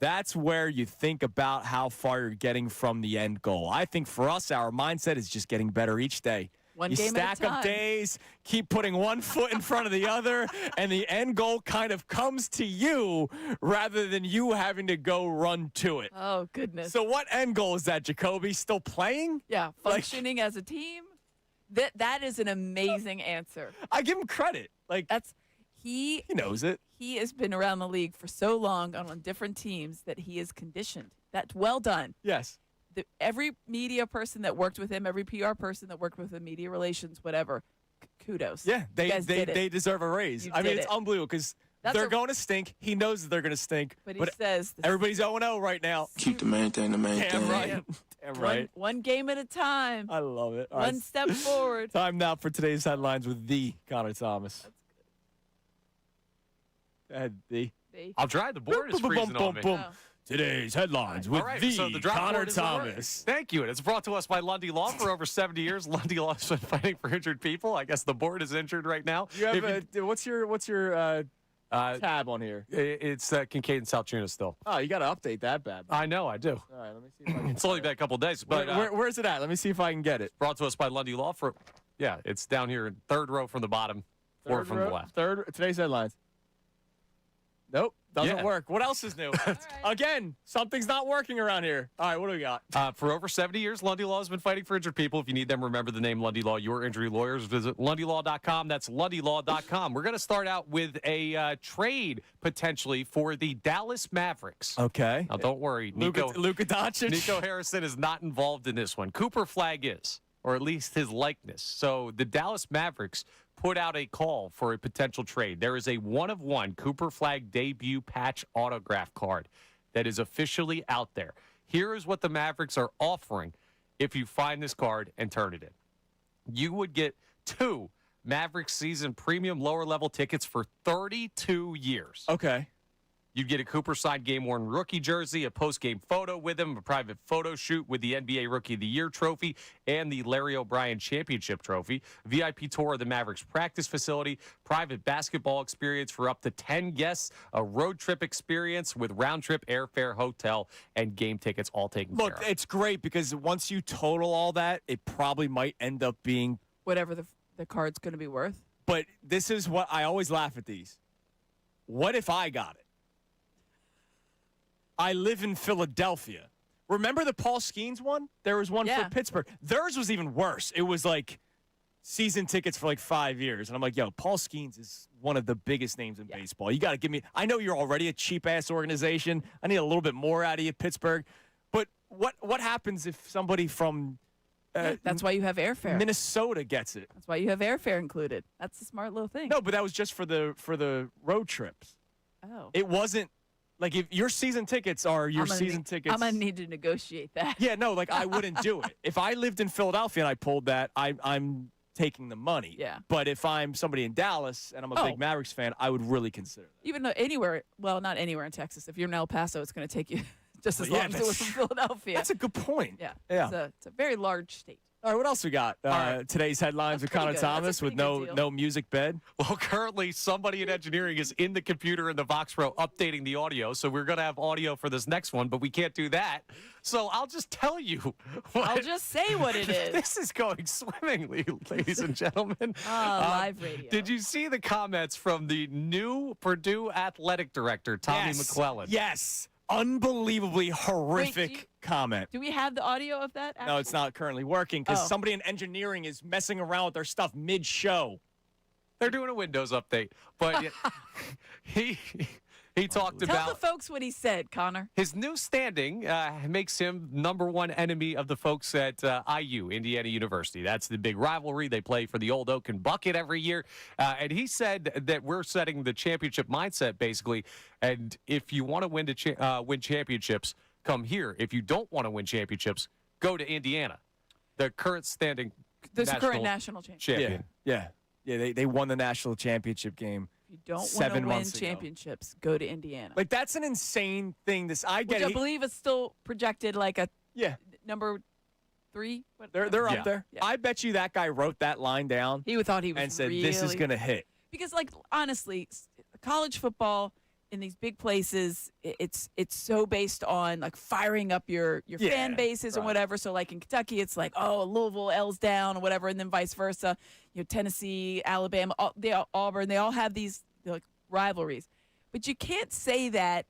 that's where you think about how far you're getting from the end goal. I think for us, our mindset is just getting better each day. One You game at a stack up time. days, keep putting one foot in front of the other, and the end goal kind of comes to you rather than you having to go run to it. Oh, goodness. So what end goal is that, Jacoby? Still playing? Yeah, functioning as a team. That is an amazing answer. I give him credit. Like he knows it. He has been around the league for so long on different teams that he is conditioned. That's well done. Yes. Every media person that worked with him, every PR person that worked with him, media relations, whatever, kudos. Yeah, You guys did it. they deserve a raise. You I mean, did it's it. unbelievable because That's they're a- going to stink. He knows that they're going to stink. But he says everybody's 0-0 right now. Keep the main thing the main Damn thing. right. Damn right. One game at a time. I love it. All One right. step forward. Time now for today's headlines with the Connor Thomas. Go ahead, the. I'll try. The board is freezing on me. Today's headlines with All right, the so the drop Connor board isn't working. Thomas. Thank you. And it's brought to us by Lundy Law for over 70 years. Lundy Law has been fighting for injured people. I guess the board is injured right now. You have what's your tab on here? It's Kincaid and Salciunas still. Oh, you got to update that bad. I know, I do. All right, let me see if I can. It's only been a couple days, but Where's it at? Let me see if I can get it. brought to us by Lundy Law for, yeah, it's down here in third row from the bottom, fourth from the left. Today's headlines. Nope, doesn't Yeah. work. What else is new? Again, something's not working around here. All right, what do we got? For over 70 years, Lundy Law has been fighting for injured people. If you need them, remember the name Lundy Law, your injury lawyers. Visit LundyLaw.com. That's LundyLaw.com. We're going to start out with a trade, potentially, for the Dallas Mavericks. Okay. Now, don't worry. Luka Doncic. Nico Harrison is not involved in this one. Cooper Flagg is, or at least his likeness. So the Dallas Mavericks put out a call for a potential trade. There is a one-of-one Cooper Flagg debut patch autograph card that is officially out there. Here is what the Mavericks are offering if you find this card and turn it in. You would get 2 Mavericks season premium lower-level tickets for 32 years. Okay. You'd get a Cooper signed game-worn rookie jersey, a post-game photo with him, a private photo shoot with the NBA Rookie of the Year trophy and the Larry O'Brien Championship trophy, VIP tour of the Mavericks practice facility, private basketball experience for up to 10 guests, a road trip experience with round-trip airfare, hotel, and game tickets all taken care Look, of. it's great because once you total all that, it probably might end up being Whatever the card's going to be worth. But this is what I always laugh at these. What if I got it? I live in Philadelphia. Remember the Paul Skeens one? There was one for Pittsburgh. Theirs was even worse. It was like season tickets for like 5 years. And I'm like, yo, Paul Skeens is one of the biggest names in baseball. You got to give me – I know you're already a cheap-ass organization. I need a little bit more out of you, Pittsburgh. But what happens if somebody from that's why you have airfare. Minnesota gets it? That's why you have airfare included. That's a smart little thing. No, but that was just for the road trips. Oh. It wasn't like if your season tickets are your season tickets. I'm going to need to negotiate that. Yeah, no, like I wouldn't do it. If I lived in Philadelphia and I pulled that, I'm taking the money. Yeah. But if I'm somebody in Dallas and I'm a big Mavericks fan, I would really consider that. Even though anywhere, well, not anywhere in Texas. If you're in El Paso, it's going to take you just as long as it was from Philadelphia. That's a good point. Yeah. Yeah. It's a very large state. All right, what else we got? Today's headlines with Connor good. Thomas with no music bed. Well, currently somebody in engineering is in the computer in the Vox Pro updating the audio, so we're going to have audio for this next one, but we can't do that. So I'll just tell you. I'll just say what it is. This is going swimmingly, ladies and gentlemen. Live radio. Did you see the comments from the new Purdue athletic director, Tommy McClellan? Yes. Unbelievably horrific comment. Do we have the audio of that? No, it's not currently working because Oh. somebody in engineering is messing around with their stuff mid-show. They're doing a Windows update, but he talked Tell about the folks what he said, Connor. his new standing makes him #1 enemy of the folks at IU, Indiana University. That's the big rivalry. They play for the Old Oaken Bucket every year. And he said that we're setting the championship mindset, basically. And if you want to win championships, come here. If you don't want to win championships, go to Indiana. The current standing Current national champion. Yeah. They won the national championship game. If you don't want to 7 win months ago. championships, go to Indiana. Like that's an insane thing. I get Which I it. believe is still projected like a Yeah. number 3? They're up there. Yeah. I bet you that guy wrote that line down. He thought he was and said, really... "This is going to hit." Because, like, honestly, college football in these big places, it's so based on like firing up your fan bases and whatever. So, like in Kentucky, it's like, oh, Louisville L's down or whatever, and then vice versa. Tennessee, Alabama, Auburn, they all have these like rivalries. But you can't say that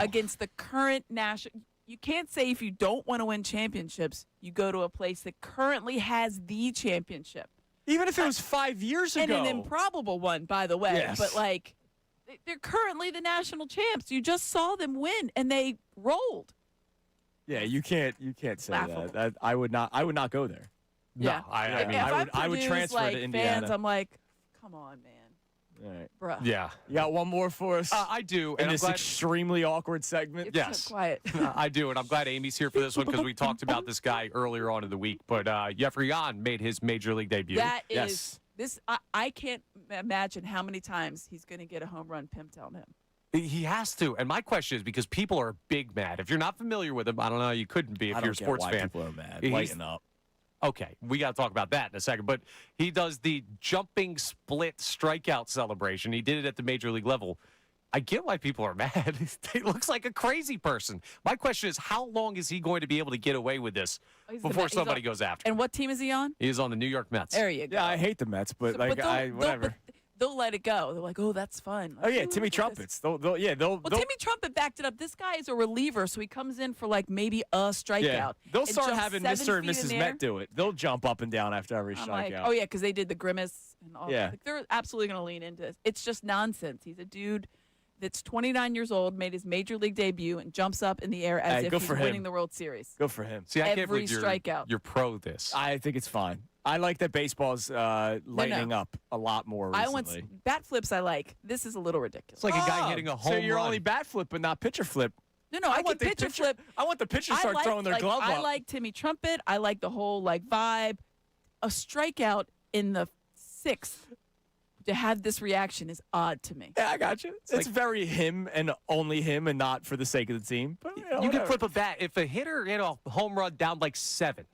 against the current national. You can't say if you don't want to win championships, you go to a place that currently has the championship. Even if it was 5 years ago. And an improbable one, by the way. Yes. But, like, they're currently the national champs. You just saw them win, and they rolled. Yeah, you can't say Laughable. that. I would not go there. Yeah. No, I would transfer like, to Indiana. Fans, I'm like, come on, man. All right. Bruh. Yeah. You got one more for us? I do. In And this extremely awkward segment? It's Yes. so quiet. I do, and I'm glad Amy's here for this one because we talked about this guy earlier on in the week. But Jeffrey Yan made his major league debut. That is this. I can't imagine how many times he's going to get a home run pimped on him. He has to. And my question is because people are big mad. If you're not familiar with him, I don't know, you couldn't be if you're a sports fan. People are mad. He's- Lighten up. Okay, we got to talk about that in a second. But he does the jumping split strikeout celebration. He did it at the major league level. I get why people are mad. He looks like a crazy person. My question is, how long is he going to be able to get away with this before somebody goes after him? And what team is he on? He is on the New York Mets. There you go. Yeah, I hate the Mets, but whatever. They'll let it go. They're like, oh, that's fun. Oh yeah, Ooh, Timmy look at Trumpets. this. They'll Well, Timmy Trumpet backed it up. This guy is a reliever, so he comes in for like maybe a strikeout. Yeah, they'll and start jumps having 7 Mr. and feet Mrs. in Met do it. They'll jump up and down after every I'm strikeout. like, oh yeah, because they did the grimace and all. Yeah. Like, they're absolutely going to lean into this. It's just nonsense. He's a dude that's 29 years old, made his major league debut, and jumps up in the air as Hey, if go he's for him. winning the World Series. Good for him. See, I can't Every believe you're, strikeout. you're pro this. I think it's fine. I like that baseball's lightening up a lot more recently. Bat flips I like. This is a little ridiculous. It's like a guy hitting a home So you're run. only bat flip, but not pitcher flip. No, I can pitcher flip. I want the pitcher to start throwing their glove up. I like Timmy Trumpet. I like the whole like vibe. A strikeout in the 6th to have this reaction is odd to me. Yeah, I got you. It's very him and only him and not for the sake of the team. But, You can whatever. flip a bat. If a hitter hit a home run down like 7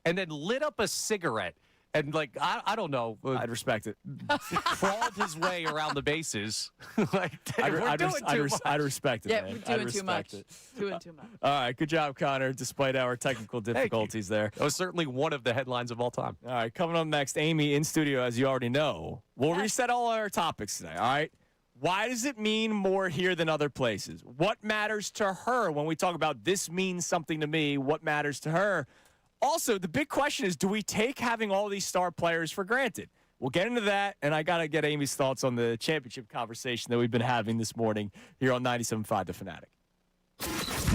and then lit up a cigarette and, like, I don't know. I'd respect it. Crawled his way around the bases. Like, we're doing too much. I'd respect it, Yeah, man. we're I'd doing too much. respect it. Doing too much. All right, good job, Connor, despite our technical difficulties there. That was certainly one of the headlines of all time. All right, coming up next, Amy in studio, as you already know. We'll reset all our topics today, all right? Why does it mean more here than other places? What matters to her when we talk about this means something to me? What matters to her? Also, the big question is, do we take having all these star players for granted? We'll get into that, and I got to get Amy's thoughts on the championship conversation that we've been having this morning here on 97.5 The Fanatic.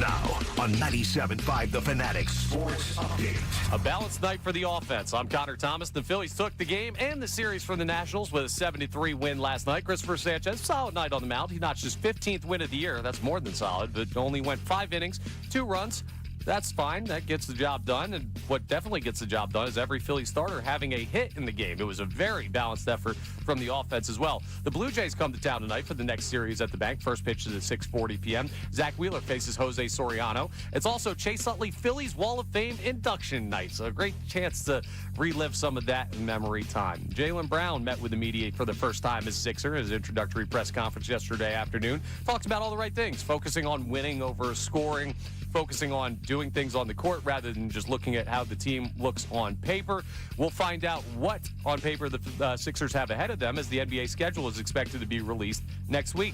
Now on 97.5 The Fanatic Sports Update. A balanced night for the offense. I'm Connor Thomas. The Phillies took the game and the series from the Nationals with a 73 win last night. Christopher Sanchez, solid night on the mound. He notched his 15th win of the year. That's more than solid, but only went 5 innings, 2 runs. That's fine. That gets the job done. And what definitely gets the job done is every Philly starter having a hit in the game. It was a very balanced effort from the offense as well. The Blue Jays come to town tonight for the next series at the Bank. First pitch is at 6:40 p.m. Zach Wheeler faces Jose Soriano. It's also Chase Utley Phillies Wall of Fame induction night. So a great chance to relive some of that in memory time. Jaylen Brown met with the media for the first time as Sixer in his introductory press conference yesterday afternoon. Talked about all the right things, focusing on winning over scoring, focusing on doing things on the court rather than just looking at how the team looks on paper. We'll find out what on paper the Sixers have ahead of them as the NBA schedule is expected to be released next week.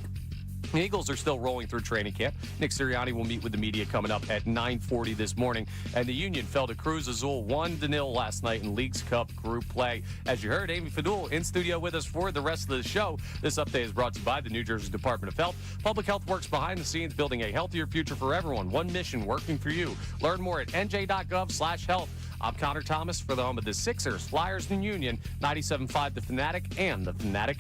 The Eagles are still rolling through training camp. Nick Sirianni will meet with the media coming up at 9:40 this morning. And the Union fell to Cruz Azul 1-0 last night in Leagues Cup group play. As you heard, Amy Fadul in studio with us for the rest of the show. This update is brought to you by the New Jersey Department of Health. Public health works behind the scenes, building a healthier future for everyone. One mission working for you. Learn more at nj.gov/health. I'm Connor Thomas for the home of the Sixers, Flyers, and Union, 97.5 The Fanatic and The Fanatic.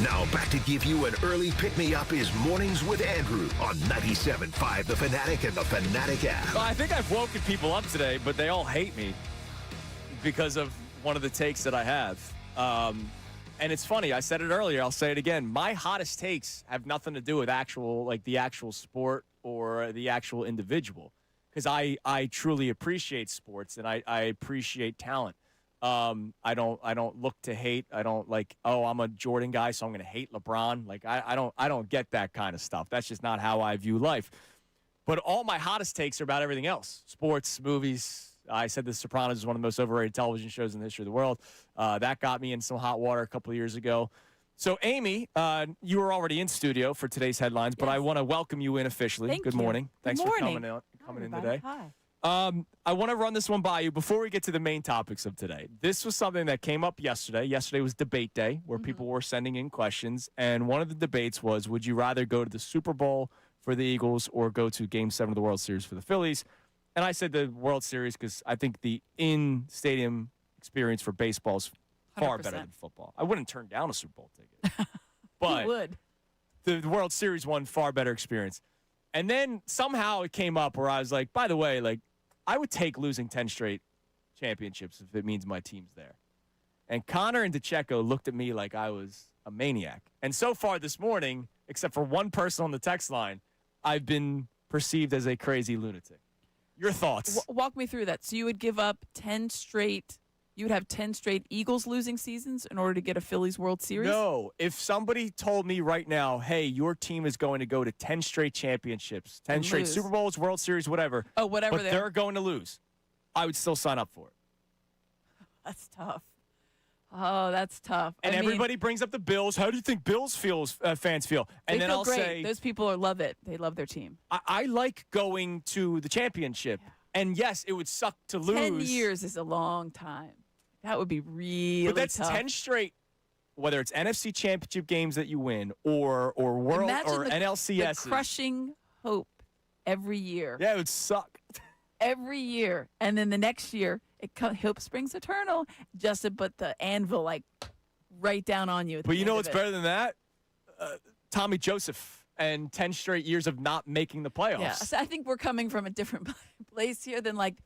Now back to give you an early pick-me-up is Mornings with Andrew on 97.5 The Fanatic and the Fanatic app. Well, I think I've woken people up today, but they all hate me because of one of the takes that I have. And it's funny. I said it earlier. I'll say it again. My hottest takes have nothing to do with the actual sport or the actual individual, because I truly appreciate sports and I appreciate talent. I don't look to hate. I don't like, oh, I'm a Jordan guy, so I'm going to hate LeBron. Like, I don't get that kind of stuff. That's just not how I view life. But all my hottest takes are about everything else. Sports, movies. I said The Sopranos is one of the most overrated television shows in the history of the world. That got me in some hot water a couple of years ago. So, Amy, you were already in studio for today's headlines, but I want to welcome you in officially. Good morning. Thanks for coming in today. Hi. I want to run this one by you before we get to the main topics of today. This was something that came up yesterday. Yesterday was debate day where people were sending in questions, and one of the debates was, would you rather go to the Super Bowl for the Eagles or go to Game 7 of the World Series for the Phillies? And I said the World Series because I think the in-stadium experience for baseball is far 100%. better than football. I wouldn't turn down a Super Bowl ticket. But You would. the World Series one, far better experience. And then somehow it came up where I was like, by the way, like, I would take losing 10 straight championships if it means my team's there. And Connor and DeCecco looked at me like I was a maniac. And so far this morning, except for one person on the text line, I've been perceived as a crazy lunatic. Your thoughts? Walk me through that. So you would give up 10 straight, you would have 10 straight Eagles losing seasons in order to get a Phillies World Series? No. If somebody told me right now, hey, your team is going to go to 10 straight championships, 10 And straight lose. Super Bowls, World Series, whatever. Oh, whatever but they're going to lose, I would still sign up for it. That's tough. Oh, that's tough. And I mean, everybody brings up the Bills. How do you think Bills fans feel? And they then feel I'll great. say, Those people love it. They love their team. I like going to the championship. Yeah. And yes, it would suck to lose. 10 years is a long time. That would be really But that's tough. 10 straight, whether it's NFC championship games that you win or World Imagine or NLCS. The crushing hope every year. Yeah, it would suck. Every year. And then the next year, hope springs eternal. Just to put the anvil like right down on you. But you know what's better than that? Tommy Joseph and 10 straight years of not making the playoffs. Yeah, so I think we're coming from a different place here than like,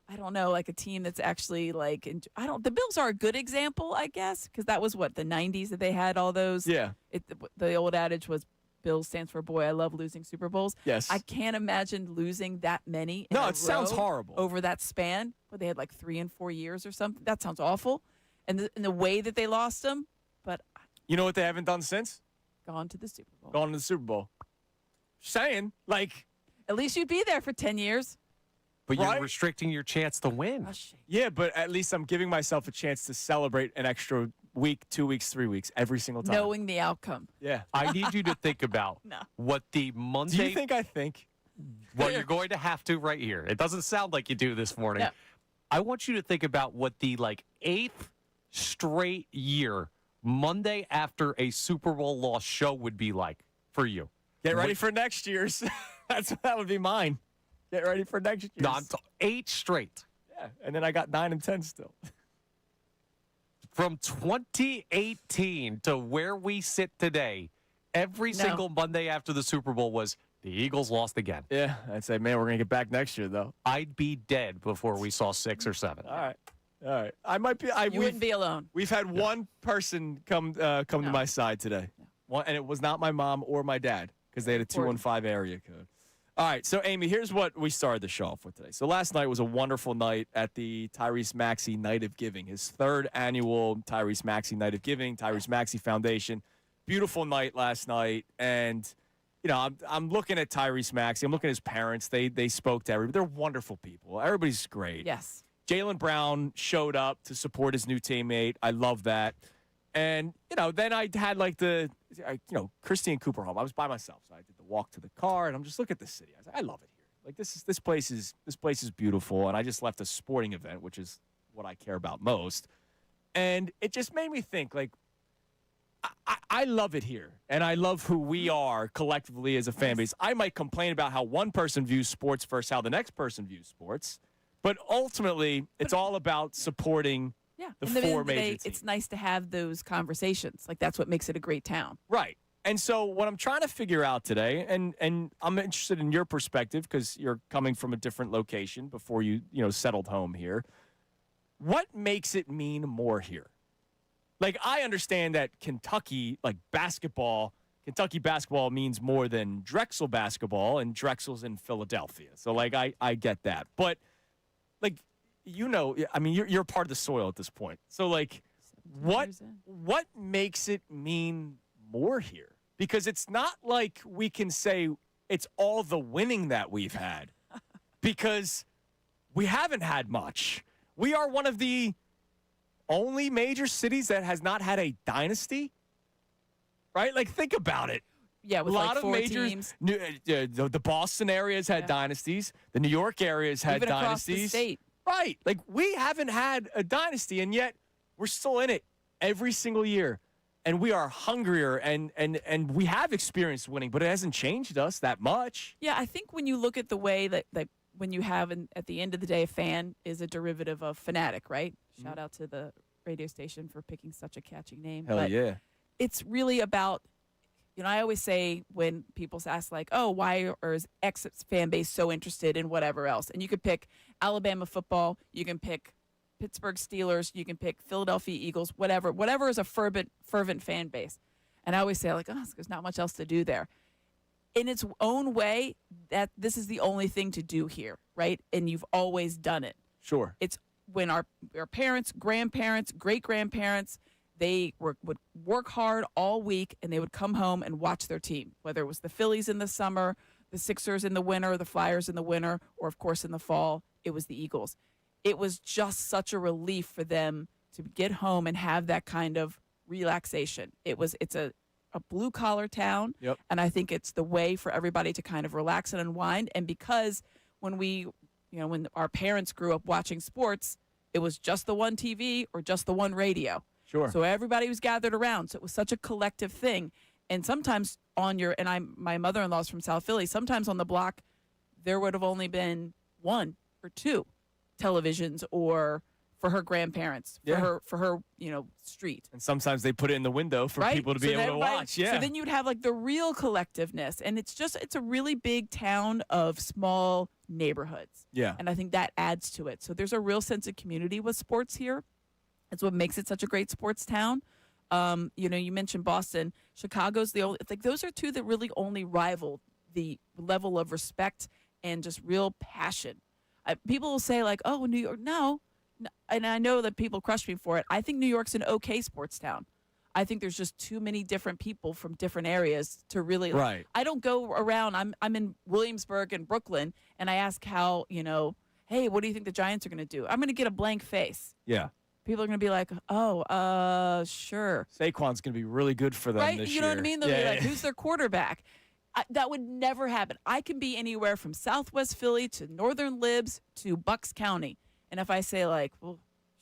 I don't know, like a team that's actually like, the Bills are a good example, I guess, because that was what, the 90s that they had all those. Yeah. The old adage was Bills stands for boy, I love losing Super Bowls. Yes. I can't imagine losing that many. No, it sounds horrible. Over that span, where they had like 3 and 4 years or something. That sounds awful. And the way that they lost them, but. You know what they haven't done since? Gone to the Super Bowl. Gone to the Super Bowl. Saying, like. At least you'd be there for 10 years. But you're restricting your chance to win. Yeah, but at least I'm giving myself a chance to celebrate an extra week, 2 weeks, 3 weeks, every single time. Knowing the outcome. Yeah. I need you to think about what the Monday. Do you think I think? Well, you're going to have to right here. It doesn't sound like you do this morning. No. I want you to think about what the 8th straight year Monday after a Super Bowl loss show would be like for you. Get ready for next year's. That would be mine. Get ready for next year. No, I'm 8 straight. Yeah, and then I got 9 and 10 still. From 2018 to where we sit today, every single Monday after the Super Bowl was the Eagles lost again. Yeah, I'd say, man, we're going to get back next year, though. I'd be dead before we saw 6 or 7. All right. I might be. You wouldn't be alone. We've had one person come to my side today, and it was not my mom or my dad because they had a 215 area code. All right, so Amy, here's what we started the show off with today. So last night was a wonderful night at the Tyrese Maxey Night of Giving, his third annual Tyrese Maxey Night of Giving, Tyrese Maxey Foundation. Beautiful night last night, and I'm looking at Tyrese Maxey. I'm looking at his parents. They spoke to everybody. They're wonderful people. Everybody's great. Yes. Jaylen Brown showed up to support his new teammate. I love that. And, then I had Christine Cooper home. I was by myself, so I did the walk to the car, and I'm just looking at the city. I was like, I love it here. Like, this place is beautiful, and I just left a sporting event, which is what I care about most. And it just made me think, like, I love it here, and I love who we are collectively as a fan base. I might complain about how one person views sports versus how the next person views sports, but ultimately, it's all about supporting the four major teams. It's nice to have those conversations. Like, that's what makes it a great town. Right. And so what I'm trying to figure out today, and I'm interested in your perspective because you're coming from a different location before you settled home here. What makes it mean more here? Like, I understand that Kentucky basketball means more than Drexel basketball, and Drexel's in Philadelphia. So, I get that. But, you're part of the soil at this point. So, what makes it mean more here? Because it's not like we can say it's all the winning that we've had because we haven't had much. We are one of the only major cities that has not had a dynasty, right? Like, think about it. Yeah, with a lot of four major teams. The Boston area has had dynasties. The New York area has had Even across dynasties. the state. Right. Like, we haven't had a dynasty, and yet we're still in it every single year. And we are hungrier, and we have experienced winning, but it hasn't changed us that much. Yeah, I think when you look at the way that when you have, at the end of the day, a fan is a derivative of Fanatic, right? Shout out to the radio station for picking such a catchy name. Hell yeah. It's really about, I always say when people ask, oh, why is X fan base so interested in whatever else? And you could pick Alabama football, you can pick Pittsburgh Steelers, you can pick Philadelphia Eagles, whatever is a fervent fan base. And I always say, there's not much else to do there. In its own way, that this is the only thing to do here, right? And you've always done it. Sure. It's when our parents, grandparents, great-grandparents, they would work hard all week, and they would come home and watch their team, whether it was the Phillies in the summer, the Sixers in the winter, the Flyers in the winter, or, of course, in the fall, it was the Eagles. It was just such a relief for them to get home and have that kind of relaxation. It's a blue-collar town, yep. And I think it's the way for everybody to kind of relax and unwind. And because when our parents grew up watching sports, it was just the one TV or just the one radio. Sure. So everybody was gathered around. So it was such a collective thing. And sometimes my mother-in-law's from South Philly, sometimes on the block, there would have only been one or two televisions or for her grandparents, for her, street. And sometimes they put it in the window for people to be able to watch. Yeah. So then you'd have the real collectiveness. And it's a really big town of small neighborhoods. Yeah. And I think that adds to it. So there's a real sense of community with sports here. It's what makes it such a great sports town. You mentioned Boston. Chicago's the only, those are two that really only rival the level of respect and just real passion. People will say oh, New York, no. And I know that people crush me for it. I think New York's an okay sports town. I think there's just too many different people from different areas to really. Right. I don't go around. I'm in Williamsburg and Brooklyn, and I ask how hey, what do you think the Giants are going to do? I'm going to get a blank face. Yeah. People are going to be like, oh, sure. Saquon's going to be really good for them right? this year. You know what I mean? They'll be like, who's their quarterback? That would never happen. I can be anywhere from Southwest Philly to Northern Libs to Bucks County. And if I say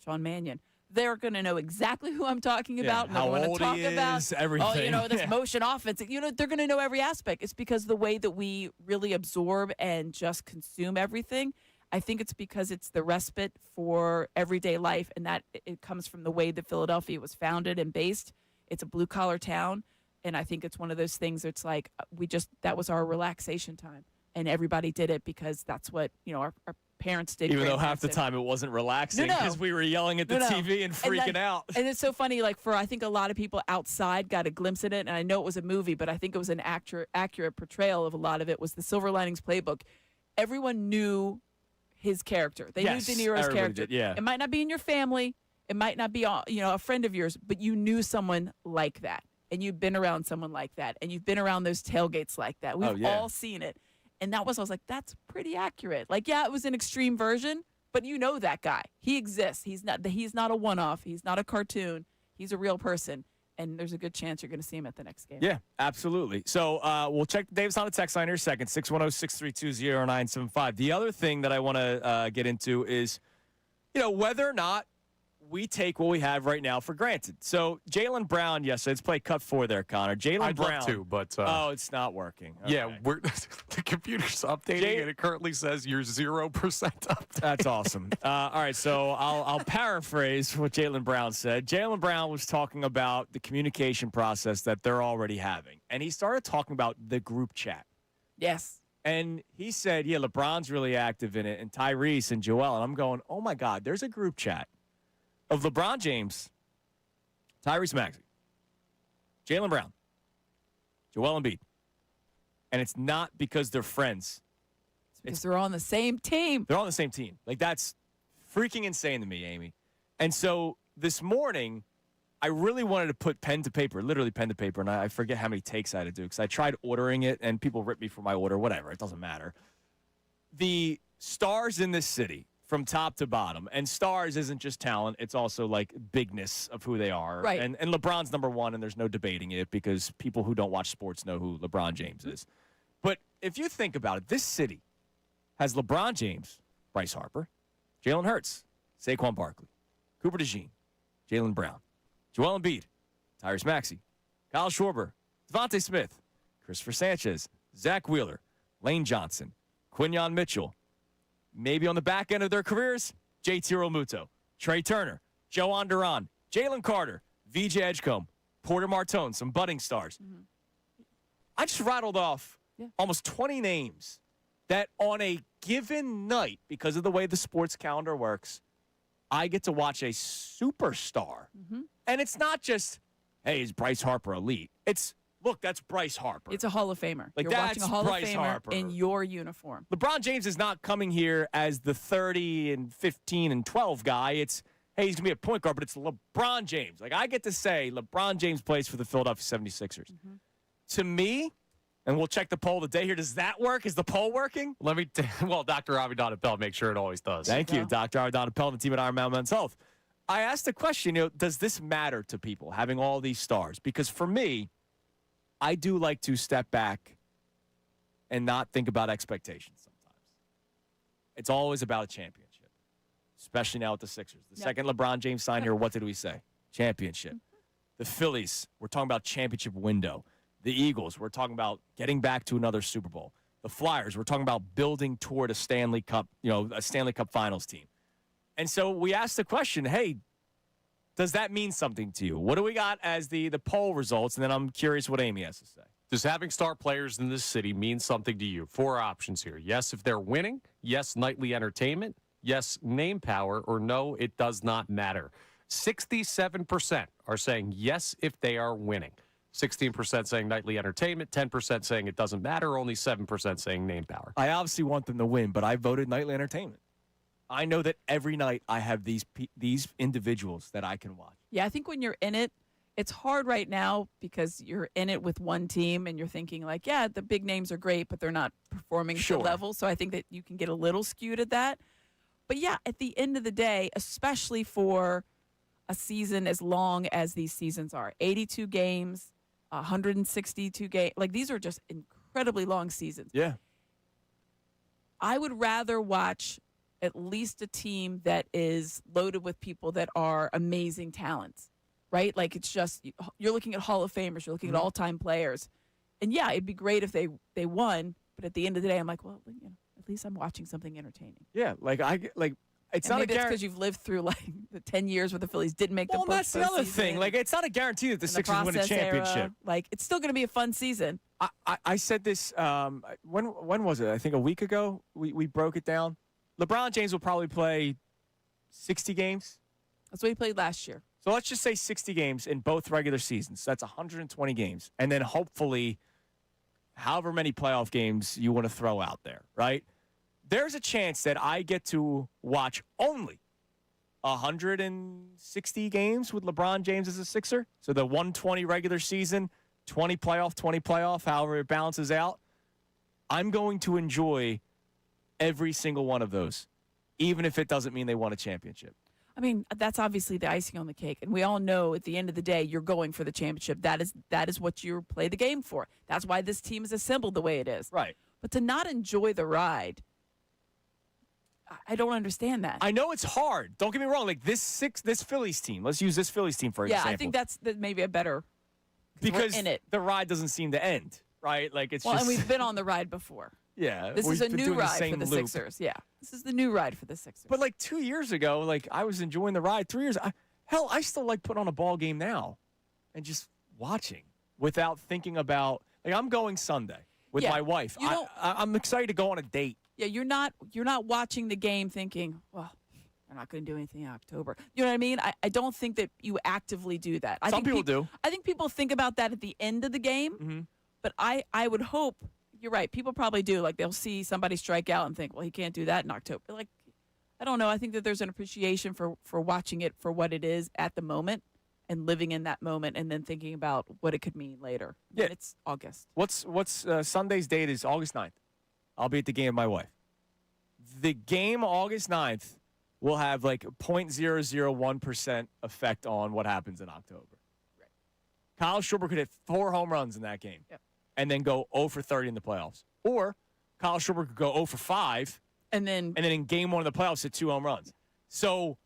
Sean Mannion, they're going to know exactly who I'm talking about. And how they're going old to talk he is, about everything. This motion offense. They're going to know every aspect. It's because the way that we really absorb and just consume everything. I think it's because it's the respite for everyday life, and that it comes from the way that Philadelphia was founded and based. It's a blue-collar town, and I think it's one of those things that's that was our relaxation time. and everybody did it because that's what our parents did. Even though half the time it wasn't relaxing because we were yelling at the TV and freaking out. And it's so funny, like I think a lot of people outside got a glimpse at it, and I know it was a movie, but I think it was an accurate portrayal of a lot of it. Was the Silver Linings Playbook. Everyone knew his character. They knew De Niro's character. Did, yeah. It might not be in your family. It might not be a friend of yours, but you knew someone like that, and you've been around someone like that, and you've been around those tailgates like that. We've all seen it. And I was like, that's pretty accurate. Like, yeah, it was an extreme version, but you know that guy. He exists. He's not a one-off. He's not a cartoon. He's a real person. And there's a good chance you're going to see him at the next game. Yeah, absolutely. So we'll check the Davis on the text line here in a second, 610-632-0975. The other thing that I want to get into is, whether or not we take what we have right now for granted. So Jaylen Brown yesterday, let's play cut 4 there, Connor. Jaylen Brown. I'd love to, but it's not working. Okay. Yeah, the computer's updating, and it currently says you're 0% updated. That's awesome. All right, so I'll paraphrase what Jaylen Brown said. Jaylen Brown was talking about the communication process that they're already having, and he started talking about the group chat. Yes. And he said, yeah, LeBron's really active in it, and Tyrese and Joel. And I'm going, oh, my God, there's a group chat of LeBron James, Tyrese Maxey, Jaylen Brown, Joel Embiid. And it's not because they're friends. It's because they're on the same team. They're on the same team. Like, that's freaking insane to me, Amy. And so this morning, I really wanted to put pen to paper, literally pen to paper, and I forget how many takes I had to do because I tried ordering it, and people ripped me for my order, whatever. It doesn't matter. The stars in this city, from top to bottom. And stars isn't just talent. It's also, like, bigness of who they are. Right. And LeBron's number one, and there's no debating it because people who don't watch sports know who LeBron James is. But if you think about it, this city has LeBron James, Bryce Harper, Jalen Hurts, Saquon Barkley, Cooper DeJean, Jaylen Brown, Joel Embiid, Tyrese Maxey, Kyle Schwarber, Devontae Smith, Christopher Sanchez, Zach Wheeler, Lane Johnson, Quinyon Mitchell, maybe on the back end of their careers, JT Realmuto, Trey Turner, Joe Duran, Jalen Carter, VJ Edgecombe, Porter Martone, some budding stars. Mm-hmm. I just rattled off almost 20 names that on a given night, because of the way the sports calendar works, I get to watch a superstar. Mm-hmm. And it's not just, hey, is Bryce Harper elite? It's, look, that's Bryce Harper. It's a Hall of Famer. Like, You're watching a Hall of Famer Harper in your uniform. LeBron James is not coming here as the 30 and 15 and 12 guy. It's, hey, he's going to be a point guard, but it's LeBron James. Like, I get to say LeBron James plays for the Philadelphia 76ers. Mm-hmm. To me, and we'll check the poll today here, does that work? Is the poll working? Well, Dr. Avi Donapel makes sure it always does. Thank you, Dr. Avi Donapel and the team at Iron Mountain Men's Health. I asked the question, does this matter to people, having all these stars? Because for me, I do like to step back and not think about expectations sometimes. It's always about a championship, especially now with the Sixers. The second LeBron James signed here, what did we say? Championship. The Phillies, we're talking about championship window. The Eagles, we're talking about getting back to another Super Bowl. The Flyers, we're talking about building toward a Stanley Cup, a Stanley Cup Finals team. And so we asked the question, hey, does that mean something to you? What do we got as the poll results? And then I'm curious what Amy has to say. Does having star players in this city mean something to you? 4 options here. Yes, if they're winning. Yes, nightly entertainment. Yes, name power. Or no, it does not matter. 67% are saying yes if they are winning. 16% saying nightly entertainment. 10% saying it doesn't matter. Only 7% saying name power. I obviously want them to win, but I voted nightly entertainment. I know that every night I have these individuals that I can watch. Yeah, I think when you're in it, it's hard right now because you're in it with one team and you're thinking like, yeah, the big names are great, but they're not performing to the level. So I think that you can get a little skewed at that. But yeah, at the end of the day, especially for a season as long as these seasons are, 82 games, 162 games, like these are just incredibly long seasons. Yeah. I would rather watch at least a team that is loaded with people that are amazing talents, right? Like it's just, you're looking at Hall of Famers, you're looking at all-time players. And yeah, it'd be great if they won, but at the end of the day, I'm like, well, at least I'm watching something entertaining. Yeah, It's and not maybe a it's guarantee. because you've lived through like the 10 years where the Phillies didn't make the Well, that's the other thing. Like, it's not a guarantee that the Sixers win a championship. Era. Like, it's still going to be a fun season. I said this, when was it? I think a week ago, we broke it down. LeBron James will probably play 60 games. That's what he played last year. So let's just say 60 games in both regular seasons. That's 120 games. And then hopefully however many playoff games you want to throw out there, right? There's a chance that I get to watch only 160 games with LeBron James as a Sixer. So the 120 regular season, 20 playoff, however it balances out. I'm going to enjoy every single one of those, even if it doesn't mean they won a championship. I mean, that's obviously the icing on the cake. And we all know at the end of the day, you're going for the championship. That is what you play the game for. That's why this team is assembled the way it is. Right. But to not enjoy the ride, I don't understand that. I know it's hard. Don't get me wrong. Like this Phillies team. Let's use this Phillies team for example. Yeah, I think that's maybe a better because we're in it. The ride doesn't seem to end, right? Like it's well, just. And we've been on the ride before. Yeah, this is a new ride for the loop. Sixers. Yeah, this is the new ride for the Sixers. But like 2 years ago, like I was enjoying the ride. 3 years, I still like putting on a ball game now, and just watching without thinking about. Like I'm going Sunday with my wife. I'm excited to go on a date. Yeah, you're not watching the game thinking, well, they're not going to do anything in October. You know what I mean? I don't think that you actively do that. Some people do. I think people think about that at the end of the game. But I would hope. You're right. People probably do. Like, they'll see somebody strike out and think, well, he can't do that in October. Like, I don't know. I think that there's an appreciation for watching it for what it is at the moment and living in that moment and then thinking about what it could mean later. Yeah. And it's August. What's Sunday's date is August 9th. I'll be at the game with my wife. The game August 9th will have like 0.001% effect on what happens in October. Right. Kyle Schwarber could hit 4 home runs in that game. Yep. And then go 0 for 30 in the playoffs. Or Kyle Schwarber could go 0 for 5. And then in game 1 of the playoffs hit 2 home runs. So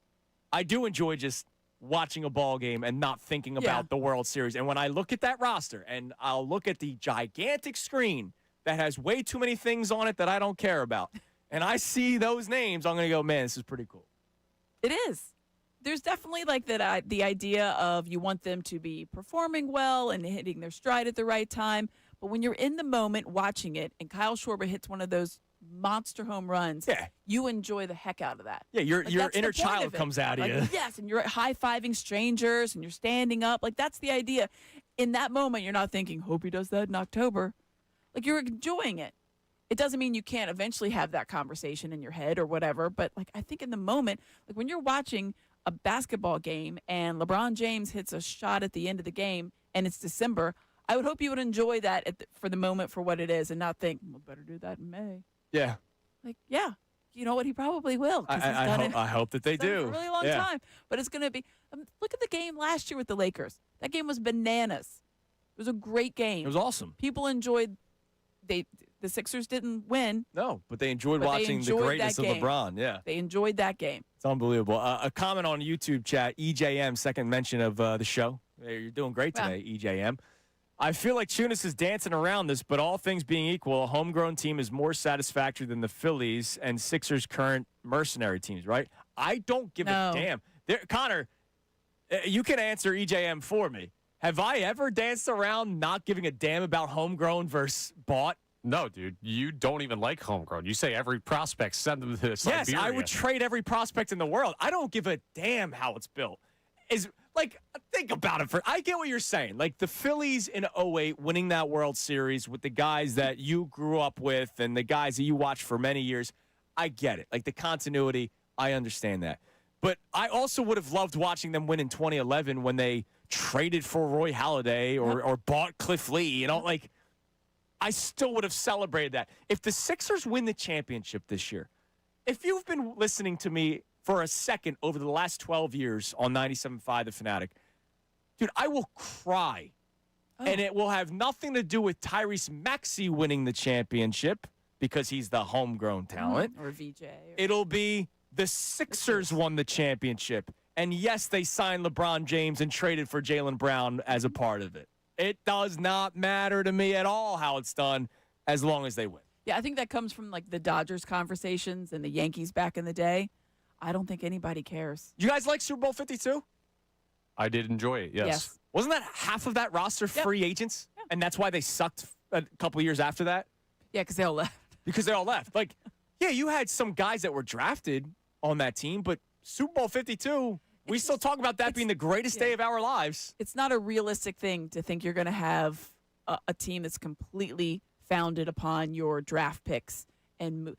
I do enjoy just watching a ball game and not thinking about the World Series. And when I look at that roster and I'll look at the gigantic screen that has way too many things on it that I don't care about, and I see those names, I'm going to go, man, this is pretty cool. It is. There's definitely like that the idea of you want them to be performing well and hitting their stride at the right time. But when you're in the moment watching it and Kyle Schwarber hits one of those monster home runs, you enjoy the heck out of that. Yeah, your that's inner the point child of it. comes out of Like, you. Yes, and you're high-fiving strangers and you're standing up. Like, that's the idea. In that moment, you're not thinking, hope he does that in October. Like, you're enjoying it. It doesn't mean you can't eventually have that conversation in your head or whatever. But, like, I think in the moment, like when you're watching a basketball game and LeBron James hits a shot at the end of the game and it's December, I would hope you would enjoy that for the moment for what it is and not think, well, better do that in May. Yeah. Like, yeah, you know what? He probably will. I hope that they do. For a really long time. But it's going to be look at the game last year with the Lakers. That game was bananas. It was a great game. It was awesome. People enjoyed the Sixers didn't win. No, but they enjoyed but watching the greatness of LeBron. Yeah. They enjoyed that game. It's unbelievable. A comment on YouTube chat, EJM, second mention of the show. Hey, you're doing great today, EJM. I feel like Chunas is dancing around this, but all things being equal, a homegrown team is more satisfactory than the Phillies and Sixers' current mercenary teams, right? I don't give a damn. Connor, you can answer EJM for me. Have I ever danced around not giving a damn about homegrown versus bought? No, dude. You don't even like homegrown. You say every prospect, send them to Siberia. Yes, I would trade every prospect in the world. I don't give a damn how it's built. Like, think about it. I get what you're saying. Like, the Phillies in 2008 winning that World Series with the guys that you grew up with and the guys that you watched for many years, I get it. Like, the continuity, I understand that. But I also would have loved watching them win in 2011 when they traded for Roy Halladay or bought Cliff Lee. You know, like, I still would have celebrated that. If the Sixers win the championship this year, if you've been listening to me for a second over the last 12 years on 97.5 The Fanatic, dude, I will cry. And it will have nothing to do with Tyrese Maxey winning the championship because he's the homegrown talent. Or VJ. It'll be the Sixers won the championship. And yes, they signed LeBron James and traded for Jaylen Brown as a part of it. It does not matter to me at all how it's done as long as they win. Yeah, I think that comes from like the Dodgers conversations and the Yankees back in the day. I don't think anybody cares. You guys like Super Bowl 52? I did enjoy it, yes. Wasn't that half of that roster free agents? Yep. And that's why they sucked a couple years after that? Yeah, because they all left. Because they all left. Like, yeah, you had some guys that were drafted on that team, but Super Bowl 52, we still talk about that being the greatest day of our lives. It's not a realistic thing to think you're going to have a team that's completely founded upon your draft picks. And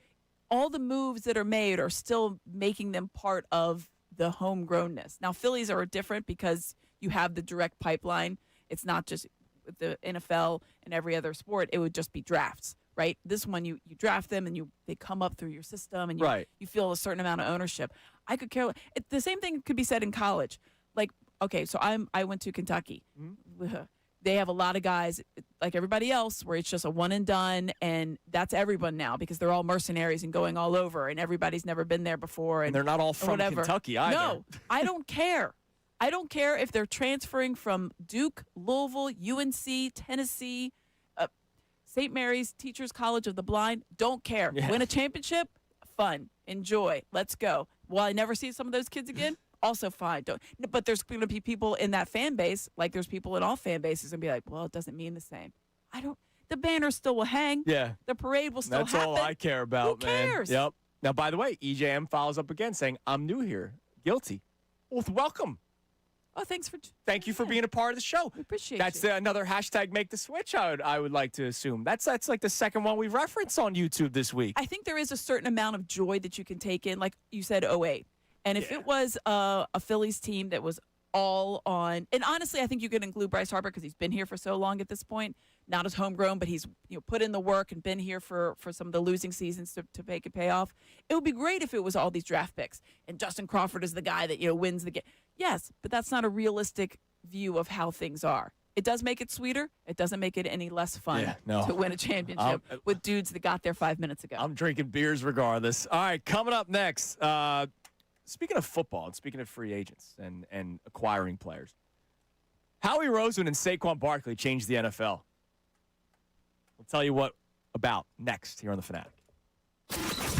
all the moves that are made are still making them part of the homegrownness. Now, Phillies are different because you have the direct pipeline. It's not just with the NFL and every other sport. It would just be drafts, right? This one, you draft them and they come up through your system and you feel a certain amount of ownership. I could care. The same thing could be said in college. Like, okay, so I went to Kentucky. Mm-hmm. They have a lot of guys like everybody else where it's just a one and done, and that's everyone now because they're all mercenaries and going all over, and everybody's never been there before. And they're not all from Kentucky either. No, I don't care. I don't care if they're transferring from Duke, Louisville, UNC, Tennessee, St. Mary's Teachers College of the Blind. Don't care. Yeah. Win a championship, fun, enjoy, let's go. Will I never see some of those kids again? Also fine. But there's going to be people in that fan base, like there's people in all fan bases, and be like, well, it doesn't mean the same. The banner still will hang. Yeah. The parade will still happen. That's all I care about, man. Who cares? Yep. Now, by the way, EJM follows up again saying, I'm new here. Guilty. Well, welcome. Oh, thank you for being a part of the show. We appreciate That's you. Another hashtag make the switch, I would like to assume. That's like the second one we've referenced on YouTube this week. I think there is a certain amount of joy that you can take in. Like you said, 08. And if it was a Phillies team that was all on, and honestly, I think you could include Bryce Harper because he's been here for so long at this point, not as homegrown, but he's put in the work and been here for some of the losing seasons to make it pay off. It would be great if it was all these draft picks and Justin Crawford is the guy that wins the game. Yes, but that's not a realistic view of how things are. It does make it sweeter. It doesn't make it any less fun to win a championship with dudes that got there 5 minutes ago. I'm drinking beers regardless. All right, coming up next. Speaking of football and speaking of free agents and acquiring players, Howie Roseman and Saquon Barkley changed the NFL. We'll tell you what about next here on The Fanatic.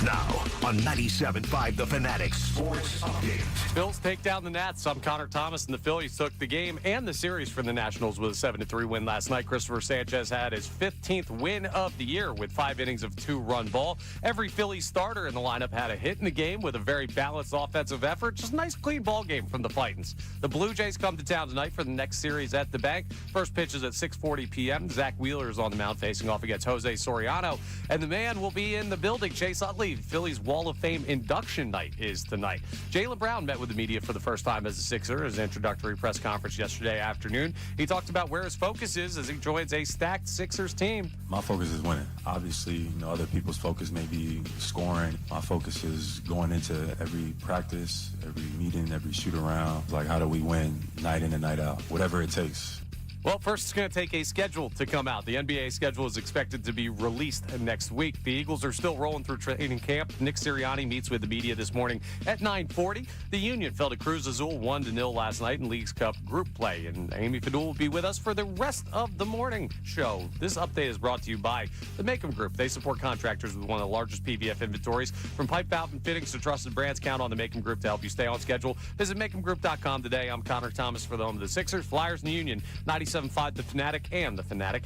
Now on 97.5 The Fanatic Sports Update. Bills take down the Nats. I'm Connor Thomas, and the Phillies took the game and the series from the Nationals with a 7-3 win last night. Christopher Sanchez had his 15th win of the year with 5 innings of 2-run ball. Every Phillies starter in the lineup had a hit in the game with a very balanced offensive effort. Just a nice, clean ball game from the Titans. The Blue Jays come to town tonight for the next series at the Bank. First pitch is at 6:40 p.m. Zach Wheeler is on the mound facing off against Jose Soriano, and the man will be in the building. Chase Utley, Phillies Wall of Fame induction night is tonight. Jaylen Brown met with the media for the first time as a Sixer at his introductory press conference yesterday afternoon. He talked about where his focus is as he joins a stacked Sixers team. My focus is winning. Obviously, other people's focus may be scoring. My focus is going into every practice, every meeting, every shoot around. Like, how do we win night in and night out? Whatever it takes. Well, first it's going to take a schedule to come out. The NBA schedule is expected to be released next week. The Eagles are still rolling through training camp. Nick Sirianni meets with the media this morning at 9:40. The Union fell to Cruz Azul 1-0 last night in Leagues Cup group play. And Amy Fadul will be with us for the rest of the morning show. This update is brought to you by the Makem Group. They support contractors with one of the largest PVF inventories. From pipe, valve, and fittings to trusted brands, count on the Makem Group to help you stay on schedule. Visit MakemGroup.com today. I'm Connor Thomas for the home of the Sixers, Flyers, and the Union. 97.5 The Fanatic and The Fanatic.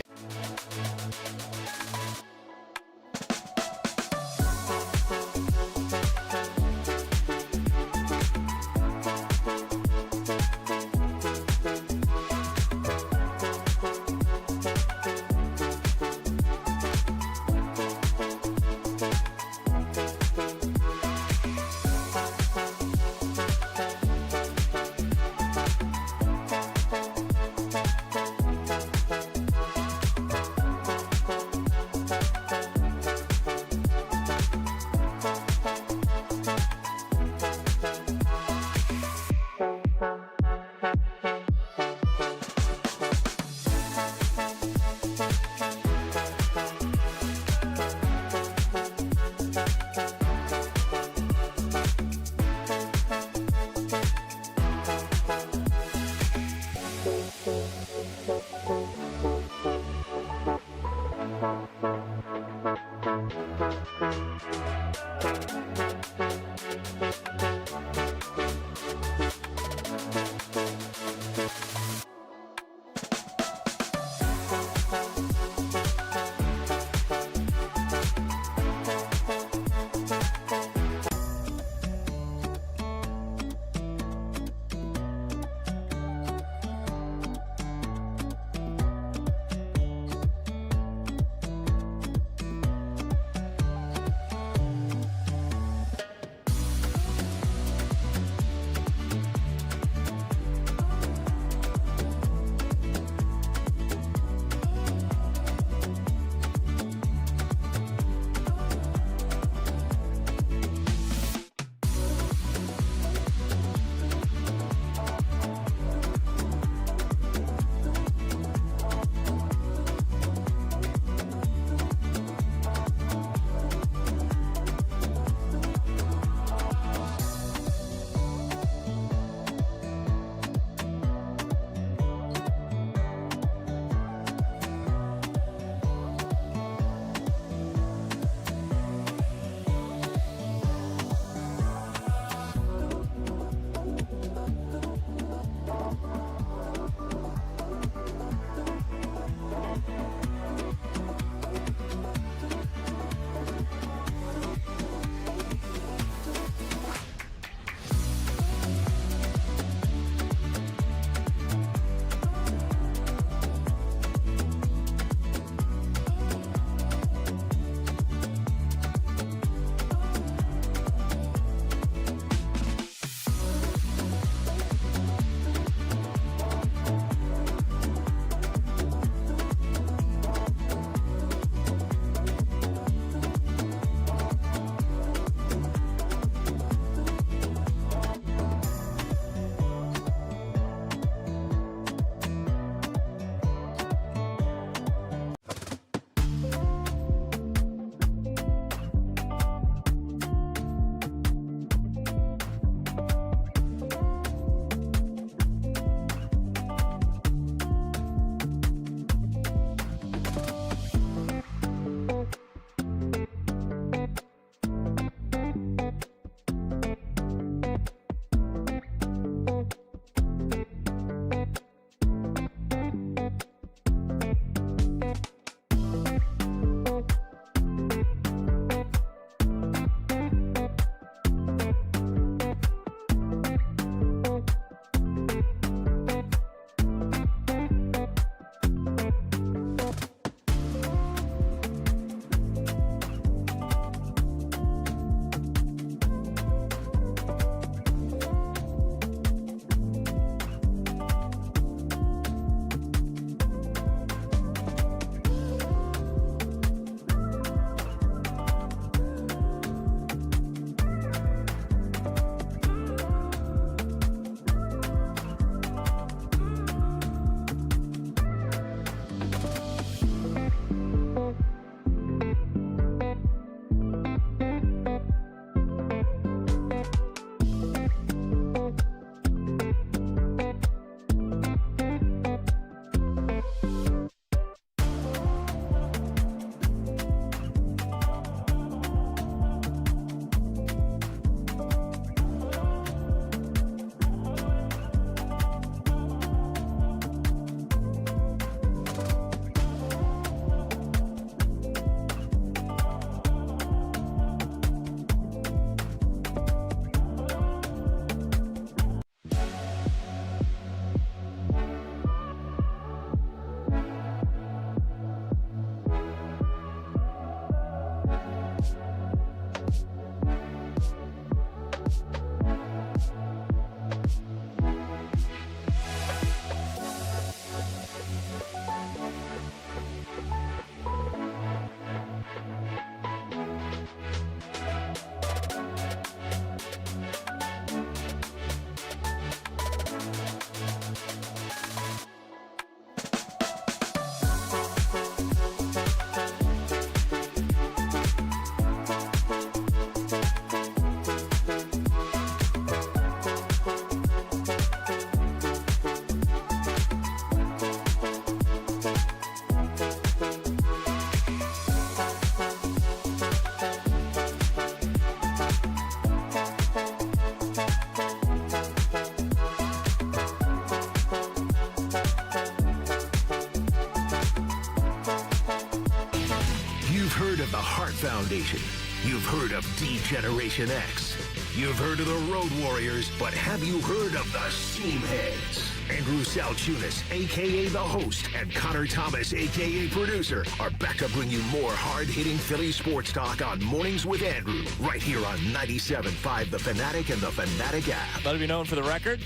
Foundation. You've heard of D-Generation X. You've heard of the Road Warriors, but have you heard of the Seamheads? Andrew Salciunas, a.k.a. the host, and Connor Thomas, a.k.a. producer, are back to bring you more hard-hitting Philly sports talk on Mornings with Andrew, right here on 97.5 The Fanatic and the Fanatic app. Let it be known for the record,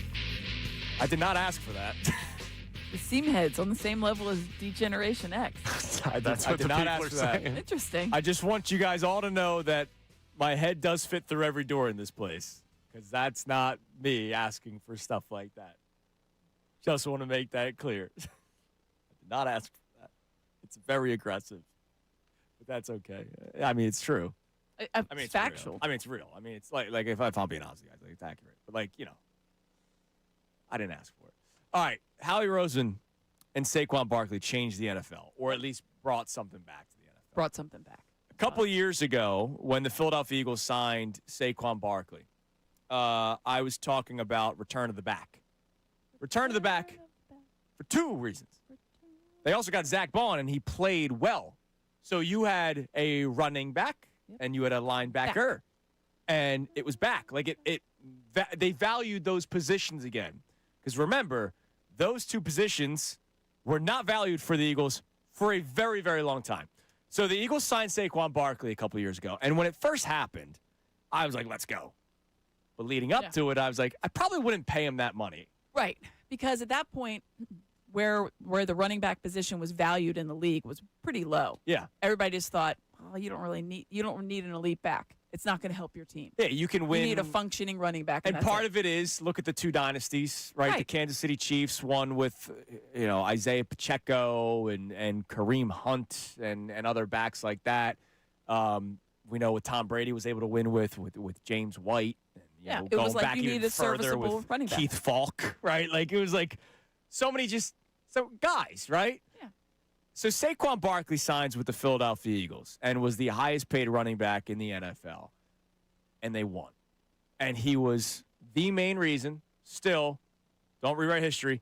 I did not ask for that. The Seamheads on the same level as D-Generation X. That's I what did the not people ask are for that. saying. Interesting. I just want you guys all to know that my head does fit through every door in this place, because that's not me asking for stuff like that. Just want to make that clear. I did not ask for that. It's very aggressive, but that's okay. I mean, it's true. I mean, it's factual. Real. I mean, it's real. I mean, it's like if I'm being honest with you guys, like, it's accurate. But I didn't ask for it. All right, Howie Roseman and Saquon Barkley changed the NFL, or at least brought something back to the NFL. Brought something back. A couple of years ago, when the Philadelphia Eagles signed Saquon Barkley, I was talking about return of the back. Return to the back for two reasons. They also got Zach Bond, and he played well. So you had a running back, and you had a linebacker, and it was back. Like they valued those positions again. Because remember, those two positions were not valued for the Eagles for a very, very long time. So the Eagles signed Saquon Barkley a couple years ago, and when it first happened, I was like, let's go. But leading up to it, I was like, I probably wouldn't pay him that money. Right, because at that point, where the running back position was valued in the league was pretty low. Yeah. Everybody just thought, oh, you don't need an elite back. It's not going to help your team. Yeah, you can win. You need a functioning running back. And part of it is, look at the two dynasties, right? The Kansas City Chiefs won with, Isaiah Pacheco and Kareem Hunt and other backs like that. We know what Tom Brady was able to win with James White. And, it was like back you need a serviceable running back. Keith Falk, right? Like it was like so many guys, right? Yeah. So Saquon Barkley signs with the Philadelphia Eagles and was the highest paid running back in the NFL. And they won. And he was the main reason, still, don't rewrite history,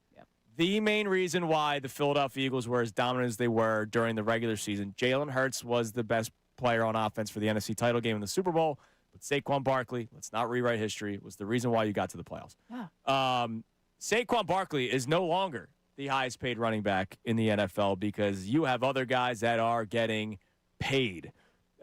the main reason why the Philadelphia Eagles were as dominant as they were during the regular season. Jalen Hurts was the best player on offense for the NFC title game in the Super Bowl. But Saquon Barkley, let's not rewrite history, was the reason why you got to the playoffs. Yeah. Saquon Barkley is no longer the highest paid running back in the NFL because you have other guys that are getting paid.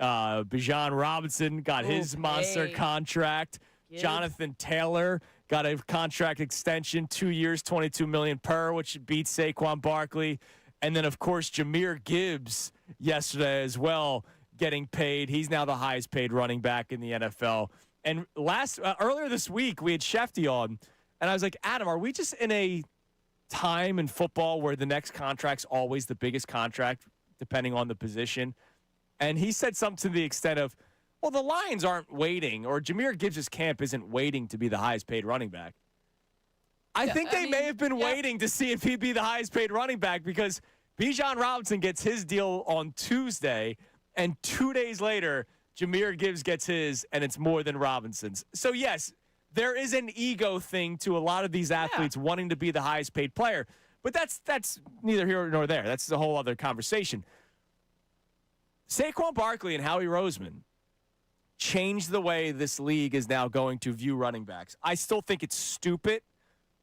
Bijan Robinson got his monster contract. Jonathan Taylor got a contract extension, 2 years, $22 million per, which beats Saquon Barkley. And then, of course, Jahmyr Gibbs yesterday as well getting paid. He's now the highest paid running back in the NFL. And earlier this week, we had Shefty on, and I was like, Adam, are we just in a time in football where the next contract's always the biggest contract, depending on the position? And he said something to the extent of, well, the Lions aren't waiting, or Jahmyr Gibbs' camp isn't waiting to be the highest paid running back. I think they may have been waiting to see if he'd be the highest paid running back because Bijan Robinson gets his deal on Tuesday, and 2 days later, Jahmyr Gibbs gets his, and it's more than Robinson's. So, yes, there is an ego thing to a lot of these athletes wanting to be the highest paid player. But that's neither here nor there. That's a whole other conversation. Saquon Barkley and Howie Roseman changed the way this league is now going to view running backs. I still think it's stupid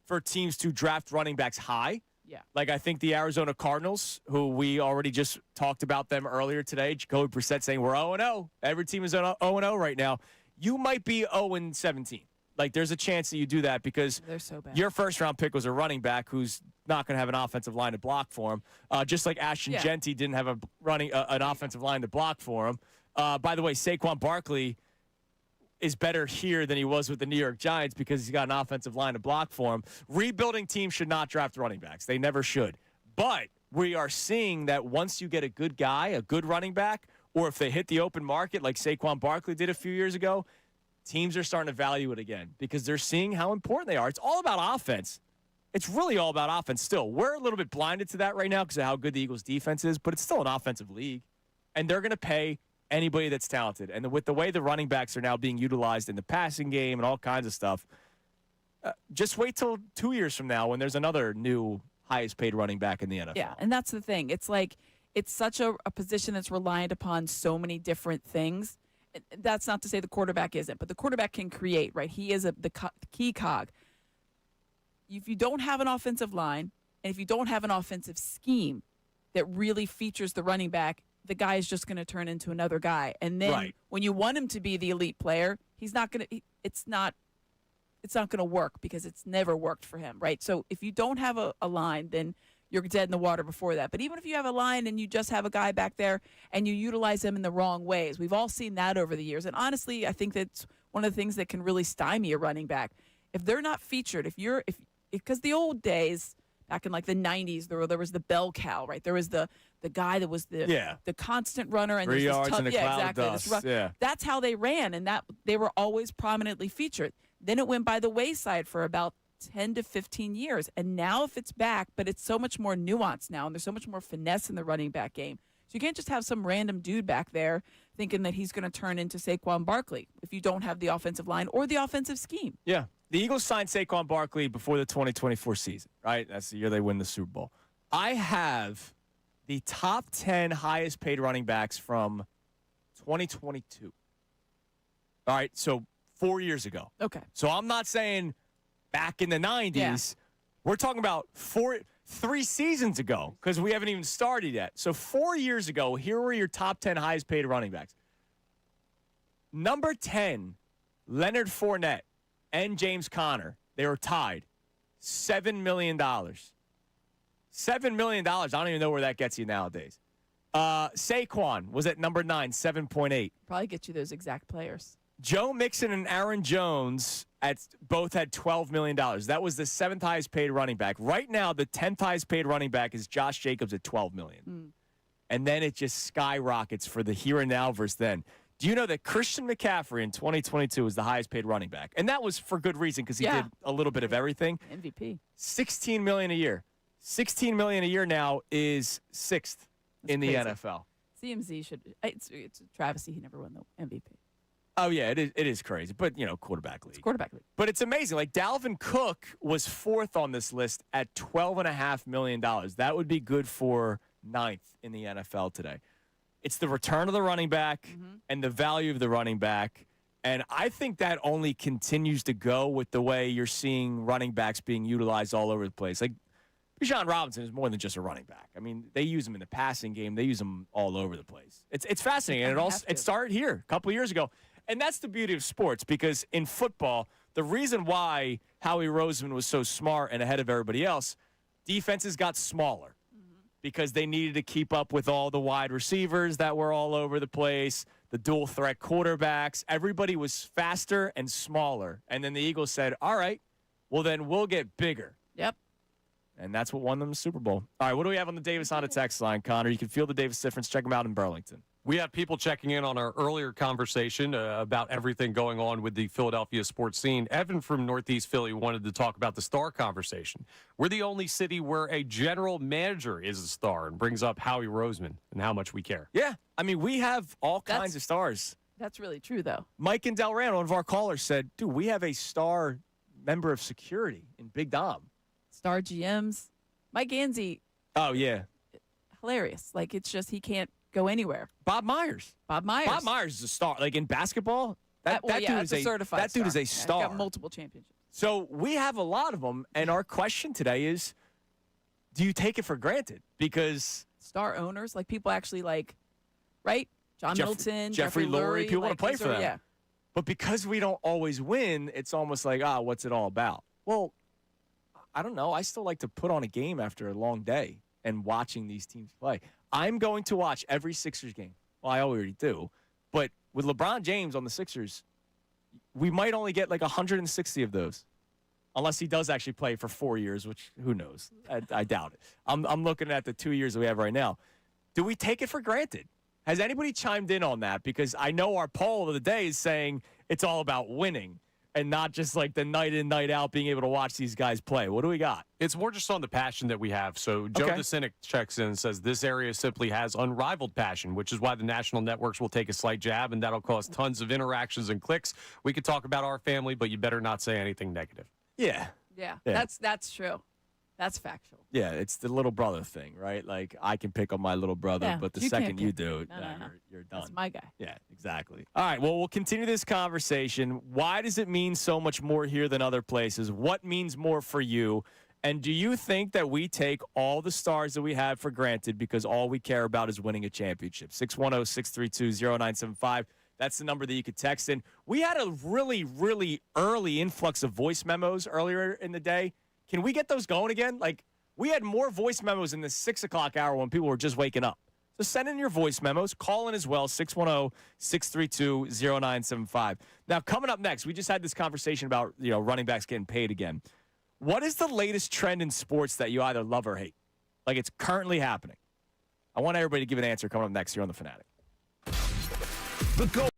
for teams to draft running backs high. Yeah. Like I think the Arizona Cardinals, who we already just talked about them earlier today, Jacoby Brissett saying we're 0-0. Every team is 0-0 right now. You might be 0-17. Like there's a chance that you do that because they're so bad. Your first-round pick was a running back who's not going to have an offensive line to block for him, just like Ashton Genty didn't have an offensive line to block for him. By the way, Saquon Barkley is better here than he was with the New York Giants because he's got an offensive line to block for him. Rebuilding teams should not draft running backs. They never should. But we are seeing that once you get a good guy, a good running back, or if they hit the open market like Saquon Barkley did a few years ago, teams are starting to value it again because they're seeing how important they are. It's all about offense. It's really all about offense still. We're a little bit blinded to that right now because of how good the Eagles' defense is, but it's still an offensive league. And they're going to pay anybody that's talented. And with the way the running backs are now being utilized in the passing game and all kinds of stuff, just wait till 2 years from now when there's another new highest paid running back in the NFL. Yeah, and that's the thing. It's like it's such a position that's reliant upon so many different things. That's not to say the quarterback isn't, but the quarterback can create, right? He is the key cog. If you don't have an offensive line, and if you don't have an offensive scheme that really features the running back, the guy is just going to turn into another guy. And then when you want him to be the elite player, he's not going to. It's not going to work because it's never worked for him, right? So if you don't have a line, then you're dead in the water before that. But even if you have a line and you just have a guy back there and you utilize him in the wrong ways, we've all seen that over the years. And honestly, I think that's one of the things that can really stymie a running back. If they're not featured, because the old days, back in like the 90s, there was the bell cow, right? There was the guy that was the constant runner and 3 there's this yards tough, and a cloud of dust. That's how they ran, and that they were always prominently featured. Then it went by the wayside for about 10 to 15 years. And now if it's back, but it's so much more nuanced now, and there's so much more finesse in the running back game. So you can't just have some random dude back there thinking that he's going to turn into Saquon Barkley if you don't have the offensive line or the offensive scheme. Yeah. The Eagles signed Saquon Barkley before the 2024 season, right? That's the year they win the Super Bowl. I have the top 10 highest paid running backs from 2022. All right, so 4 years ago. Okay. So I'm not saying back in the 90s. Yeah. We're talking about 3 seasons ago because we haven't even started yet. So 4 years ago, here were your top 10 highest paid running backs. Number 10, Leonard Fournette and James Conner. They were tied. $7 million. $7 million. I don't even know where that gets you nowadays. Saquon was at number 9, 7.8. Probably get you those exact players. Joe Mixon and Aaron Jones both had $12 million. That was the 7th highest paid running back. Right now, the 10th highest paid running back is Josh Jacobs at $12 million. And then it just skyrockets for the here and now versus then. Do you know that Christian McCaffrey in 2022 was the highest paid running back? And that was for good reason because he did a little bit of everything. MVP. $16 million a year. $16 million a year now is 6th in the NFL. CMZ should. It's a travesty he never won the MVP. Oh, yeah, it is crazy. But, quarterback league. It's quarterback league. But it's amazing. Like, Dalvin Cook was 4th on this list at $12.5 million. That would be good for 9th in the NFL today. It's the return of the running back and the value of the running back. And I think that only continues to go with the way you're seeing running backs being utilized all over the place. Like, Bijan Robinson is more than just a running back. I mean, they use him in the passing game. They use him all over the place. It's fascinating. And it started here a couple of years ago. And that's the beauty of sports, because in football, the reason why Howie Roseman was so smart and ahead of everybody else, defenses got smaller because they needed to keep up with all the wide receivers that were all over the place, the dual threat quarterbacks. Everybody was faster and smaller. And then the Eagles said, all right, well, then we'll get bigger. Yep. And that's what won them the Super Bowl. All right, what do we have on the Davis Honda text line, Connor? You can feel the Davis difference. Check them out in Burlington. We have people checking in on our earlier conversation about everything going on with the Philadelphia sports scene. Evan from Northeast Philly wanted to talk about the star conversation. We're the only city where a general manager is a star, and brings up Howie Roseman and how much we care. Yeah, I mean, we have all kinds of stars. That's really true, though. Mike and Delran, one of our callers, said, dude, we have a star member of security in Big Dom. Star GMs. Mike Gansey. Oh, yeah. Hilarious. Like, it's just he can't go anywhere. Bob Myers. Bob Myers is a star. Like in basketball, that dude is a certified. That dude is a star. He's got multiple championships. So we have a lot of them, and our question today is, do you take it for granted? Because star owners, like people actually like, right? John Middleton, Jeffrey Lurie, people want to play for them. Yeah. But because we don't always win, it's almost like, what's it all about? Well, I don't know. I still like to put on a game after a long day and watching these teams play. I'm going to watch every Sixers game. Well, I already do. But with LeBron James on the Sixers, we might only get like 160 of those. Unless he does actually play for 4 years, which who knows? I doubt it. I'm looking at the 2 years that we have right now. Do we take it for granted? Has anybody chimed in on that? Because I know our poll of the day is saying it's all about winning and not just like the night in, night out being able to watch these guys play. What do we got? It's more just on the passion that we have. So Joe the Cynic checks in and says, this area simply has unrivaled passion, which is why the national networks will take a slight jab, and that'll cause tons of interactions and clicks. We could talk about our family, but you better not say anything negative. Yeah. That's true. That's factual. Yeah, it's the little brother thing, right? Like, I can pick on my little brother, Yeah, but the you can't second you pick do, me. No. you're done. That's my guy. Yeah, exactly. All right, well, we'll continue this conversation. Why does it mean so much more here than other places? What means more for you? And do you think that we take all the stars that we have for granted because all we care about is winning a championship? 610-632-0975. That's the number that you could text in. We had a really, really early influx of voice memos earlier in the day. Can we get those going again? Like, we had more voice memos in the 6 o'clock hour when people were just waking up. So send in your voice memos. Call in as well, 610-632-0975. Now, coming up next, we just had this conversation about, running backs getting paid again. What is the latest trend in sports that you either love or hate? Like, it's currently happening. I want everybody to give an answer coming up next here on The Fanatic. The goal.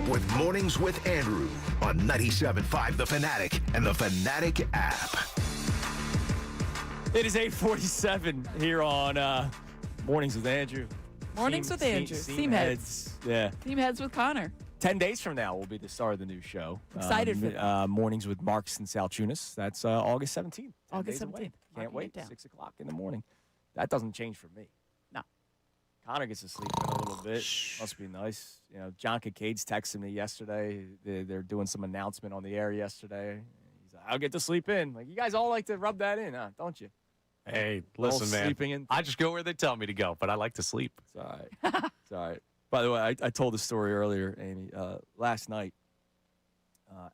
with Mornings with Andrew on 97.5 The Fanatic and the Fanatic app. It is 8:47 here on Mornings with Andrew. Mornings with Andrew. Theme heads. Yeah. Theme heads with Connor. 10 days from now will be the start of the new show. Excited for that. Mornings with Marks and Salciunas. That's August 17th. August 17th. Can't wait. 6 o'clock in the morning. That doesn't change for me. No. Connor gets to sleep in a little bit. Must be nice. You know, John Kincaid's texted me yesterday. They're doing some announcement on the air yesterday. He's like, I'll get to sleep in. Like, you guys all like to rub that in, huh? Don't you? Hey, listen, man. Sleeping in. I just go where they tell me to go, but I like to sleep. It's all right. It's all right. By the way, I told the story earlier, Amy. Last night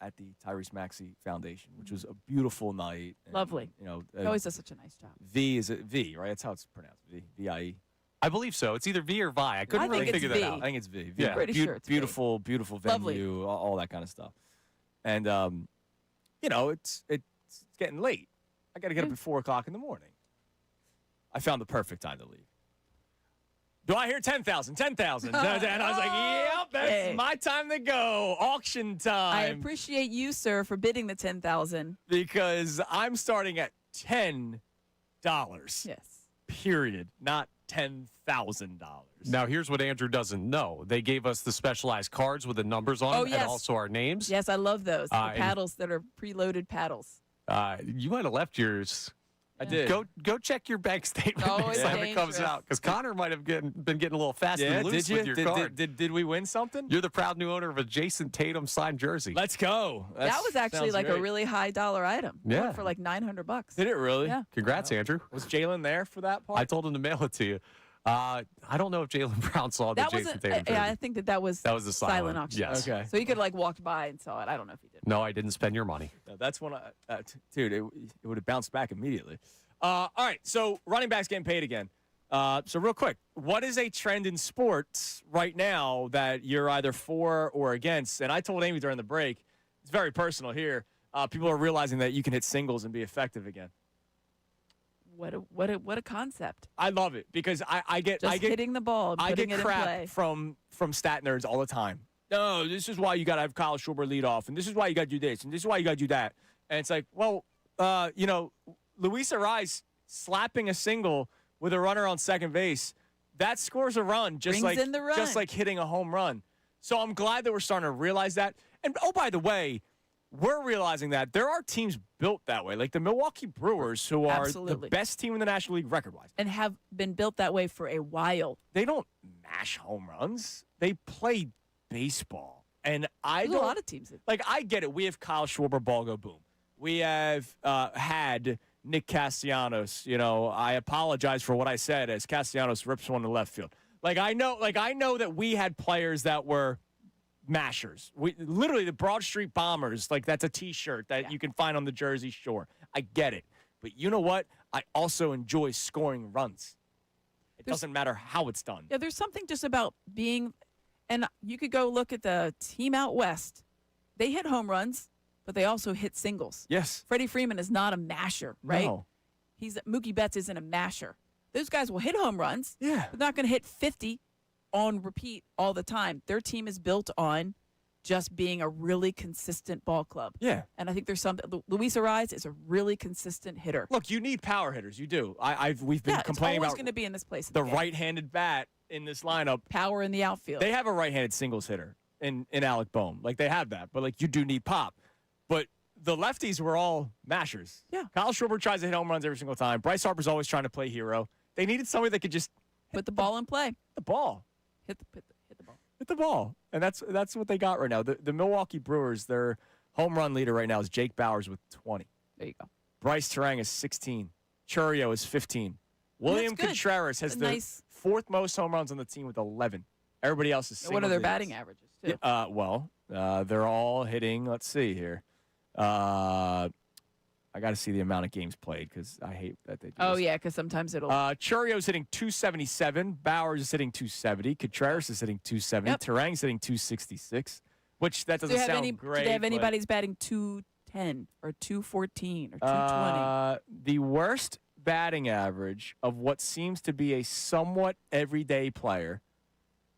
at the Tyrese Maxey Foundation, which was a beautiful night. And, Lovely. You know, He always does such a nice job. V, right? That's how it's pronounced. V-I-E. I believe so. It's either V or Vi. I couldn't really figure that out. I think it's V. Yeah. Pretty sure it's beautiful, beautiful venue, Lovely. all that kind of stuff. And you know, it's getting late. I got to get up at 4 o'clock in the morning. I found the perfect time to leave. Do I hear 10,000? 10,000. And I was like, yep, that's my time to go. Auction time. I appreciate you, sir, for bidding the 10,000. Because I'm starting at $10. Yes. Period. Not $10,000. Now, here's what Andrew doesn't know. They gave us the specialized cards with the numbers on them yes. and also our names. Yes, I love those. The and- paddles that are preloaded paddles. You might have left yours. I did. Go check your bank statement next time it comes out, because Connor might have been getting a little fast and loose with your card. Did we win something? You're the proud new owner of a Jason Tatum signed jersey. Let's go. That was actually like great. a really high dollar item. It Yeah. went for like $900. Did it really? Yeah. Congrats, Andrew. Was Jalen there for that part? I told him to mail it to you. I don't know if Jalen Brown saw the That Jason wasn't. Tatum jersey. Yeah, I think that was the silent auction. Yes. Okay. So you could like walked by and saw it. I don't know if he did. No, I didn't spend your money. No, that's when dude, it would have bounced back immediately. All right, so running backs getting paid again. So real quick, what is a trend in sports right now that you're either for or against? And I told Amy during the break, it's very personal here. People are realizing that you can hit singles and be effective again. What a concept. I love it because I get hitting the ball. And I putting get it in crap play. from stat nerds all the time. No, this is why you got to have Kyle Schwarber lead off, and this is why you got to do this, and this is why you got to do that. And it's like, well, you know, Luis Ariz slapping a single with a runner on second base, that scores a run, just Brings in the run. like hitting a home run. So I'm glad that we're starting to realize that. And oh, by the way, we're realizing that there are teams built that way, like the Milwaukee Brewers, who are Absolutely. the best team in the National League record-wise. And have been built that way for a while. They don't mash home runs. They play baseball. And I There's a lot of teams that like, I get it. We have Kyle Schwarber, ball go boom. We have had Nick Castellanos. You know, I apologize for what I said as Castellanos rips one to left field. I know that we had players that were mashers. We literally the Broad Street Bombers, like that's a T-shirt that you can find on the Jersey Shore. I get it. But you know what? I also enjoy scoring runs. It doesn't matter how it's done. Yeah, there's something just about being, and you could go look at the team out west. They hit home runs, but they also hit singles. Yes. Freddie Freeman is not a masher, right? No. Mookie Betts isn't a masher. Those guys will hit home runs. Yeah. They're not going to hit 50 on repeat all the time. Their team is built on just being a really consistent ball club. Yeah. And I think there's something. Luis Ariz is a really consistent hitter. Look, you need power hitters. You do. We've been complaining it's always about going to be in this place. the right-handed bat in this lineup. Power in the outfield. They have a right-handed singles hitter in Alec Boehm. Like, they have that. But, like, you do need pop. But the lefties were all mashers. Yeah. Kyle Schwarber tries to hit home runs every single time. Bryce Harper's always trying to play hero. They needed somebody that could just put the ball in play. The ball. Hit the ball. Hit the ball. And that's what they got right now. The Milwaukee Brewers, their home run leader right now is Jake Bauers with 20. There you go. Bryce Terang is 16. Churio is 15. William Contreras has the fourth most home runs on the team with 11. Everybody else is single What are their digits. batting averages, too? They're all hitting, let's see here. I got to see the amount of games played because I hate that they do Oh, this. yeah, because sometimes it'll. Churio's hitting 277. Bowers is hitting 270. Contreras is hitting 270. Yep. Terang's hitting 266, which that doesn't sound great. Do they have but- anybody's batting 210 or 214 or 220? The worst batting average of what seems to be a somewhat everyday player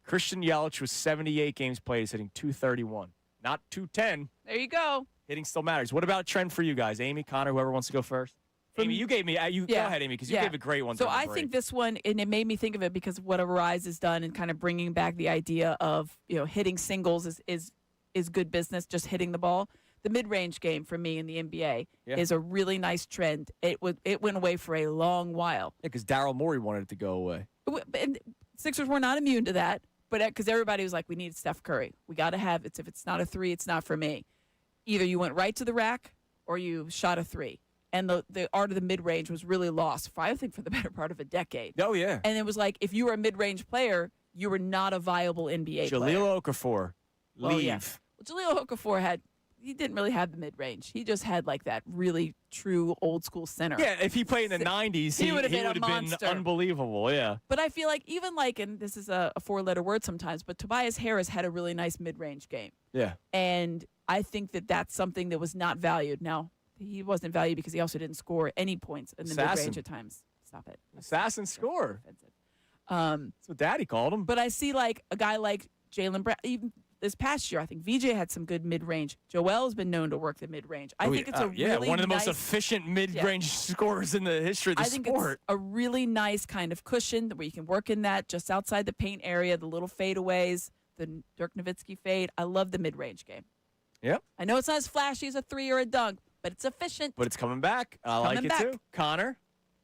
Christian Yelich with 78 games played is hitting 231, not 210. There you go. Hitting still matters. What about a trend for you guys? Amy, Connor, whoever wants to go first. Amy, you gave me. Go ahead, Amy, because you gave a great one. So I think this one, and it made me think of it because of what Arise has done and kind of bringing back the idea of hitting singles is good business. Just hitting the ball. The mid-range game for me in the NBA is a really nice trend. It went away for a long while. Yeah, because Daryl Morey wanted it to go away. And Sixers were not immune to that, but because everybody was like, we need Steph Curry. We got to have it. If it's not a three, it's not for me. Either you went right to the rack or you shot a three. And the art of the mid-range was really lost, I think, for the better part of a decade. Oh, yeah. And it was like, if you were a mid-range player, you were not a viable NBA player. Jahlil Okafor, leave. Yeah. Well, Jahlil Okafor he didn't really have the mid-range. He just had like that really true old-school center. Yeah, if he played in the 90s, he would have been unbelievable, yeah. But I feel like even and this is a four-letter word sometimes, but Tobias Harris had a really nice mid-range game. Yeah. And I think that's something that was not valued. Now, he wasn't valued because he also didn't score any points in the mid-range at times. Stop it. Assassin score. That's what Daddy called him. But I see a guy like Jaylen Brown, even this past year, I think VJ had some good mid-range. Joel has been known to work the mid-range. I think it's a really one of the nice, most efficient mid-range scorers in the history of the sport. I think it's a really nice kind of cushion where you can work in that just outside the paint area, the little fadeaways, the Dirk Nowitzki fade. I love the mid-range game. Yep. I know it's not as flashy as a three or a dunk, but it's efficient. But it's coming back. I like it too. Connor?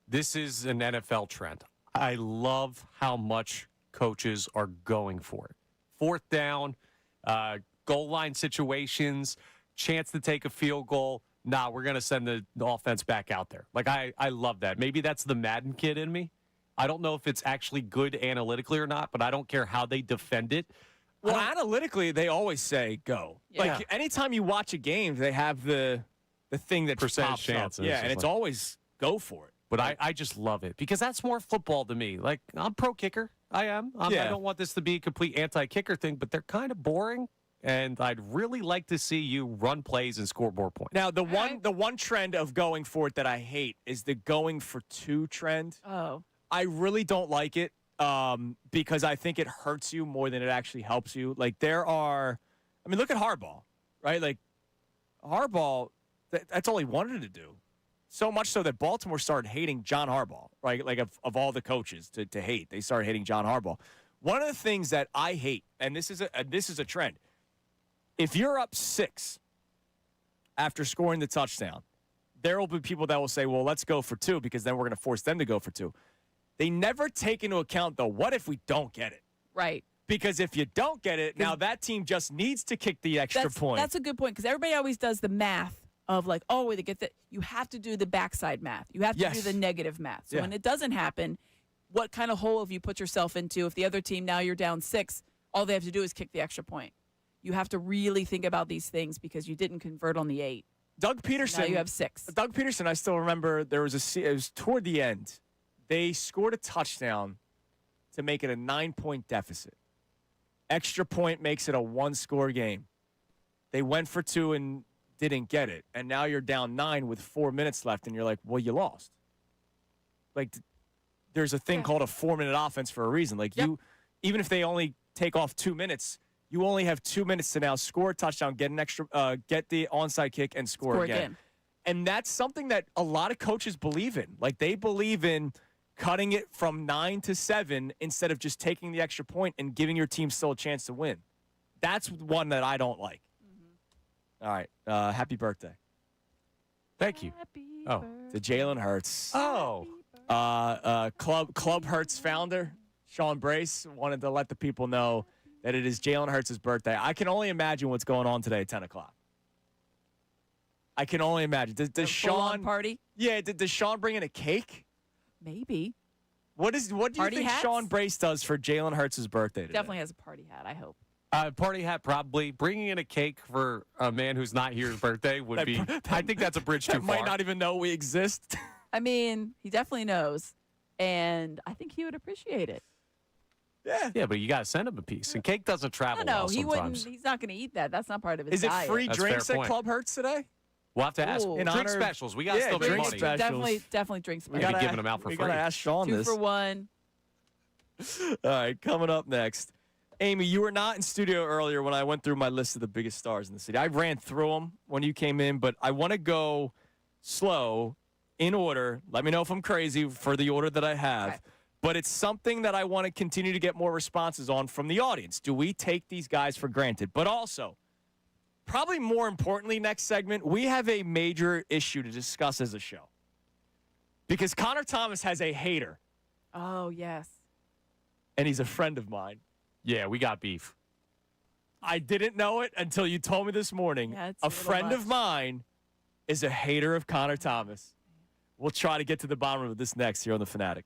This is an NFL trend. I love how much coaches are going for it. Fourth down, goal line situations, chance to take a field goal. Nah, we're going to send the offense back out there. I love that. Maybe that's the Madden kid in me. I don't know if it's actually good analytically or not, but I don't care how they defend it. Well, analytically, they always say go. Yeah. Anytime you watch a game, they have the thing that percentage pops chances. up. Yeah, and it's always go for it. But I just love it because that's more football to me. I'm pro kicker. I am. I don't want this to be a complete anti-kicker thing, but they're kind of boring. And I'd really like to see you run plays and score more points. Now, the one trend of going for it that I hate is the going for two trend. Oh. I really don't like it because I think it hurts you more than it actually helps you. Look at Harbaugh, right? Harbaugh, that's all he wanted to do. So much so that Baltimore started hating John Harbaugh, right? Of all the coaches to hate, they started hating John Harbaugh. One of the things that I hate, and this is a trend, if you're up 6 after scoring the touchdown, there will be people that will say, well, let's go for 2 because then we're going to force them to go for 2. They never take into account, though, what if we don't get it? Right. Because if you don't get it, now that team just needs to kick the extra point. That's a good point because everybody always does the math of they get that. You have to do the backside math. You have to do the negative math. So when it doesn't happen, what kind of hole have you put yourself into if the other team, now you're down 6, all they have to do is kick the extra point? You have to really think about these things because you didn't convert on the 8. Doug Peterson. Now you have 6. Doug Peterson, I still remember it was toward the end. They scored a touchdown to make it a 9-point deficit. Extra point makes it a 1-score game. They went for 2 and didn't get it. And now you're down 9 with 4 minutes left, and you're like, well, you lost. There's a thing called a 4-minute offense for a reason. Even if they only take off 2 minutes, you only have 2 minutes to now score a touchdown, get the onside kick, and score again. And that's something that a lot of coaches believe in. They believe in cutting it from 9 to 7 instead of just taking the extra point and giving your team still a chance to win. That's one that I don't like. Mm-hmm. All right. Happy birthday. Thank you. To Jalen Hurts. Oh. Club Hurts founder, Sean Brace, wanted to let the people know that it is Jalen Hurts' birthday. I can only imagine what's going on today at 10 o'clock. I can only imagine. Does Sean party? Yeah. Does Sean bring in a cake? Maybe. What do you think Sean Brace does for Jalen Hurts' birthday today? Definitely has a party hat, I hope. Party hat, probably. Bringing in a cake for a man who's not here's birthday would be, I think that's a bridge too far. Might not even know we exist. I mean, he definitely knows, and I think he would appreciate it. Yeah, but you got to send him a piece. And cake doesn't travel well he sometimes. wouldn't. He's not going to eat that. That's not part of his Is it diet. free That's drinks fair at point. Club Hurts today? We'll have to ask. Ooh. Drink specials. We got to still make drink money. specials. Definitely drink specials. We got to giving them out for we free. got to ask Sean 2 this. for 1. All right, coming up next. Amy, you were not in studio earlier when I went through my list of the biggest stars in the city. I ran through them when you came in, but I want to go slow in order. Let me know if I'm crazy for the order that I have. Okay. But it's something that I want to continue to get more responses on from the audience. Do we take these guys for granted? But also, probably more importantly, next segment, we have a major issue to discuss as a show. Because Connor Thomas has a hater. Oh, yes. And he's a friend of mine. Yeah, we got beef. I didn't know it until you told me this morning. Yeah, a friend of mine is a hater of Connor Thomas. We'll try to get to the bottom of this next here on The Fanatic.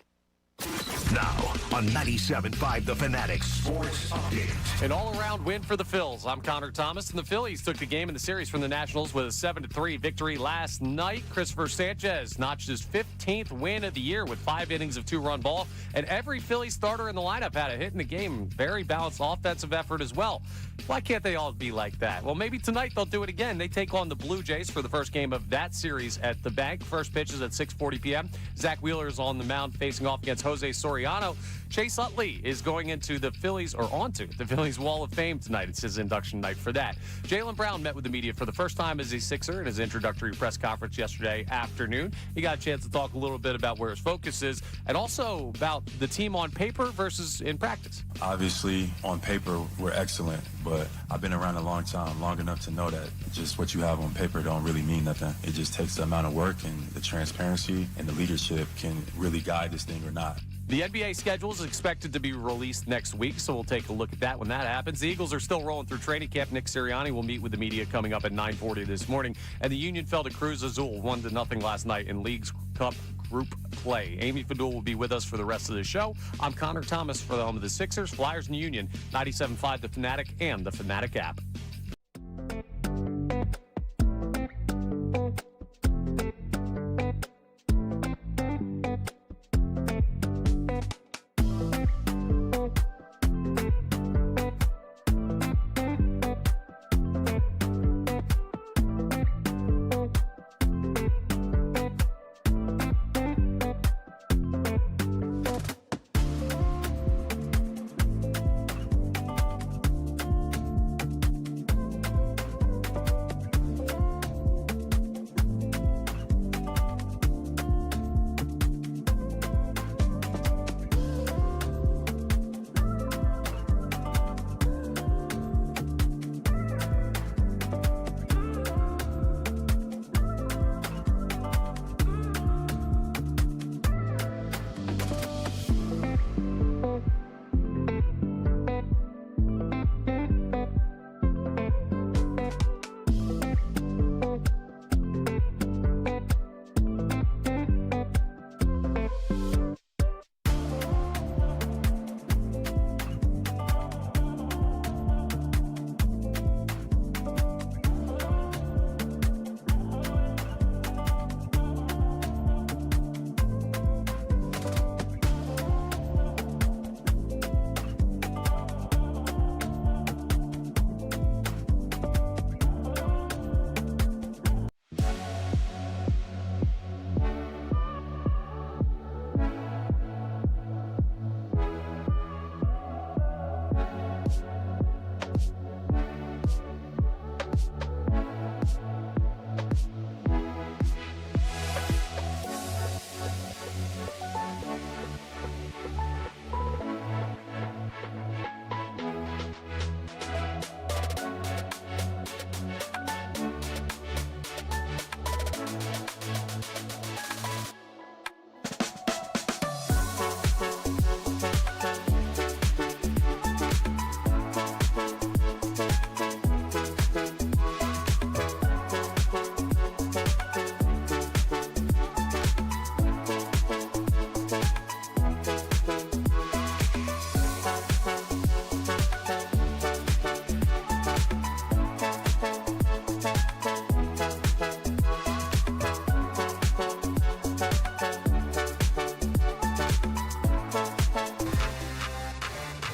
Now on 97.5 The Fanatic Sports Update. An all-around win for the Phils. I'm Connor Thomas, and the Phillies took the game in the series from the Nationals with a 7-3 victory last night. Christopher Sanchez notched his 15th win of the year with 5 innings of 2-run ball, and every Phillies starter in the lineup had a hit in the game. Very balanced offensive effort as well. Why can't they all be like that? Well, maybe tonight they'll do it again. They take on the Blue Jays for the first game of that series at the Bank. First pitch is at 6:40 p.m. Zach Wheeler is on the mound facing off against Jose Soriano. Chase Utley is going into the Phillies, or onto the Phillies Wall of Fame tonight. It's his induction night for that. Jaylen Brown met with the media for the first time as a Sixer in his introductory press conference yesterday afternoon. He got a chance to talk a little bit about where his focus is and also about the team on paper versus in practice. Obviously, on paper, we're excellent, but I've been around a long time, long enough to know that just what you have on paper don't really mean nothing. It just takes the amount of work and the transparency and the leadership can really guide this thing or not. The NBA schedule is expected to be released next week, so we'll take a look at that when that happens. The Eagles are still rolling through training camp. Nick Sirianni will meet with the media coming up at 9:40 this morning. And the Union fell to Cruz Azul 1-0 last night in League's Cup group play. Amy Fadul will be with us for the rest of the show. I'm Connor Thomas for the home of the Sixers, Flyers, and Union, 97.5 The Fanatic and the Fanatic app.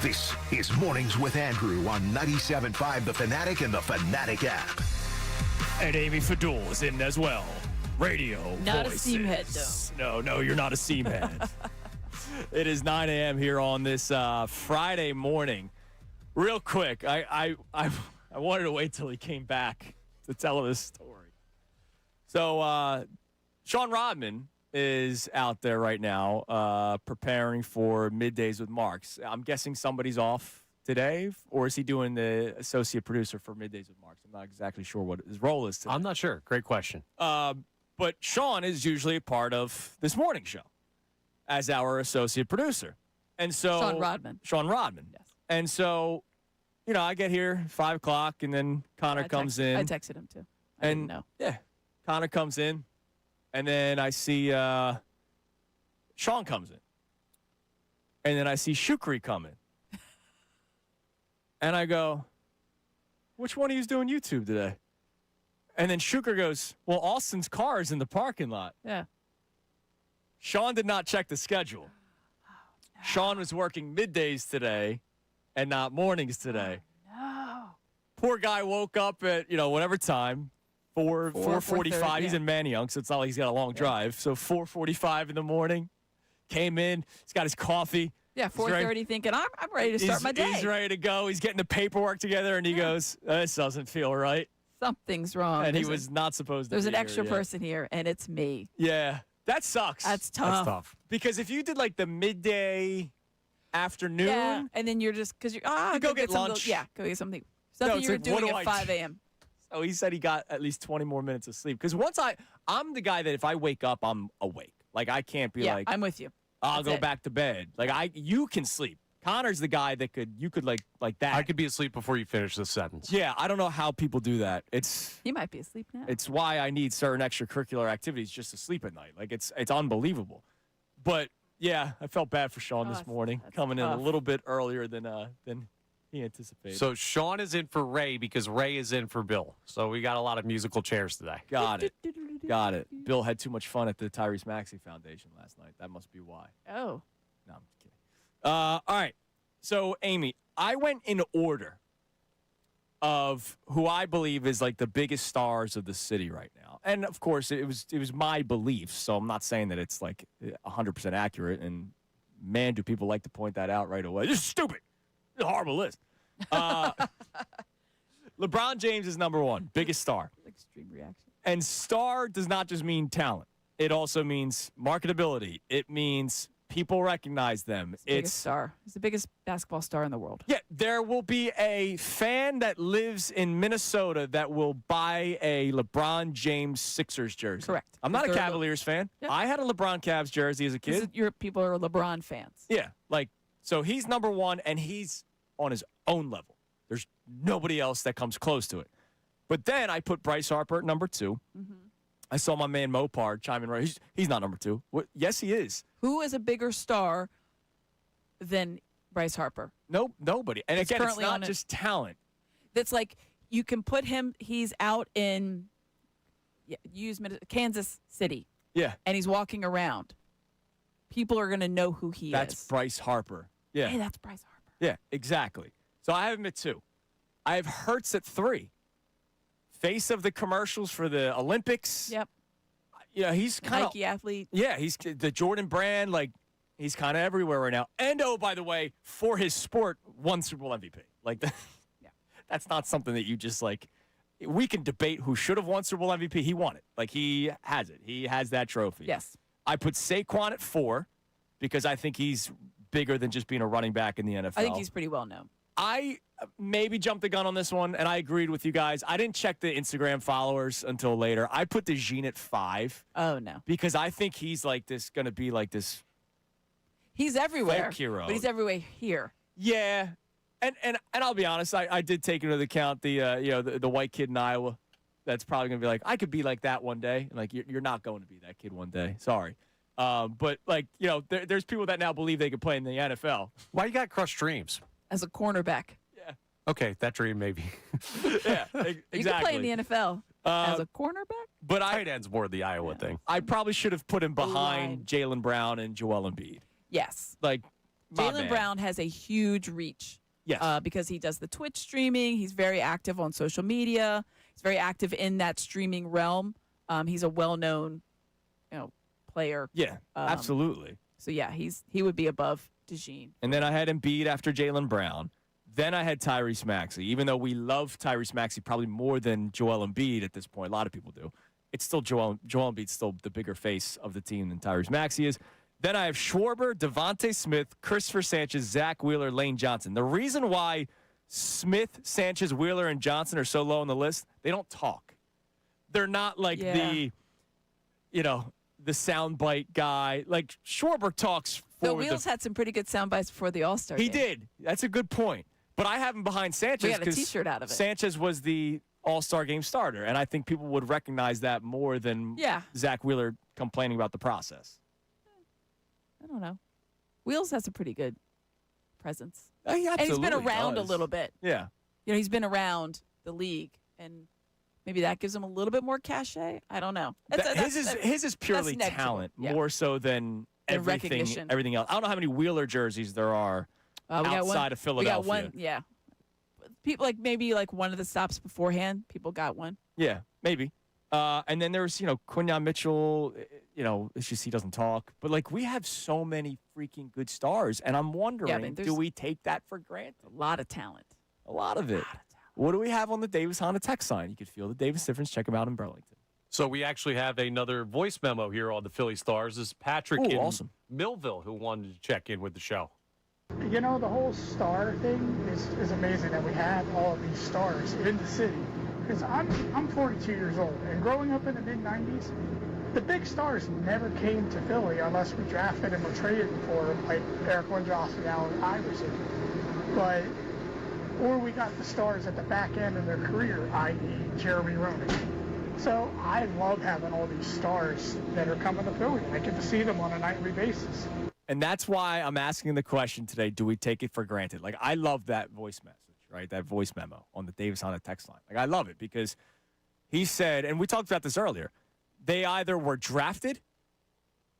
This is Mornings with Andrew on 97.5 The Fanatic and the Fanatic app. And Amy Fadul is in as well. Radio Not voices. a seam head, though. No, you're not a seam head. It is 9 a.m. here on this Friday morning. Real quick, I wanted to wait till he came back to tell this story. So Sean Rodman is out there right now preparing for Middays with Marks. I'm guessing somebody's off today, or is he doing the associate producer for Middays with Marks? I'm not exactly sure what his role is today. I'm not sure. Great question. But Sean is usually a part of this morning show as our associate producer. And so Sean Rodman. Yes. And so, I get here 5 o'clock, and then Connor comes in. I texted him too. I didn't know. Yeah, Connor comes in, and then I see Sean comes in, and then I see Shukri come in, and I go, "Which one of you's doing YouTube today?" And then Shukri goes, "Well, Austin's car is in the parking lot." Yeah. Sean did not check the schedule. Sean was working middays today and not mornings today. No. Poor guy woke up at, whatever time, 4:45. He's in Manayunk, so it's not like he's got a long drive. So 4:45 in the morning, came in, he's got his coffee. Yeah, 4:30 thinking, I'm ready to start my day. He's ready to go. He's getting the paperwork together, and he goes, "This doesn't feel right." Something's wrong. And he was not supposed to There's be an extra here, yeah. person here, and it's me. Yeah, that sucks. That's tough. Because if you did like the midday afternoon. Yeah, and then you're just, because you go get lunch. Go get something. Something you're doing at 5 a.m. So he said he got at least 20 more minutes of sleep. Because I'm the guy that if I wake up, I'm awake. Like, I can't be like. I'm with you. I'll go back to bed. Like, you can sleep. Connor's the guy that you could like that. I could be asleep before you finish the sentence. Yeah, I don't know how people do that. He might be asleep now. It's why I need certain extracurricular activities just to sleep at night. Like, it's unbelievable. But yeah, I felt bad for Sean this morning, coming in a little bit earlier than he anticipated. So Sean is in for Ray because Ray is in for Bill. So we got a lot of musical chairs today. Got it. Bill had too much fun at the Tyrese Maxey Foundation last night. That must be why. Oh. No, I'm kidding. All right. So, Amy, I went in order of who I believe is like the biggest stars of the city right now. And of course, it was my belief. So I'm not saying that it's like 100% accurate. And man, do people like to point that out right away. This is stupid. This is a horrible list. LeBron James is number one, biggest star. Extreme reaction. And star does not just mean talent. It also means marketability. It means people recognize them. He's the biggest star. He's the biggest basketball star in the world. Yeah, there will be a fan that lives in Minnesota that will buy a LeBron James Sixers jersey. Correct. I'm not a Cavaliers fan. Yeah. I had a LeBron Cavs jersey as a kid. People are LeBron fans. Yeah, so he's number one, and he's on his own level. There's nobody else that comes close to it. But then I put Bryce Harper at number 2. Mm-hmm. I saw my man Mopar chime in right. He's not number 2. Yes, he is. Who is a bigger star than Bryce Harper? Nobody. And again, it's not just talent. That's like you can put him. He's out in Kansas City. Yeah. And he's walking around. People are going to know who he is. That's Bryce Harper. Yeah. Hey, that's Bryce Harper. Yeah, exactly. So I have him at 2. I have Hurts at 3. Face of the commercials for the Olympics. Yep. He's kind of Nike athlete. Yeah, he's the Jordan brand. Like, he's kind of everywhere right now. And by the way, for his sport, won Super Bowl MVP. Like, that's not something that you just like. We can debate who should have won Super Bowl MVP. He won it. Like, he has it. He has that trophy. Yes. I put Saquon at 4 because I think he's bigger than just being a running back in the NFL. I think he's pretty well known. I maybe jumped the gun on this one, and I agreed with you guys. I didn't check the Instagram followers until later. I put DeJean at 5. Oh, no. Because I think he's like this, going to be like this. He's everywhere. Folk hero. But he's everywhere here. Yeah. And I'll be honest, I did take into account the white kid in Iowa that's probably going to be like, I could be like that one day. And like, you're not going to be that kid one day. Sorry. But like, there's people that now believe they could play in the NFL. Why you got crushed dreams? As a cornerback. Yeah. Okay, that dream maybe. Yeah, exactly. You can play in the NFL as a cornerback. But tight end's more the Iowa thing. I probably should have put him behind Jaylen Brown and Joel Embiid. Yes. Like, Jaylen Brown has a huge reach. Yes. Because he does the Twitch streaming. He's very active on social media. He's very active in that streaming realm. He's a well-known, player. Yeah, absolutely. So yeah, he would be above DeJean. And then I had Embiid after Jaylen Brown. Then I had Tyrese Maxey. Even though we love Tyrese Maxey probably more than Joel Embiid at this point, a lot of people do. It's still Joel Embiid's still the bigger face of the team than Tyrese Maxey is. Then I have Schwarber, Devontae Smith, Christopher Sanchez, Zach Wheeler, Lane Johnson. The reason why Smith, Sanchez, Wheeler, and Johnson are so low on the list, they don't talk. They're not like the soundbite guy. Like Schwarber talks for the Wheels had some pretty good sound bites before the All-Star game. He did. That's a good point. But I have him behind Sanchez. We got a T-shirt out of it. Sanchez was the All-Star game starter, and I think people would recognize that more than Zach Wheeler complaining about the process. I don't know. Wheels has a pretty good presence. He and he's been around does. a little bit. Yeah. He's been around the league, and maybe that gives him a little bit more cachet. I don't know. His is purely talent, more so than everything else. I don't know how many Wheeler jerseys there are outside of Philadelphia. We got one, yeah. People maybe one of the stops beforehand, people got one. Yeah, maybe. And then there's, Quinyon Mitchell, it's just he doesn't talk. But, we have so many freaking good stars. And I'm wondering, do we take that for granted? A lot of talent. A lot of it. What do we have on the Davis Honda text sign? You could feel the Davis difference. Check them out in Burlington. So we actually have another voice memo here on the Philly Stars. This is Patrick in Millville who wanted to check in with the show. The whole star thing is amazing that we have all of these stars in the city. Because I'm 42 years old, and growing up in the mid-'90s, the big stars never came to Philly unless we drafted and were traded for them, like Eric Lindros and Allen Iverson. Or we got the stars at the back end of their career, i.e. Jeremy Roenick. So I love having all these stars that are coming to Philly. I get to see them on a nightly basis. And that's why I'm asking the question today, do we take it for granted? I love that voice message, right? That voice memo on the Davis Honda text line. I love it because he said, and we talked about this earlier, they either were drafted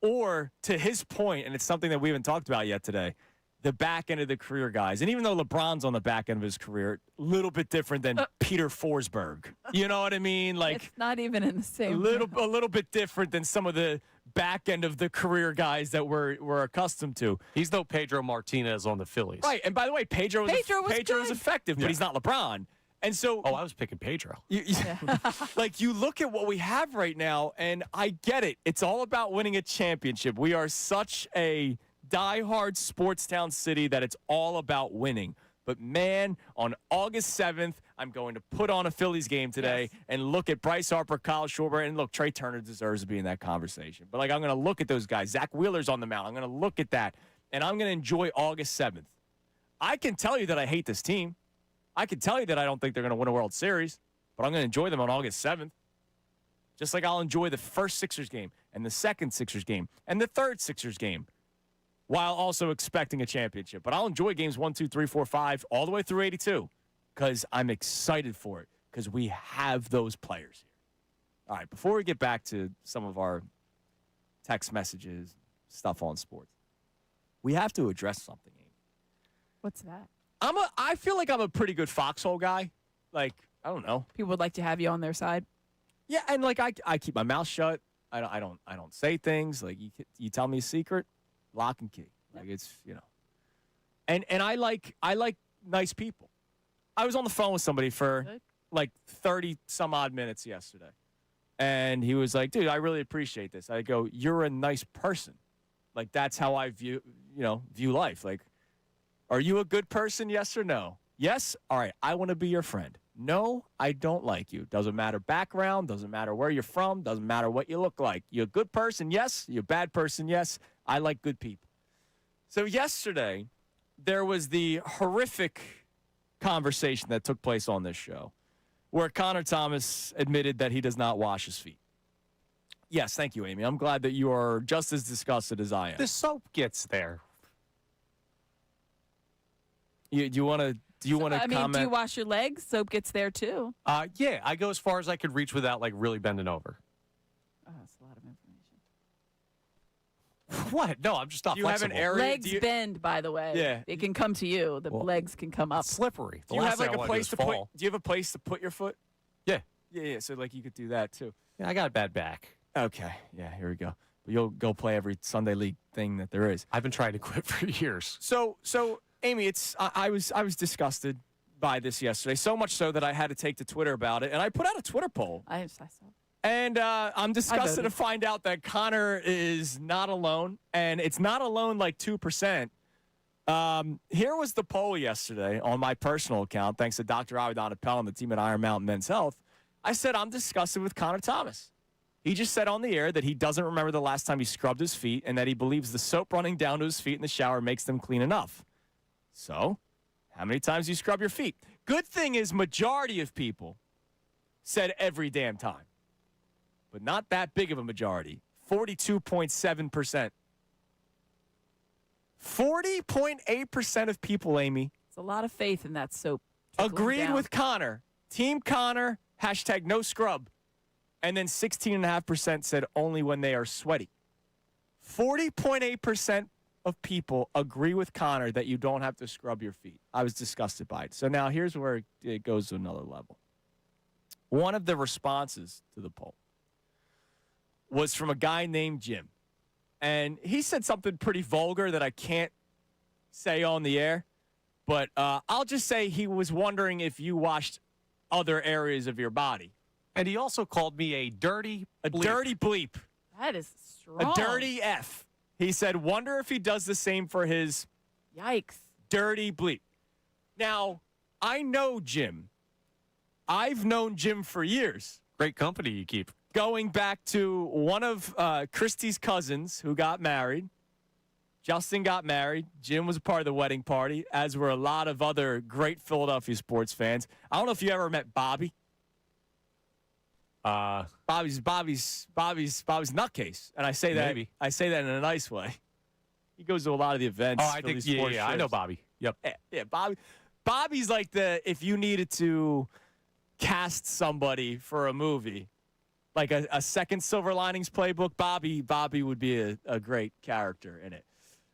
or, to his point, and it's something that we haven't talked about yet today, the back end of the career guys. And even though LeBron's on the back end of his career, a little bit different than Peter Forsberg. You know what I mean? It's not even in the same. A little bit different than some of the back end of the career guys that we're accustomed to. He's no Pedro Martinez on the Phillies. Right. And by the way, Pedro is effective, but he's not LeBron. And so, I was picking Pedro. You look at what we have right now, and I get it. It's all about winning a championship. We are such a diehard sports town city that it's all about winning. But, man, on August 7th, I'm going to put on a Phillies game today and look at Bryce Harper, Kyle Schwarber, and look, Trey Turner deserves to be in that conversation. But, I'm going to look at those guys. Zach Wheeler's on the mound. I'm going to look at that, and I'm going to enjoy August 7th. I can tell you that I hate this team. I can tell you that I don't think they're going to win a World Series, but I'm going to enjoy them on August 7th. Just like I'll enjoy the first Sixers game and the second Sixers game and the third Sixers game, while also expecting a championship. But I'll enjoy games 1, 2, 3, 4, 5, all the way through 82, because I'm excited for it, because we have those players here. All right, before we get back to some of our text messages, stuff on sports, we have to address something, Amy. What's that? I feel like I'm a pretty good foxhole guy. I don't know. People would like to have you on their side. Yeah, and I keep my mouth shut. I don't say things. You tell me a secret, lock and key. It's and I like nice people. I was on the phone with somebody for 30 some odd minutes yesterday, and he was like, "Dude, I really appreciate this." I go, "You're a nice person. That's how I view life. Are you a good person? Yes or no? Yes. All right. I want to be your friend. No, I don't like you. Doesn't matter background. Doesn't matter where you're from. Doesn't matter what you look like. You're a good person. Yes. You're a bad person. Yes. I like good people." So yesterday, there was the horrific conversation that took place on this show where Connor Thomas admitted that he does not wash his feet. Yes. Thank you, Amy. I'm glad that you are just as disgusted as I am. The soap gets there. Do you want to comment? Do you wash your legs? Soap gets there too. Yeah, I go as far as I could reach without really bending over. Oh, that's a lot of information. What? No, I'm just not flexible. Have an area? Legs bend, by the way. Yeah. It can come to you. The legs can come up. It's slippery. Do you have a place to put? Do you have a place to put your foot? Yeah. Yeah. So you could do that too. Yeah, I got a bad back. Okay. Yeah. Here we go. You'll go play every Sunday league thing that there is. I've been trying to quit for years. So Amy, I was disgusted by this yesterday, so much so that I had to take to Twitter about it, and I put out a Twitter poll. I saw. And I'm disgusted to find out that Connor is not alone, and it's not alone like 2%. Here was the poll yesterday on my personal account, thanks to Dr. Avedon Appel and the team at Iron Mountain Men's Health. I said, I'm disgusted with Connor Thomas. He just said on the air that he doesn't remember the last time he scrubbed his feet and that he believes the soap running down to his feet in the shower makes them clean enough. So, how many times do you scrub your feet? Good thing is majority of people said every damn time. But not that big of a majority. 42.7%. 40.8% of people, Amy. It's a lot of faith in that soap. Agreed with Connor. Team Connor, hashtag no scrub. And then 16.5% said only when they are sweaty. 40.8% of people agree with Connor that you don't have to scrub your feet. I was disgusted by it. So now here's where it goes to another level. One of the responses to the poll was from a guy named Jim. And he said something pretty vulgar that I can't say on the air. But I'll just say he was wondering if you washed other areas of your body. And he also called me a dirty bleep. Dirty bleep. That is strong. A dirty F. He said, wonder if he does the same for his yikes dirty bleep. Now, I know Jim. I've known Jim for years. Great company you keep. Going back to one of Christy's cousins who got married. Justin got married. Jim was a part of the wedding party, as were a lot of other great Philadelphia sports fans. I don't know if you ever met Bobby. Bobby's nutcase, and I say that maybe. I say that in a nice way. He goes to a lot of the events. Oh, I think yeah, I know Bobby. Yep. Yeah, Bobby's like if you needed to cast somebody for a movie, like a second Silver Linings Playbook, Bobby would be a great character in it.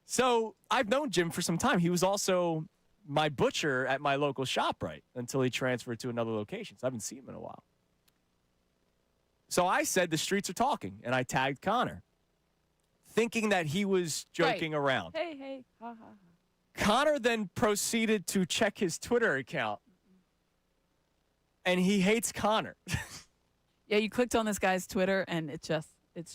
So I've known Jim for some time. He was also my butcher at my local ShopRite until he transferred to another location. So I haven't seen him in a while. So I said the streets are talking, and I tagged Connor, thinking that he was joking around. Hey, ha, ha, ha. Connor then proceeded to check his Twitter account, and he hates Connor. Yeah, you clicked on this guy's Twitter, and it's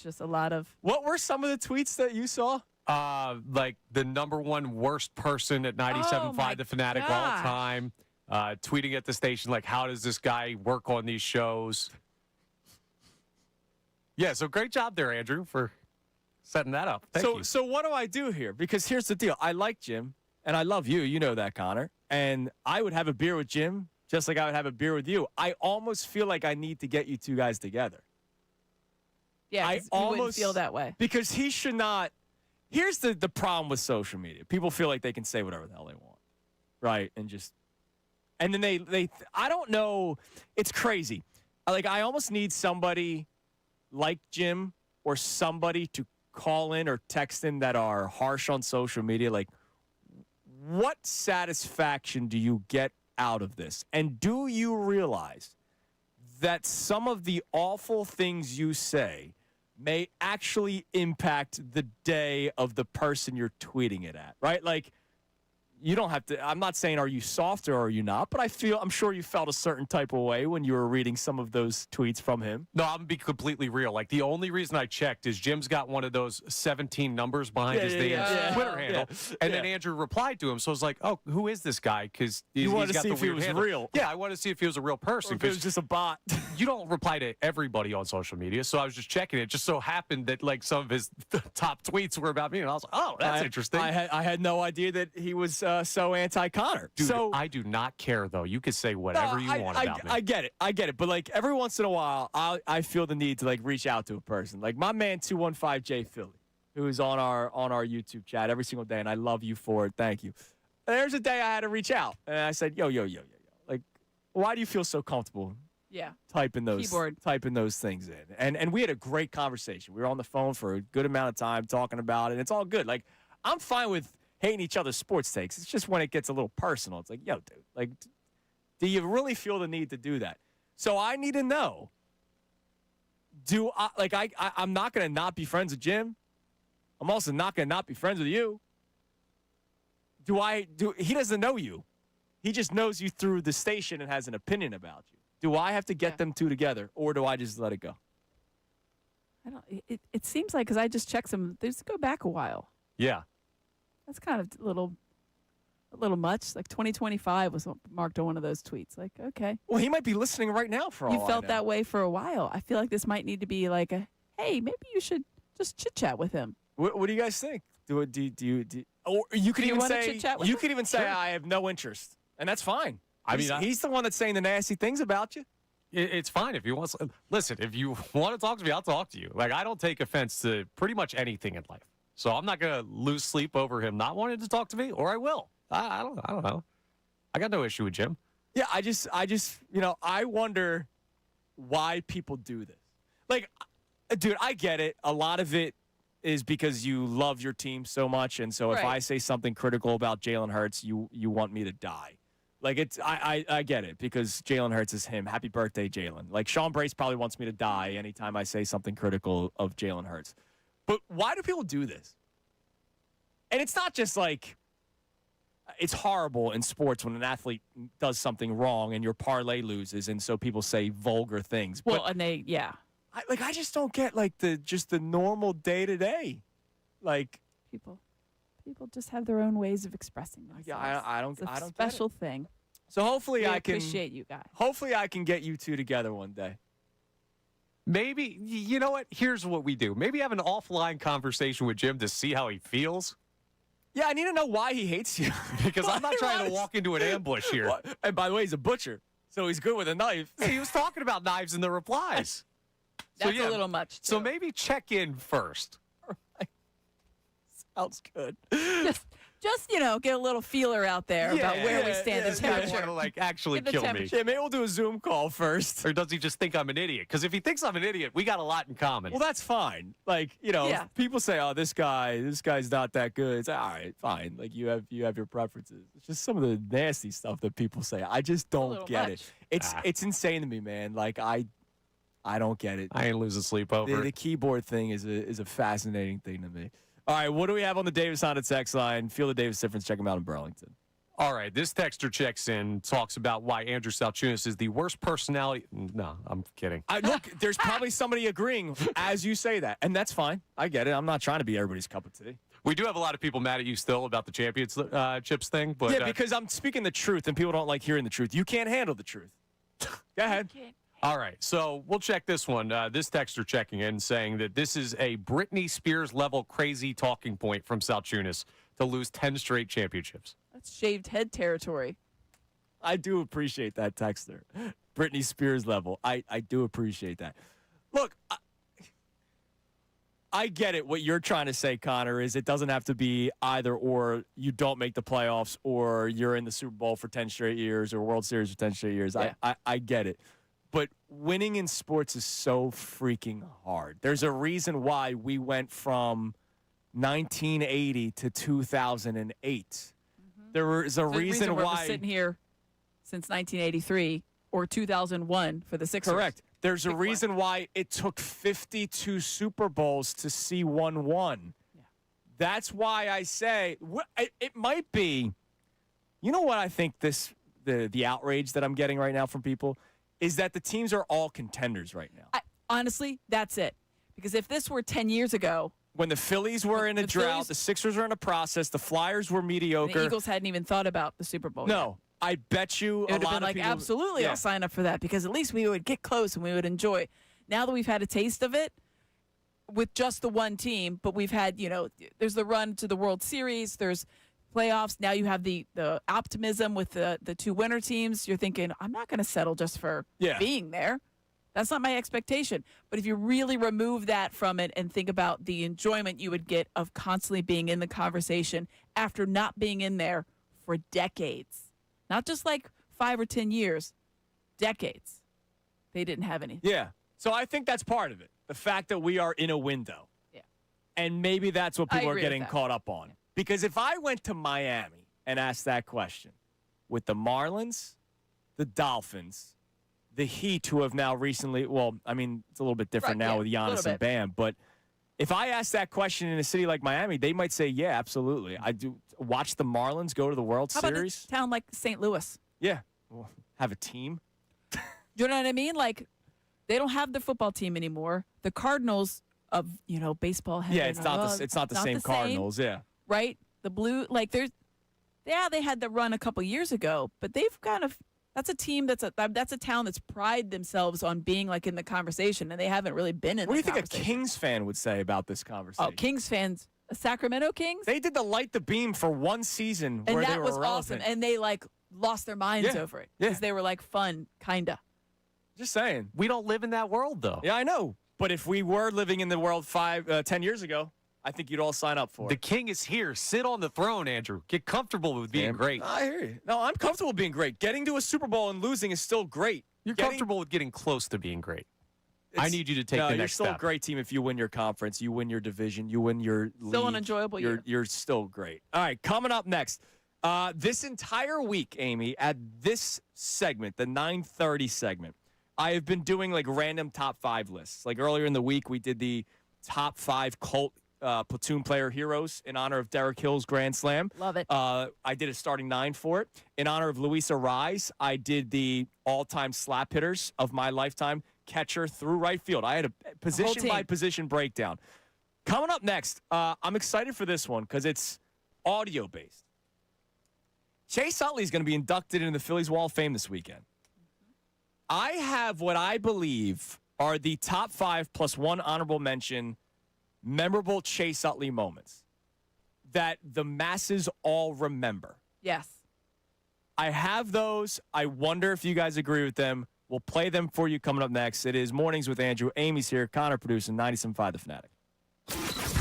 just a lot of. What were some of the tweets that you saw? Like the number one worst person at 97.5 The Fanatic all time, tweeting at the station like, how does this guy work on these shows? Yeah, so great job there, Andrew, for setting that up. Thank you. So what do I do here? Because here's the deal. I like Jim, and I love you. You know that, Connor. And I would have a beer with Jim just like I would have a beer with you. I almost feel like I need to get you two guys together. Yeah, I almost feel that way. Because he should not. Here's the problem with social media. People feel like they can say whatever the hell they want, right? And then they I don't know. It's crazy. Like, I almost need somebody like Jim or somebody to call in or text in that are harsh on social media. Like, what satisfaction do you get out of this? And do you realize that some of the awful things you say may actually impact the day of the person you're tweeting it at, right? Like, you don't have to, I'm not saying are you soft or are you not, but I'm sure you felt a certain type of way when you were reading some of those tweets from him. No, I'm going to be completely real. Like, the only reason I checked is Jim's got one of those 17 numbers behind his Twitter handle. And then Andrew replied to him. So I was like, oh, who is this guy? Because you wanted to see if he was real. Yeah, I wanted to see if he was a real person. Or if it was just a bot. You don't reply to everybody on social media. So I was just checking it. Just so happened that, like, some of his top tweets were about me. And I was like, oh, that's interesting. I had no idea that he was so anti-Connor. Dude, so I do not care, though. You could say whatever you want about me. I get it. But, like, every once in a while, I feel the need to, like, reach out to a person. Like, my man 215J Philly, who is on our YouTube chat every single day, and I love you for it. Thank you. And there's a day I had to reach out, and I said, yo. Like, why do you feel so comfortable typing those things in? And we had a great conversation. We were on the phone for a good amount of time talking about it, and it's all good. Like, I'm fine with hating each other's sports takes. It's just when it gets a little personal. It's like, yo, dude, like, do you really feel the need to do that? So I need to know, I'm not going to not be friends with Jim. I'm also not going to not be friends with you. He doesn't know you. He just knows you through the station and has an opinion about you. Do I have to get them two together, or do I just let it go? I don't. It seems like, because I just checked some, they just go back a while. Yeah. That's kind of a little much. Like 2025 was marked on one of those tweets. Like, okay. Well, he might be listening right now for all You felt I know. that way for a while. I feel like this might need to be like hey, maybe you should just chit chat with him. What do you guys think? Or you could Do you even wanna say chit-chat with you him? could even say Sure. I have no interest, and that's fine. I mean, he's the one that's saying the nasty things about you. It's fine if you want. Listen, if you want to talk to me, I'll talk to you. Like, I don't take offense to pretty much anything in life, so I'm not gonna lose sleep over him not wanting to talk to me, or I will. I don't know. I got no issue with Jim. Yeah, I just I wonder why people do this. Like, dude, I get it. A lot of it is because you love your team so much, and so if Right. I say something critical about Jalen Hurts, you want me to die. Like, I get it, because Jalen Hurts is him. Happy birthday, Jalen. Like, Sean Brace probably wants me to die anytime I say something critical of Jalen Hurts. But why do people do this? And it's not just like, it's horrible in sports when an athlete does something wrong and your parlay loses, and so people say vulgar things. Well, But and I just don't get like the normal day to day, like people just have their own ways of expressing themselves. Yeah, I don't It's a get it. special thing. So hopefully We I can appreciate you guys. Hopefully I can get you two together one day. Maybe, you know what? Here's what we do. Maybe have an offline conversation with Jim to see how he feels. Yeah, I need to know why he hates you. Because I'm not trying to walk into an ambush here. And by the way, he's a butcher, so he's good with a knife. He was talking about knives in the replies. That's a little much, So maybe check in first. Sounds good. Just get a little feeler out there about where we stand in He doesn't temperature. want to, like, actually Get the kill me. temperature. Yeah, maybe we'll do a Zoom call first. Or does he just think I'm an idiot? Because if he thinks I'm an idiot, we got a lot in common. Well, that's fine. Like, Yeah. if people say, "Oh, this guy's not that good." It's like, all right, fine. Like, you have your preferences. It's just some of the nasty stuff that people say. I just don't little get much. it. It's insane to me, man. Like, I don't get it. I ain't losing sleep over The it. keyboard thing is a fascinating thing to me. All right, what do we have on the Davis Honda text line? Feel the Davis difference. Check them out in Burlington. All right, this texter checks in, talks about why Andrew Salciunas is the worst personality. No, I'm kidding. Look, there's probably somebody agreeing as you say that, and that's fine. I get it. I'm not trying to be everybody's cup of tea. We do have a lot of people mad at you still about the championships thing. But Yeah, because I'm speaking the truth, and people don't like hearing the truth. You can't handle the truth. Go ahead. All right, so we'll check this one. This texter checking in saying that this is a Britney Spears level crazy talking point from Salciunas to lose 10 straight championships. That's shaved head territory. I do appreciate that, texter. Britney Spears level. I do appreciate that. Look, I get it. What you're trying to say, Connor, is it doesn't have to be either or. You don't make the playoffs, or you're in the Super Bowl for 10 straight years, or World Series for 10 straight years. Yeah. I get it. But winning in sports is so freaking hard. There's a reason why we went from 1980 to 2008. There was a reason we're why. sitting here since 1983 or 2001 for the Sixers. Correct. There's a reason why it took 52 Super Bowls to see one won. Yeah. That's why I say it might be. You know what I think the outrage that I'm getting right now from people is that the teams are all contenders right now. Honestly, that's it. Because if this were 10 years ago, when the Phillies were in a drought, the Sixers were in a process, the Flyers were mediocre. the Eagles hadn't even thought about the Super Bowl. No, I bet you It would a have lot been of like, people. absolutely, Yeah. I'll sign up for that, because at least we would get close and we would enjoy. Now that we've had a taste of it with just the one team, but we've had, there's the run to the World Series, there's playoffs. Now you have the optimism with the two winter teams. You're thinking, I'm not going to settle just for being there. That's not my expectation. But if you really remove that from it and think about the enjoyment you would get of constantly being in the conversation after not being in there for decades, not just like 5 or 10 years, decades, they didn't have anything. Yeah. So I think that's part of it. The fact that we are in a window. Yeah. And maybe that's what I people are agree with getting that. caught up on. Because if I went to Miami and asked that question with the Marlins, the Dolphins, the Heat, who have now recently, well, I mean, it's a little bit different now with Giannis and Bam, but if I asked that question in a city like Miami, they might say, yeah, absolutely. I do. watch the Marlins go to the World How about Series. a town like St. Louis? Yeah. Well, have a team. You know what I mean? Like, they don't have the football team anymore. The Cardinals of, baseball. Yeah, it's not the same Cardinals. Yeah. Right? The blue, like, they had the run a couple years ago, but they've kind of, that's a team that's a town that's pride themselves on being, like, in the conversation, and they haven't really been in What do you the think a Kings fan would say about this conversation? Oh, Kings fans, Sacramento Kings? They did the Light the Beam for one season And where that they were was irrelevant. awesome, and they, like, lost their minds over it because they were, like, fun, kinda. Just saying. We don't live in that world, though. Yeah, I know. But if we were living in the world 10 years ago, I think you'd all sign up for it. The king is here. Sit on the throne, Andrew. Get comfortable with being great. I hear you. No, I'm comfortable being great. Getting to a Super Bowl and losing is still great. You're comfortable with getting close to being great. I need you to take the you're next still step. a great team if you win your conference, you win your division, you win your league. Still an enjoyable year. You're still great. All right, coming up next. This entire week, Amy, at this segment, the 9:30 segment, I have been doing like random top 5 lists. Like earlier in the week, we did the top 5 Colt platoon player heroes in honor of Derek Hill's Grand Slam. Love it. I did a starting 9 for it. In honor of Luisa Rise, I did the all-time slap hitters of my lifetime, catcher through right field. I had a position-by-position breakdown. Coming up next, I'm excited for this one because it's audio-based. Chase Utley is going to be inducted into the Phillies Wall of Fame this weekend. I have what I believe are the top 5 plus 1 honorable mention memorable Chase Utley moments that the masses all remember. Yes. I have those. I wonder if you guys agree with them. We'll play them for you coming up next. It is Mornings with Andrew. Amy's here. Connor producing 97.5 The Fanatic.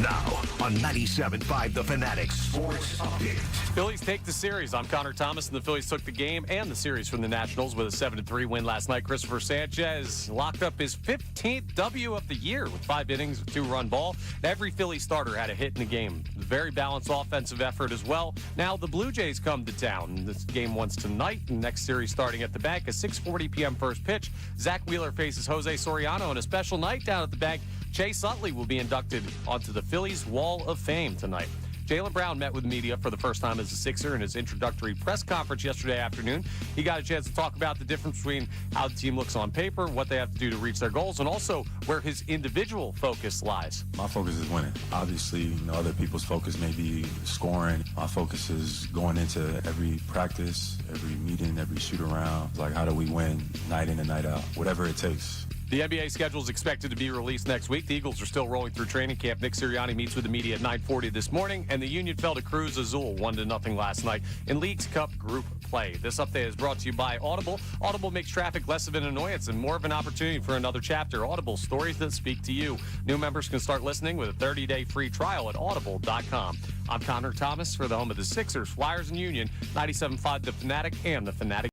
Now on 97.5 The Fanatic Sports Update. Phillies take the series. I'm Connor Thomas, and the Phillies took the game and the series from the Nationals with a 7-3 win last night. Christopher Sanchez locked up his 15th W of the year with 5 innings of 2-run ball. Every Philly starter had a hit in the game. Very balanced offensive effort as well. Now the Blue Jays come to town. This game once tonight. The next series starting at the bank. A 6:40 p.m. first pitch. Zach Wheeler faces Jose Soriano on a special night down at the bank. Chase Utley will be inducted onto the Phillies Wall of Fame tonight. Jaylen Brown met with media for the first time as a Sixer in his introductory press conference yesterday afternoon. He got a chance to talk about the difference between how the team looks on paper, what they have to do to reach their goals, and also where his individual focus lies. My focus is winning. Obviously, other people's focus may be scoring. My focus is going into every practice, every meeting, every shoot-around. Like, how do we win night in and night out? Whatever it takes. The NBA schedule is expected to be released next week. The Eagles are still rolling through training camp. Nick Sirianni meets with the media at 9:40 this morning, and the Union fell to Cruz Azul 1-0 last night in Leagues Cup group play. This update is brought to you by Audible. Audible makes traffic less of an annoyance and more of an opportunity for another chapter. Audible, stories that speak to you. New members can start listening with a 30-day free trial at audible.com. I'm Connor Thomas for the home of the Sixers, Flyers, and Union, 97.5 The Fanatic and The Fanatic.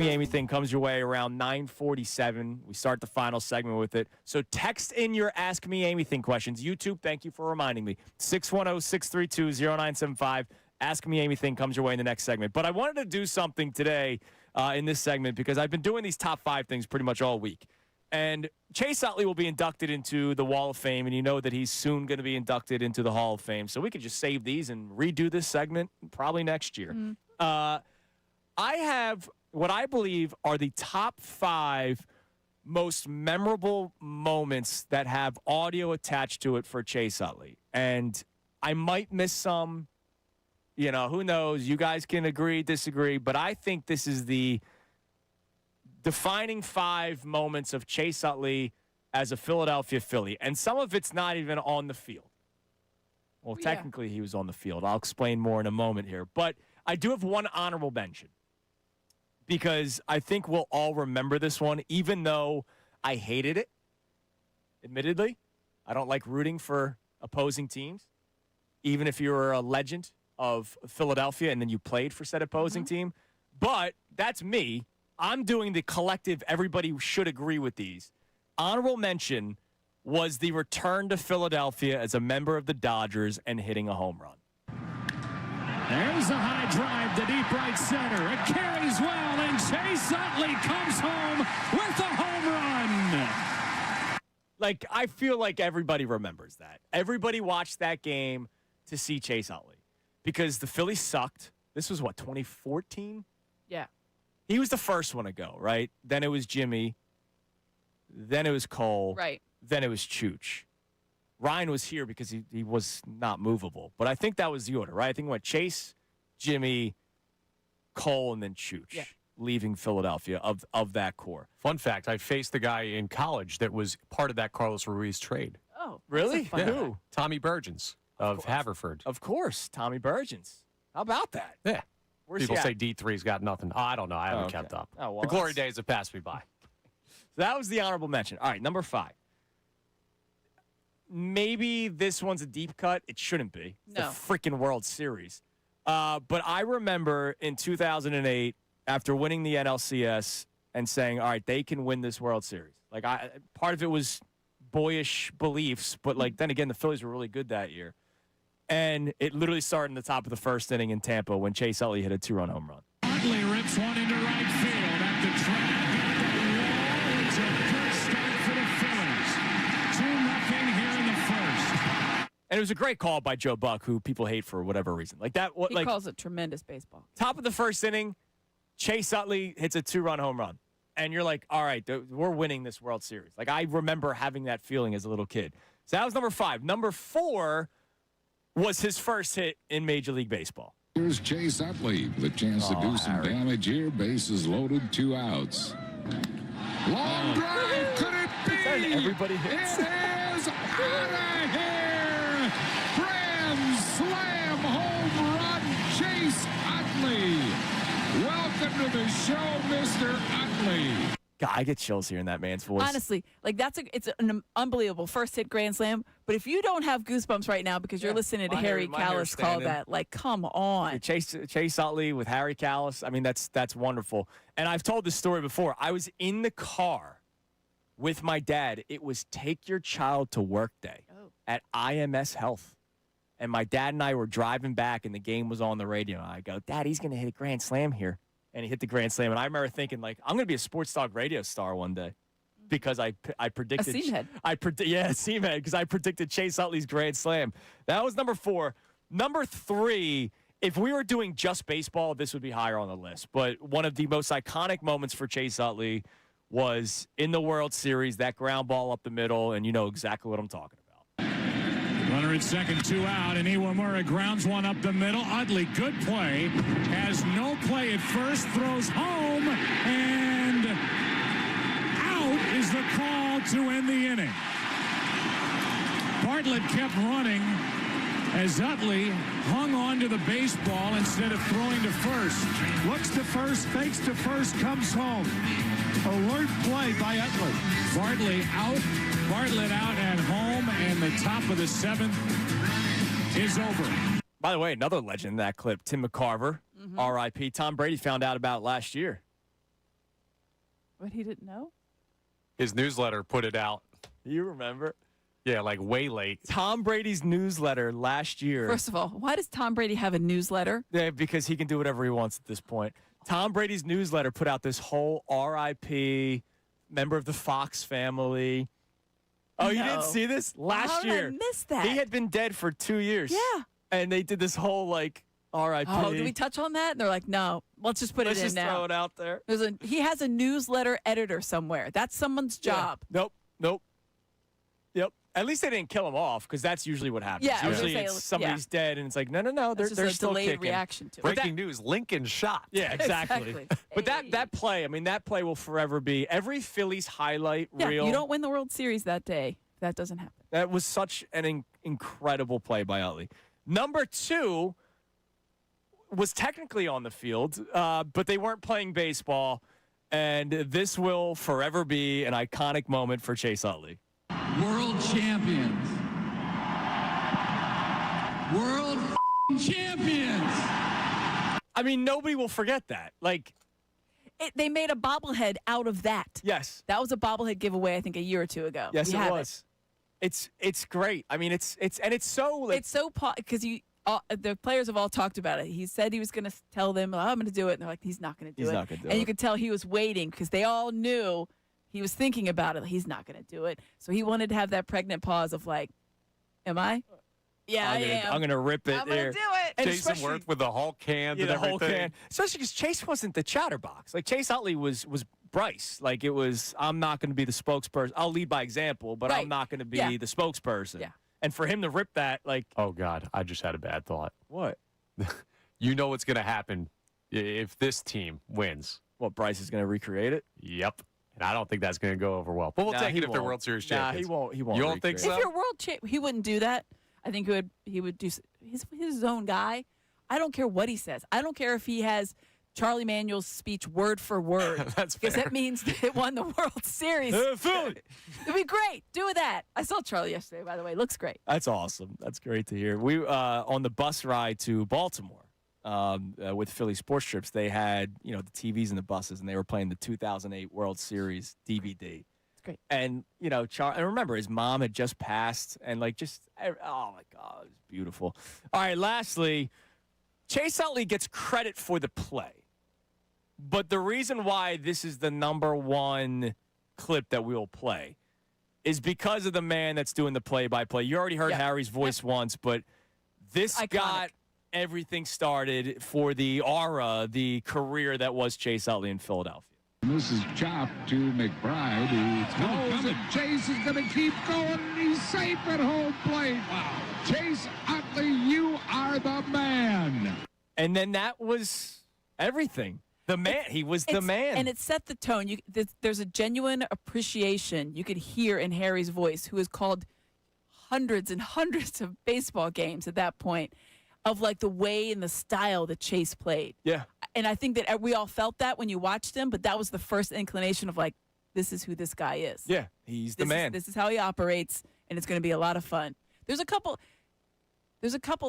Me Anything comes your way around 9:47. We start the final segment with it. So text in your Ask Me Anything questions. YouTube, thank you for reminding me. 610-632-0975. Ask Me Anything comes your way in the next segment. But I wanted to do something today in this segment because I've been doing these top 5 things pretty much all week. And Chase Utley will be inducted into the Wall of Fame, and you know that he's soon going to be inducted into the Hall of Fame. So we could just save these and redo this segment probably next year. I have what I believe are the top 5 most memorable moments that have audio attached to it for Chase Utley. And I might miss some. You know, who knows? You guys can agree, disagree. But I think this is the defining 5 moments of Chase Utley as a Philadelphia Philly. And some of it's not even on the field. Well, technically he was on the field. I'll explain more in a moment here. But I do have one honorable mention because I think we'll all remember this one, even though I hated it, admittedly. I don't like rooting for opposing teams, even if you were a legend of Philadelphia and then you played for said opposing team. But that's me. I'm doing the collective, everybody should agree with these. Honorable mention was the return to Philadelphia as a member of the Dodgers and hitting a home run. There's a high drive to deep right center. It carries well, and Chase Utley comes home with a home run. Like, I feel like everybody remembers that. Everybody watched that game to see Chase Utley because the Phillies sucked. This was, what, 2014? Yeah. He was the first one to go, right? Then it was Jimmy. Then it was Cole. Right. Then it was Chooch. Ryan was here because he was not movable. But I think that was the order, right? I think it went Chase, Jimmy, Cole, and then Chooch, leaving Philadelphia of that core. Fun fact, I faced the guy in college that was part of that Carlos Ruiz trade. Oh, really? Who? Tommy Burgess of Haverford. Of course, Tommy Burgess. How about that? Yeah. Where's People he at? say D3's got nothing. I don't know. I haven't kept up. Oh, well, the glory days have passed me by. So that was the honorable mention. All right, number 5. Maybe this one's a deep cut. It shouldn't be. It's the freaking World Series. But I remember in 2008, after winning the NLCS and saying, all right, they can win this World Series. Like, part of it was boyish beliefs, but, like, then again, the Phillies were really good that year. And it literally started in the top of the first inning in Tampa when Chase Utley hit a 2-run home run. Utley rips one into right field at the track and the wall. It's a good start for the Phillies. 2-0 here in the first. And it was a great call by Joe Buck, who people hate for whatever reason. Like that. He calls it tremendous baseball. Top of the first inning, Chase Utley hits a 2-run home run. And you're like, all right, we're winning this World Series. Like, I remember having that feeling as a little kid. So that was number 5. Number 4 was his first hit in Major League Baseball. Here's Chase Utley with a chance to do some damage here. Bases loaded, 2 outs. Long drive, could it be? Everybody hits. It is out of here. Grand slam home run, Chase Utley. Welcome to the show, Mr. Utley. God, I get chills hearing that man's voice. Honestly, like it's an unbelievable first hit grand slam. But if you don't have goosebumps right now because you're listening to Harry Callis call that, like, come on. Chase Utley with Harry Callis. I mean, that's wonderful. And I've told this story before. I was in the car with my dad. It was Take Your Child to Work Day at IMS Health. And my dad and I were driving back, and the game was on the radio. I go, Dad, he's going to hit a grand slam here. And he hit the grand slam. And I remember thinking, like, I'm going to be a sports talk radio star one day because I predicted. A seamhead. Seamhead, because I predicted Chase Utley's grand slam. That was number 4. Number 3, if we were doing just baseball, this would be higher on the list. But one of the most iconic moments for Chase Utley was in the World Series, that ground ball up the middle, and you know exactly what I'm talking about. Runner at second, 2 out, and Iwamura grounds one up the middle. Utley, good play. Has no play at first, throws home, and out is the call to end the inning. Bartlett kept running as Utley hung on to the baseball instead of throwing to first. Looks to first, fakes to first, comes home. Alert play by Utley. Bartlett out at home, and the top of the 7th is over. By the way, another legend in that clip, Tim McCarver, R.I.P. Tom Brady found out about last year. What, he didn't know? His newsletter put it out. You remember? Yeah, like way late. Tom Brady's newsletter last year. First of all, why does Tom Brady have a newsletter? Yeah, because he can do whatever he wants at this point. Tom Brady's newsletter put out this whole RIP, member of the Fox family. Oh, you didn't see this? Last year. I missed that. He had been dead for 2 years. Yeah. And they did this whole, like, RIP. Oh, did we touch on that? And they're like, no, let's just put Let's it in just now. throw it out there. He has a newsletter editor somewhere. That's someone's job. Nope. Yep. At least they didn't kill him off, because that's usually what happens. Yeah, I was usually gonna say, it's somebody's dead, and it's like, no, That's they're just a still delayed kicking. reaction to it. Breaking news, Lincoln shot. Yeah, exactly. But that play, I mean, that play will forever be every Phillies highlight reel. You don't win the World Series that day. That doesn't happen. That was such an incredible play by Utley. Number 2 was technically on the field, but they weren't playing baseball, and this will forever be an iconic moment for Chase Utley. World champions. World champions. I mean, nobody will forget that. Like, They made a bobblehead out of that. Yes. That was a bobblehead giveaway, I think, a year or two ago. yes, We it have was. It's great. I mean, it's so like, It's so because the players have all talked about it. He said he was going to tell them, I'm going to do it. And they're like, he's not going to do it. He's not gonna do and you it. could tell he was waiting because they all knew he was thinking about it. He's not going to do it. So he wanted to have that pregnant pause of like, am I? Yeah, I am. I'm going to rip it I'm going there. to do it. And Jason especially- Worth with the whole can Yeah, and the whole everything. can. Especially because Chase wasn't the chatterbox. Like, Chase Utley was Bryce. Like, it was, I'm not going to be the spokesperson. I'll lead by example, but I'm Right. not going to be Yeah. the spokesperson. Yeah. And for him to rip that, like, Oh, God, I just had a bad thought. what? You know what's going to happen if this team wins. What, Bryce is going to recreate it? Yep. And I don't think that's going to go over well. But we'll Nah, take he it if they're won't. World Series Nah, champions. he won't. He won't. You don't think recreate so? If you're world champ, he wouldn't do that. I think he would do. He's his own guy. I don't care what he says. I don't care if he has Charlie Manuel's speech word for word. That's because fair. that means they won the World Series. Philly. It'd be great. Do that. I saw Charlie yesterday, by the way. Looks great. That's awesome. That's great to hear. We on the bus ride to Baltimore with Philly Sports Trips, they had the TVs in the buses, and they were playing the 2008 World Series DVD. It's great. And and remember, his mom had just passed, and oh my God, it was beautiful. All right, lastly, Chase Utley gets credit for the play, but the reason why this is the number one clip that we will play is because of the man that's doing the play-by-play. You already heard Harry's voice once, but this Iconic. got everything started for the aura, the career that was Chase Utley in Philadelphia. This is chopped to McBride, who throws it. Chase is going to keep going. He's safe at home plate. Wow. Chase Utley, you are the man. And then that was everything. The man. He was the man. And it set the tone. There's a genuine appreciation you could hear in Harry's voice, who has called hundreds and hundreds of baseball games at that point, of like the way and the style that Chase played. Yeah. And I think that we all felt that when you watched him, but that was the first inclination of like, this is who this guy is. Yeah, he's the man. This is how he operates, and it's going to be a lot of fun. There's a couple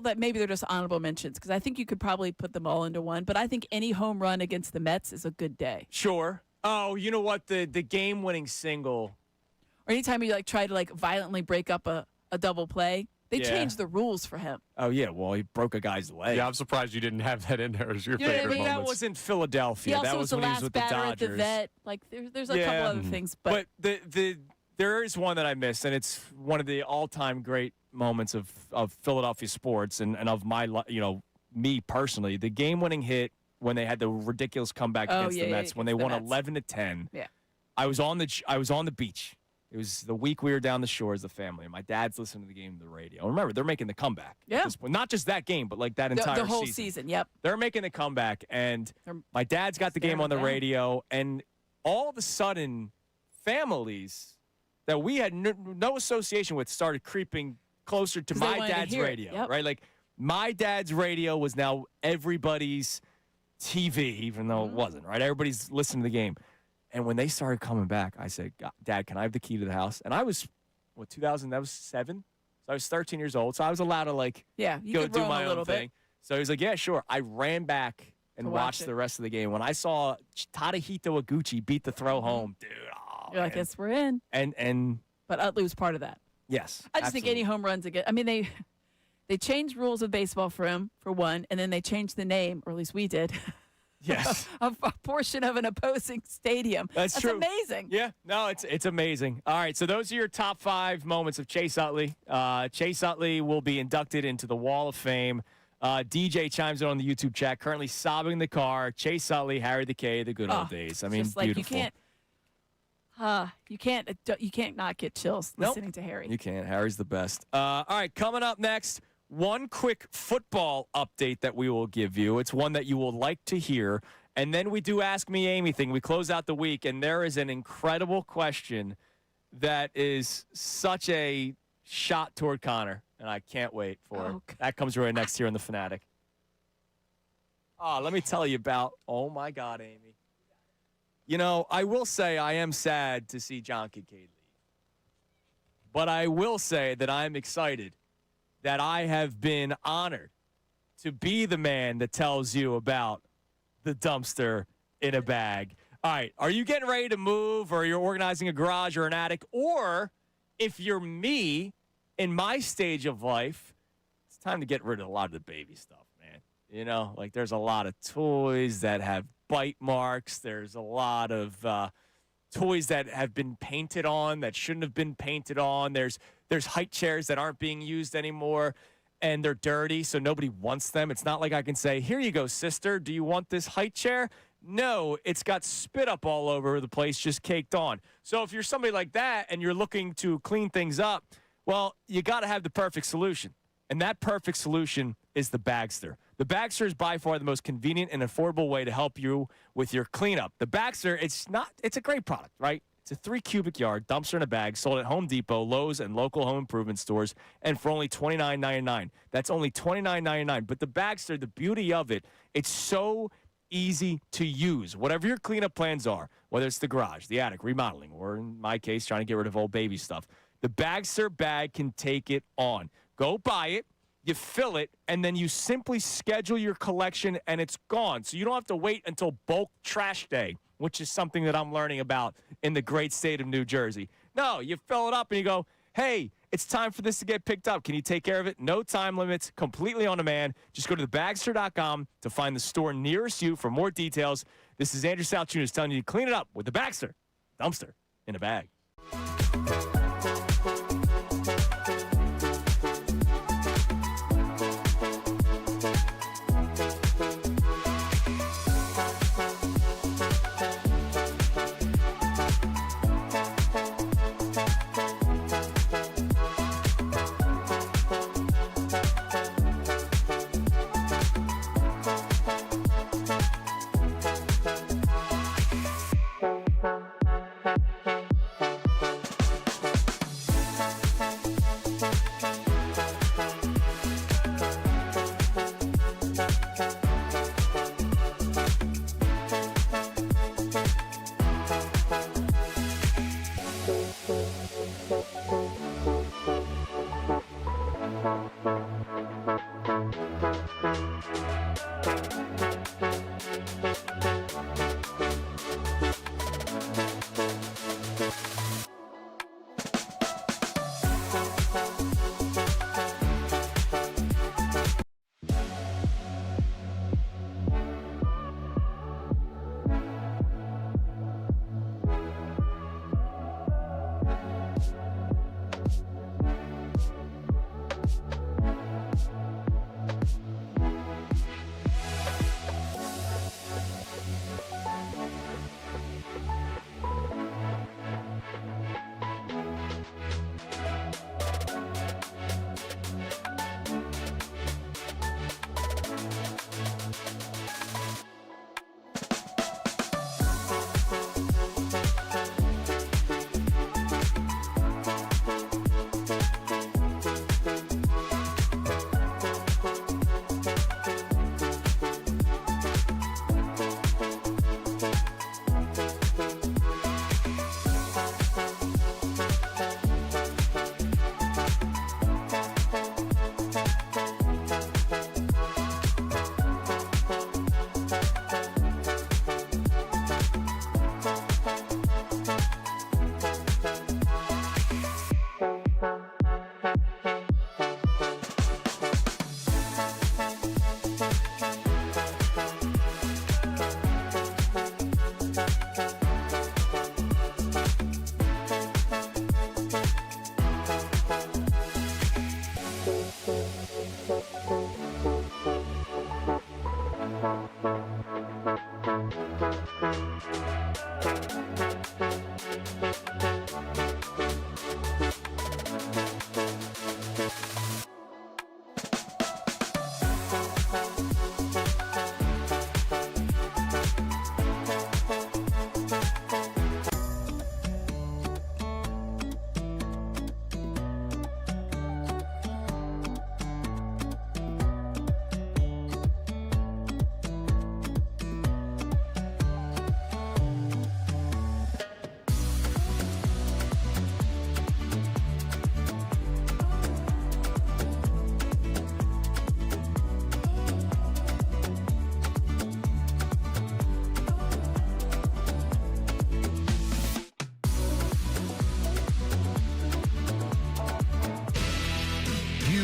that maybe they're just honorable mentions, because I think you could probably put them all into one, but I think any home run against the Mets is a good day. Sure. Oh, you know what? The game-winning single. Or anytime you like try to like violently break up a double play, they Yeah. changed the rules for him. Oh, yeah. Well, he broke a guy's leg. Yeah, I'm surprised you didn't have that in there as your You know what I favorite mean? moments. That was in Philadelphia. He also that was was the when he was last with the batter at Dodgers. the vet. Like there's a couple other things, but there is one that I missed, and it's one of the all-time great moments of Philadelphia sports and of my me personally. The game-winning hit when they had the ridiculous comeback against the Mets when they won 11-10. Yeah. I was on the beach. It was the week we were down the shore as a family. And my dad's listening to the game on the radio. Remember, they're making the comeback. Yeah. At this point. Not just that game, but like that entire the whole season. Yep. They're making the comeback, and my dad's got the game on the staring down. radio, and all of a sudden, families that we had no association with started creeping closer to 'Cause they my wanted to dad's hear it. radio, Yep. right? Like, my dad's radio was now everybody's TV, even though Mm-hmm. it wasn't, right? Everybody's listening to the game. And when they started coming back, I said, Dad, can I have the key to the house? And I was, 2000, that was 7? So I was 13 years old. So I was allowed to, Yeah, you go could do roam my a own little bit. thing. So he was like, yeah, sure. I ran back and To watch watch it. the rest of the game. When I saw Tadahito Iguchi beat the throw home, dude, You're like, yes, we're in. and But Utley was part of that. yes, I just think any home runs again. I mean, they changed rules of baseball for him, for one, and then they changed the name, or at least we did. Yes. of a portion of an opposing stadium. That's true. Amazing. Yeah, no, it's amazing. All right, so those are your top 5 moments of Chase Utley. Chase Utley will be inducted into the Wall of Fame. DJ chimes in on the YouTube chat, currently sobbing in the car. Chase Utley, Harry the K, the good old days. I mean, just like beautiful. you can't not get chills listening to Harry. You can't. Harry's the best. All right, coming up next, one quick football update that we will give you. It's one that you will like to hear. And then we do Ask Me Amy thing. We close out the week, and there is an incredible question that is such a shot toward Connor, and I can't wait for it. That comes right next here on The Fanatic. Let me tell you about, oh, my God, Amy. You know, I will say I am sad to see John Kincaid leave. But I will say that I'm excited that I have been honored to be the man that tells you about the dumpster in a bag. All right, are you getting ready to move, or you're organizing a garage or an attic? Or if you're me in my stage of life, it's time to get rid of a lot of the baby stuff, man. You know, like there's a lot of toys that have bite marks. There's a lot of toys that have been painted on that shouldn't have been painted on. There's height chairs that aren't being used anymore, and they're dirty, so nobody wants them. It's not like I can say, here you go, sister. Do you want this height chair? No, it's got spit up all over the place, just caked on. So if you're somebody like that and you're looking to clean things up, well, you got to have the perfect solution. And that perfect solution is the Bagster. The Bagster is by far the most convenient and affordable way to help you with your cleanup. The Bagster, it's a great product, right? It's a 3 cubic yard dumpster in a bag sold at Home Depot, Lowe's, and local home improvement stores, and for only $29.99. That's only $29.99. But the Bagster, the beauty of it, it's so easy to use. Whatever your cleanup plans are, whether it's the garage, the attic, remodeling, or in my case, trying to get rid of old baby stuff, the Bagster bag can take it on. Go buy it, you fill it, and then you simply schedule your collection, and it's gone. So you don't have to wait until bulk trash day, which is something that I'm learning about in the great state of New Jersey. No, you fill it up and you go, hey, it's time for this to get picked up. Can you take care of it? No time limits, completely on demand. Just go to thebagster.com to find the store nearest you for more details. This is Andrew Salciunas telling you to clean it up with the Bagster dumpster in a bag.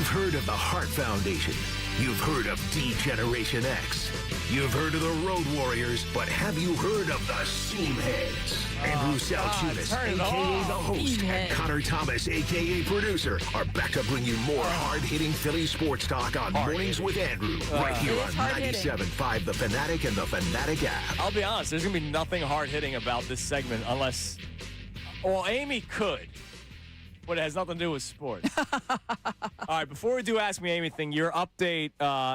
You've heard of the Heart Foundation. You've heard of D-Generation X. You've heard of the Road Warriors, but have you heard of the Seamheads? Andrew Salciunas, a.k.a. the host, and Connor Thomas, a.k.a. producer, are back to bring you more hard-hitting Philly sports talk on Mornings with Andrew, right here on 97.5 The Fanatic and the Fanatic app. I'll be honest, there's going to be nothing hard-hitting about this segment unless... Well, Amy could, but it has nothing to do with sports. All right, before we do Ask Me Anything, your update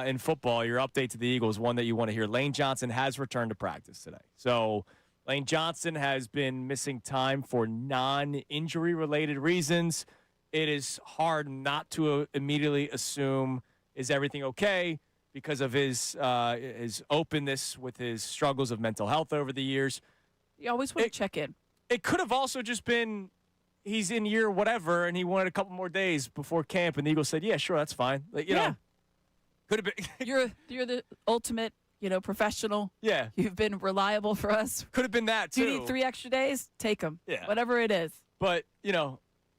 in football, your update to the Eagles, one that you want to hear. Lane Johnson has returned to practice today. So Lane Johnson has been missing time for non-injury related reasons. It is hard not to immediately assume, is everything okay, because of his openness with his struggles of mental health over the years. You always want to check in. It could have also just been he's in year whatever, and he wanted a couple more days before camp, and the Eagles said, yeah, sure, that's fine. Like, you know, could have been. You're the ultimate, professional. Yeah. You've been reliable for us. Could have been that, too. Do you need 3 extra days? Take them. Yeah. Whatever it is. But,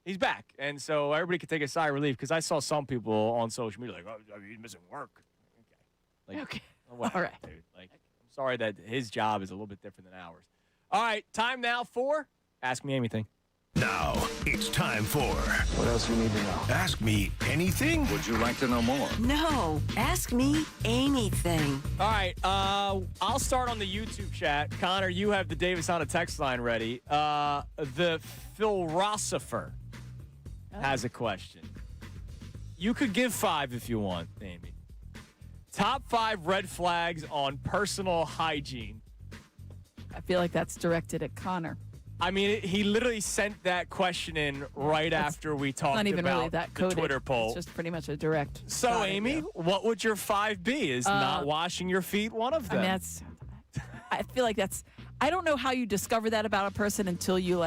he's back, and so everybody could take a sigh of relief, because I saw some people on social media like, oh, he's missing work. Okay. Okay. All right. Dude. Like, I'm sorry that his job is a little bit different than ours. All right, time now for Ask Me Anything. Now, it's time for... What else you need to know? Ask Me Anything? Would you like to know more? No, ask me anything. All right, I'll start on the YouTube chat. Connor, you have the Davis on a text line ready. The philosopher has a question. You could give 5 if you want, Amy. Top 5 red flags on personal hygiene. I feel like that's directed at Connor. I mean, he literally sent that question in right after we talked not even about really that the coded. Twitter poll. It's just pretty much a direct. So, shot at Amy, you. what would your 5 be? Is not washing your feet one of them? I mean, I feel like I don't know how you discover that about a person until you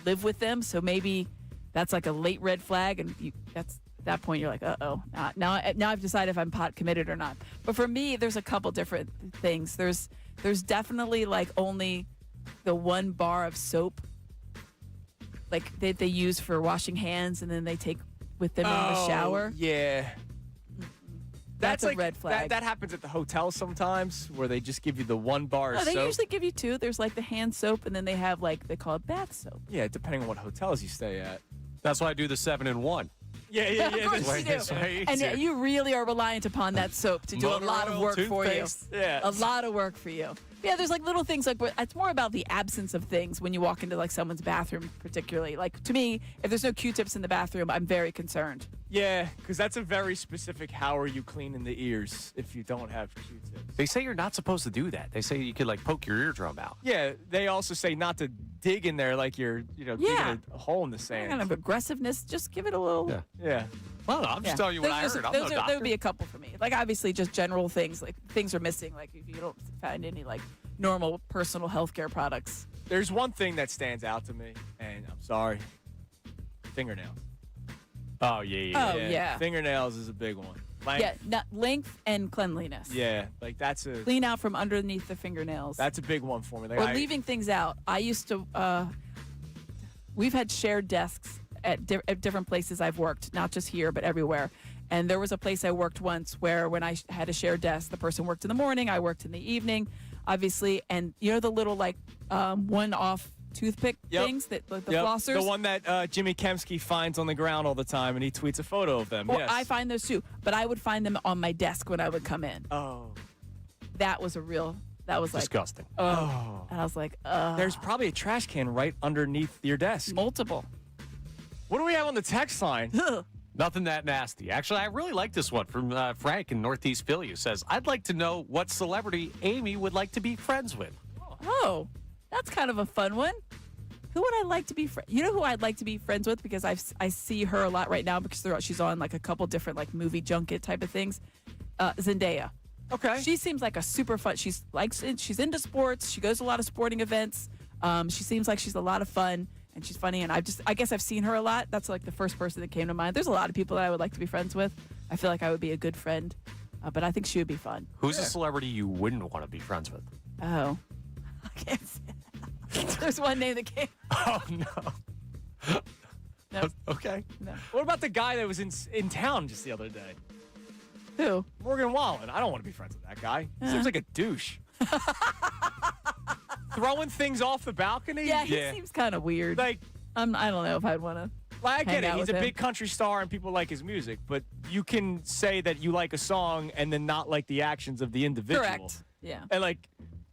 live with them. So maybe that's like a late red flag, and at that point you're like, uh-oh. Now I've decided if I'm pot committed or not. But for me, there's a couple different things. There's definitely only the 1 bar of soap they use for washing hands and then they take with them in the shower. Yeah. That's a like, red flag. That happens at the hotel sometimes where they just give you the 1 bar of No, they soap. usually give you 2. There's the hand soap and then they have they call it bath soap. Yeah, depending on what hotels you stay at. That's why I do the 7-in-1. Yeah. Of course you do. And you really are reliant upon that soap to do a lot of work for you. Yeah. A lot of work for you. Yeah, there's little things it's more about the absence of things when you walk into someone's bathroom, particularly. To me, if there's no Q-tips in the bathroom, I'm very concerned. Yeah, because that's a very specific how are you cleaning the ears if you don't have Q-tips. They say you're not supposed to do that. They say you could poke your eardrum out. Yeah, they also say not to dig in there like you're digging a hole in the sand. Kind of aggressiveness, just give it a little. Yeah. Well, I'm just telling you what I heard. I'm no doctor. There would be a couple for me. Obviously, just general things. Things are missing. If you don't find any normal personal healthcare products. There's one thing that stands out to me, and I'm sorry, fingernails. Oh yeah. Oh yeah. Fingernails is a big one. Length and cleanliness. Yeah, that's a clean out from underneath the fingernails. That's a big one for me. Or leaving things out. I used to. We've had shared desks at different places I've worked, not just here but everywhere. And there was a place I worked once where when I had a shared desk, the person worked in the morning, I worked in the evening, obviously. And the little one-off toothpick things that the flossers. The one that Jimmy Kemsky finds on the ground all the time, and he tweets a photo of them. Well, yes. I find those too, but I would find them on my desk when I would come in. Oh, that was disgusting. Oh, and I was like, there's probably a trash can right underneath your desk. Multiple. What do we have on the text line? Nothing that nasty. Actually, I really like this one from Frank in Northeast Philly, who says, I'd like to know what celebrity Amy would like to be friends with. Oh, that's kind of a fun one. Who would I like to be You know who I'd like to be friends with, because I see her a lot right now because she's on a couple different movie junket type of things. Zendaya. Okay. She seems like a super fun. She's into sports. She goes to a lot of sporting events. She seems like she's a lot of fun. And she's funny, and I guess I've seen her a lot. That's the first person that came to mind. There's a lot of people that I would like to be friends with. I feel like I would be a good friend, but I think she would be fun. Who's a celebrity you wouldn't want to be friends with? Oh, I can't say that. There's one name that came. Oh, no. No. Okay. No. What about the guy that was in town just the other day? Who? Morgan Wallen. I don't want to be friends with that guy. Seems like a douche. Throwing things off the balcony? Yeah, he seems kind of weird. Like, I don't know if I'd want to. I get it. He's a big country star and people like his music, but you can say that you like a song and then not like the actions of the individual. Correct. Yeah. And like,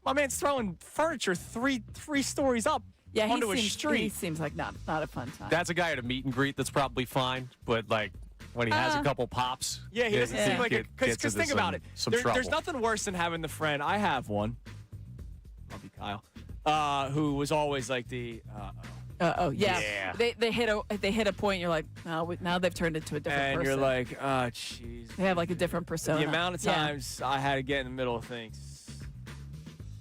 my man's throwing furniture three stories up onto a street. He seems like not a fun time. That's a guy at a meet and greet that's probably fine, but like when he has a couple pops, yeah, he doesn't seem like a. Because think about it. There's trouble. nothing worse than having the friend. I have one. Love you, Kyle. Who was always like the. Yeah. They hit a point. You're like, now they've turned into a different person. And you're like, oh, jeez. They have like a different persona. The amount of times I had to get in the middle of things.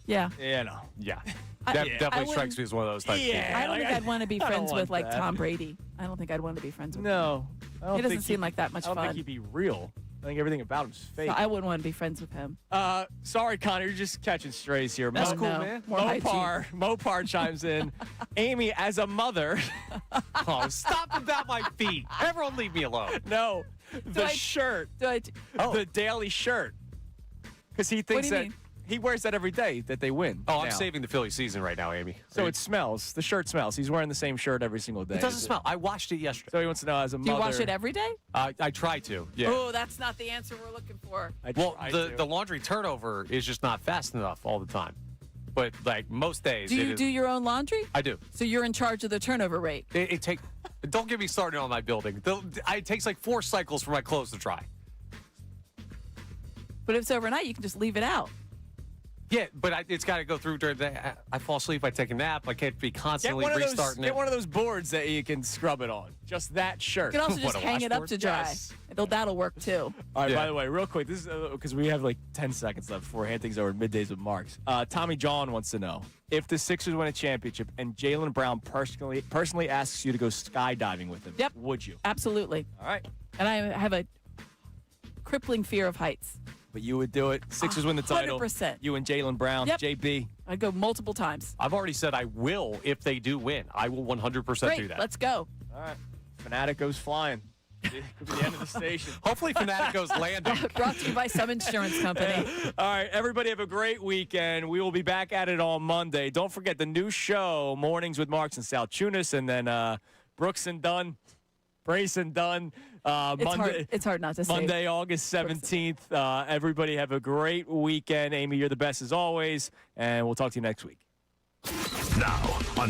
Yeah. You know. Yeah. I Definitely strikes me as one of those types of people. I don't think I'd want to be I don't friends with want like that. Tom Brady. I don't think I'd want to be friends with him. No. He doesn't seem like that much I don't fun. think he'd be real. I think everything about him's fake. So I wouldn't want to be friends with him. Sorry, Connor, you're just catching strays here. That's cool, man. Mopar chimes in. Amy, as a mother. Oh, stop about my feet. Everyone leave me alone. No, the shirt. The daily shirt. Because he thinks that he wears that every day that they win. Oh, I'm saving the Philly season right now, Amy. So it smells. The shirt smells. He's wearing the same shirt every single day. It doesn't smell. I washed it yesterday. So he wants to know as a mother. Do you wash it every day? I try to. Yeah. Oh, that's not the answer we're looking for. The laundry turnover is just not fast enough all the time. But like most days, do you do your own laundry? I do. So you're in charge of the turnover rate. It takes. Don't get me started on my building. It takes like 4 cycles for my clothes to dry. But if it's overnight, you can just leave it out. Yeah, but it's got to go through during the day. I fall asleep, I take a nap. I can't be constantly restarting it. Get one of those boards that you can scrub it on. Just that shirt. You can also just hang it up to dry. Yes. That'll work too. All right, by the way, real quick, this is because we have like 10 seconds left before we hand things over to Middays with Marks. Tommy John wants to know, if the Sixers win a championship and Jaylen Brown personally asks you to go skydiving with him, would you? Absolutely. All right. And I have a crippling fear of heights. But you would do it. Sixers win the title. 100%. You and Jaylen Brown, JB. I'd go multiple times. I've already said I will if they do win. I will 100% Great, do that. let's go. All right. Fanatic goes flying. Could be the end of the station. Hopefully Fanatic goes landing. Brought to you by some insurance company. All right, everybody have a great weekend. We will be back at it on Monday. Don't forget the new show, Mornings with Marks and Salciunas, and then Brooks and Dunn, Brace and Dunn. Monday, it's hard not to say. Monday, August 17th. Everybody have a great weekend. Amy, you're the best as always, and we'll talk to you next week. Now, on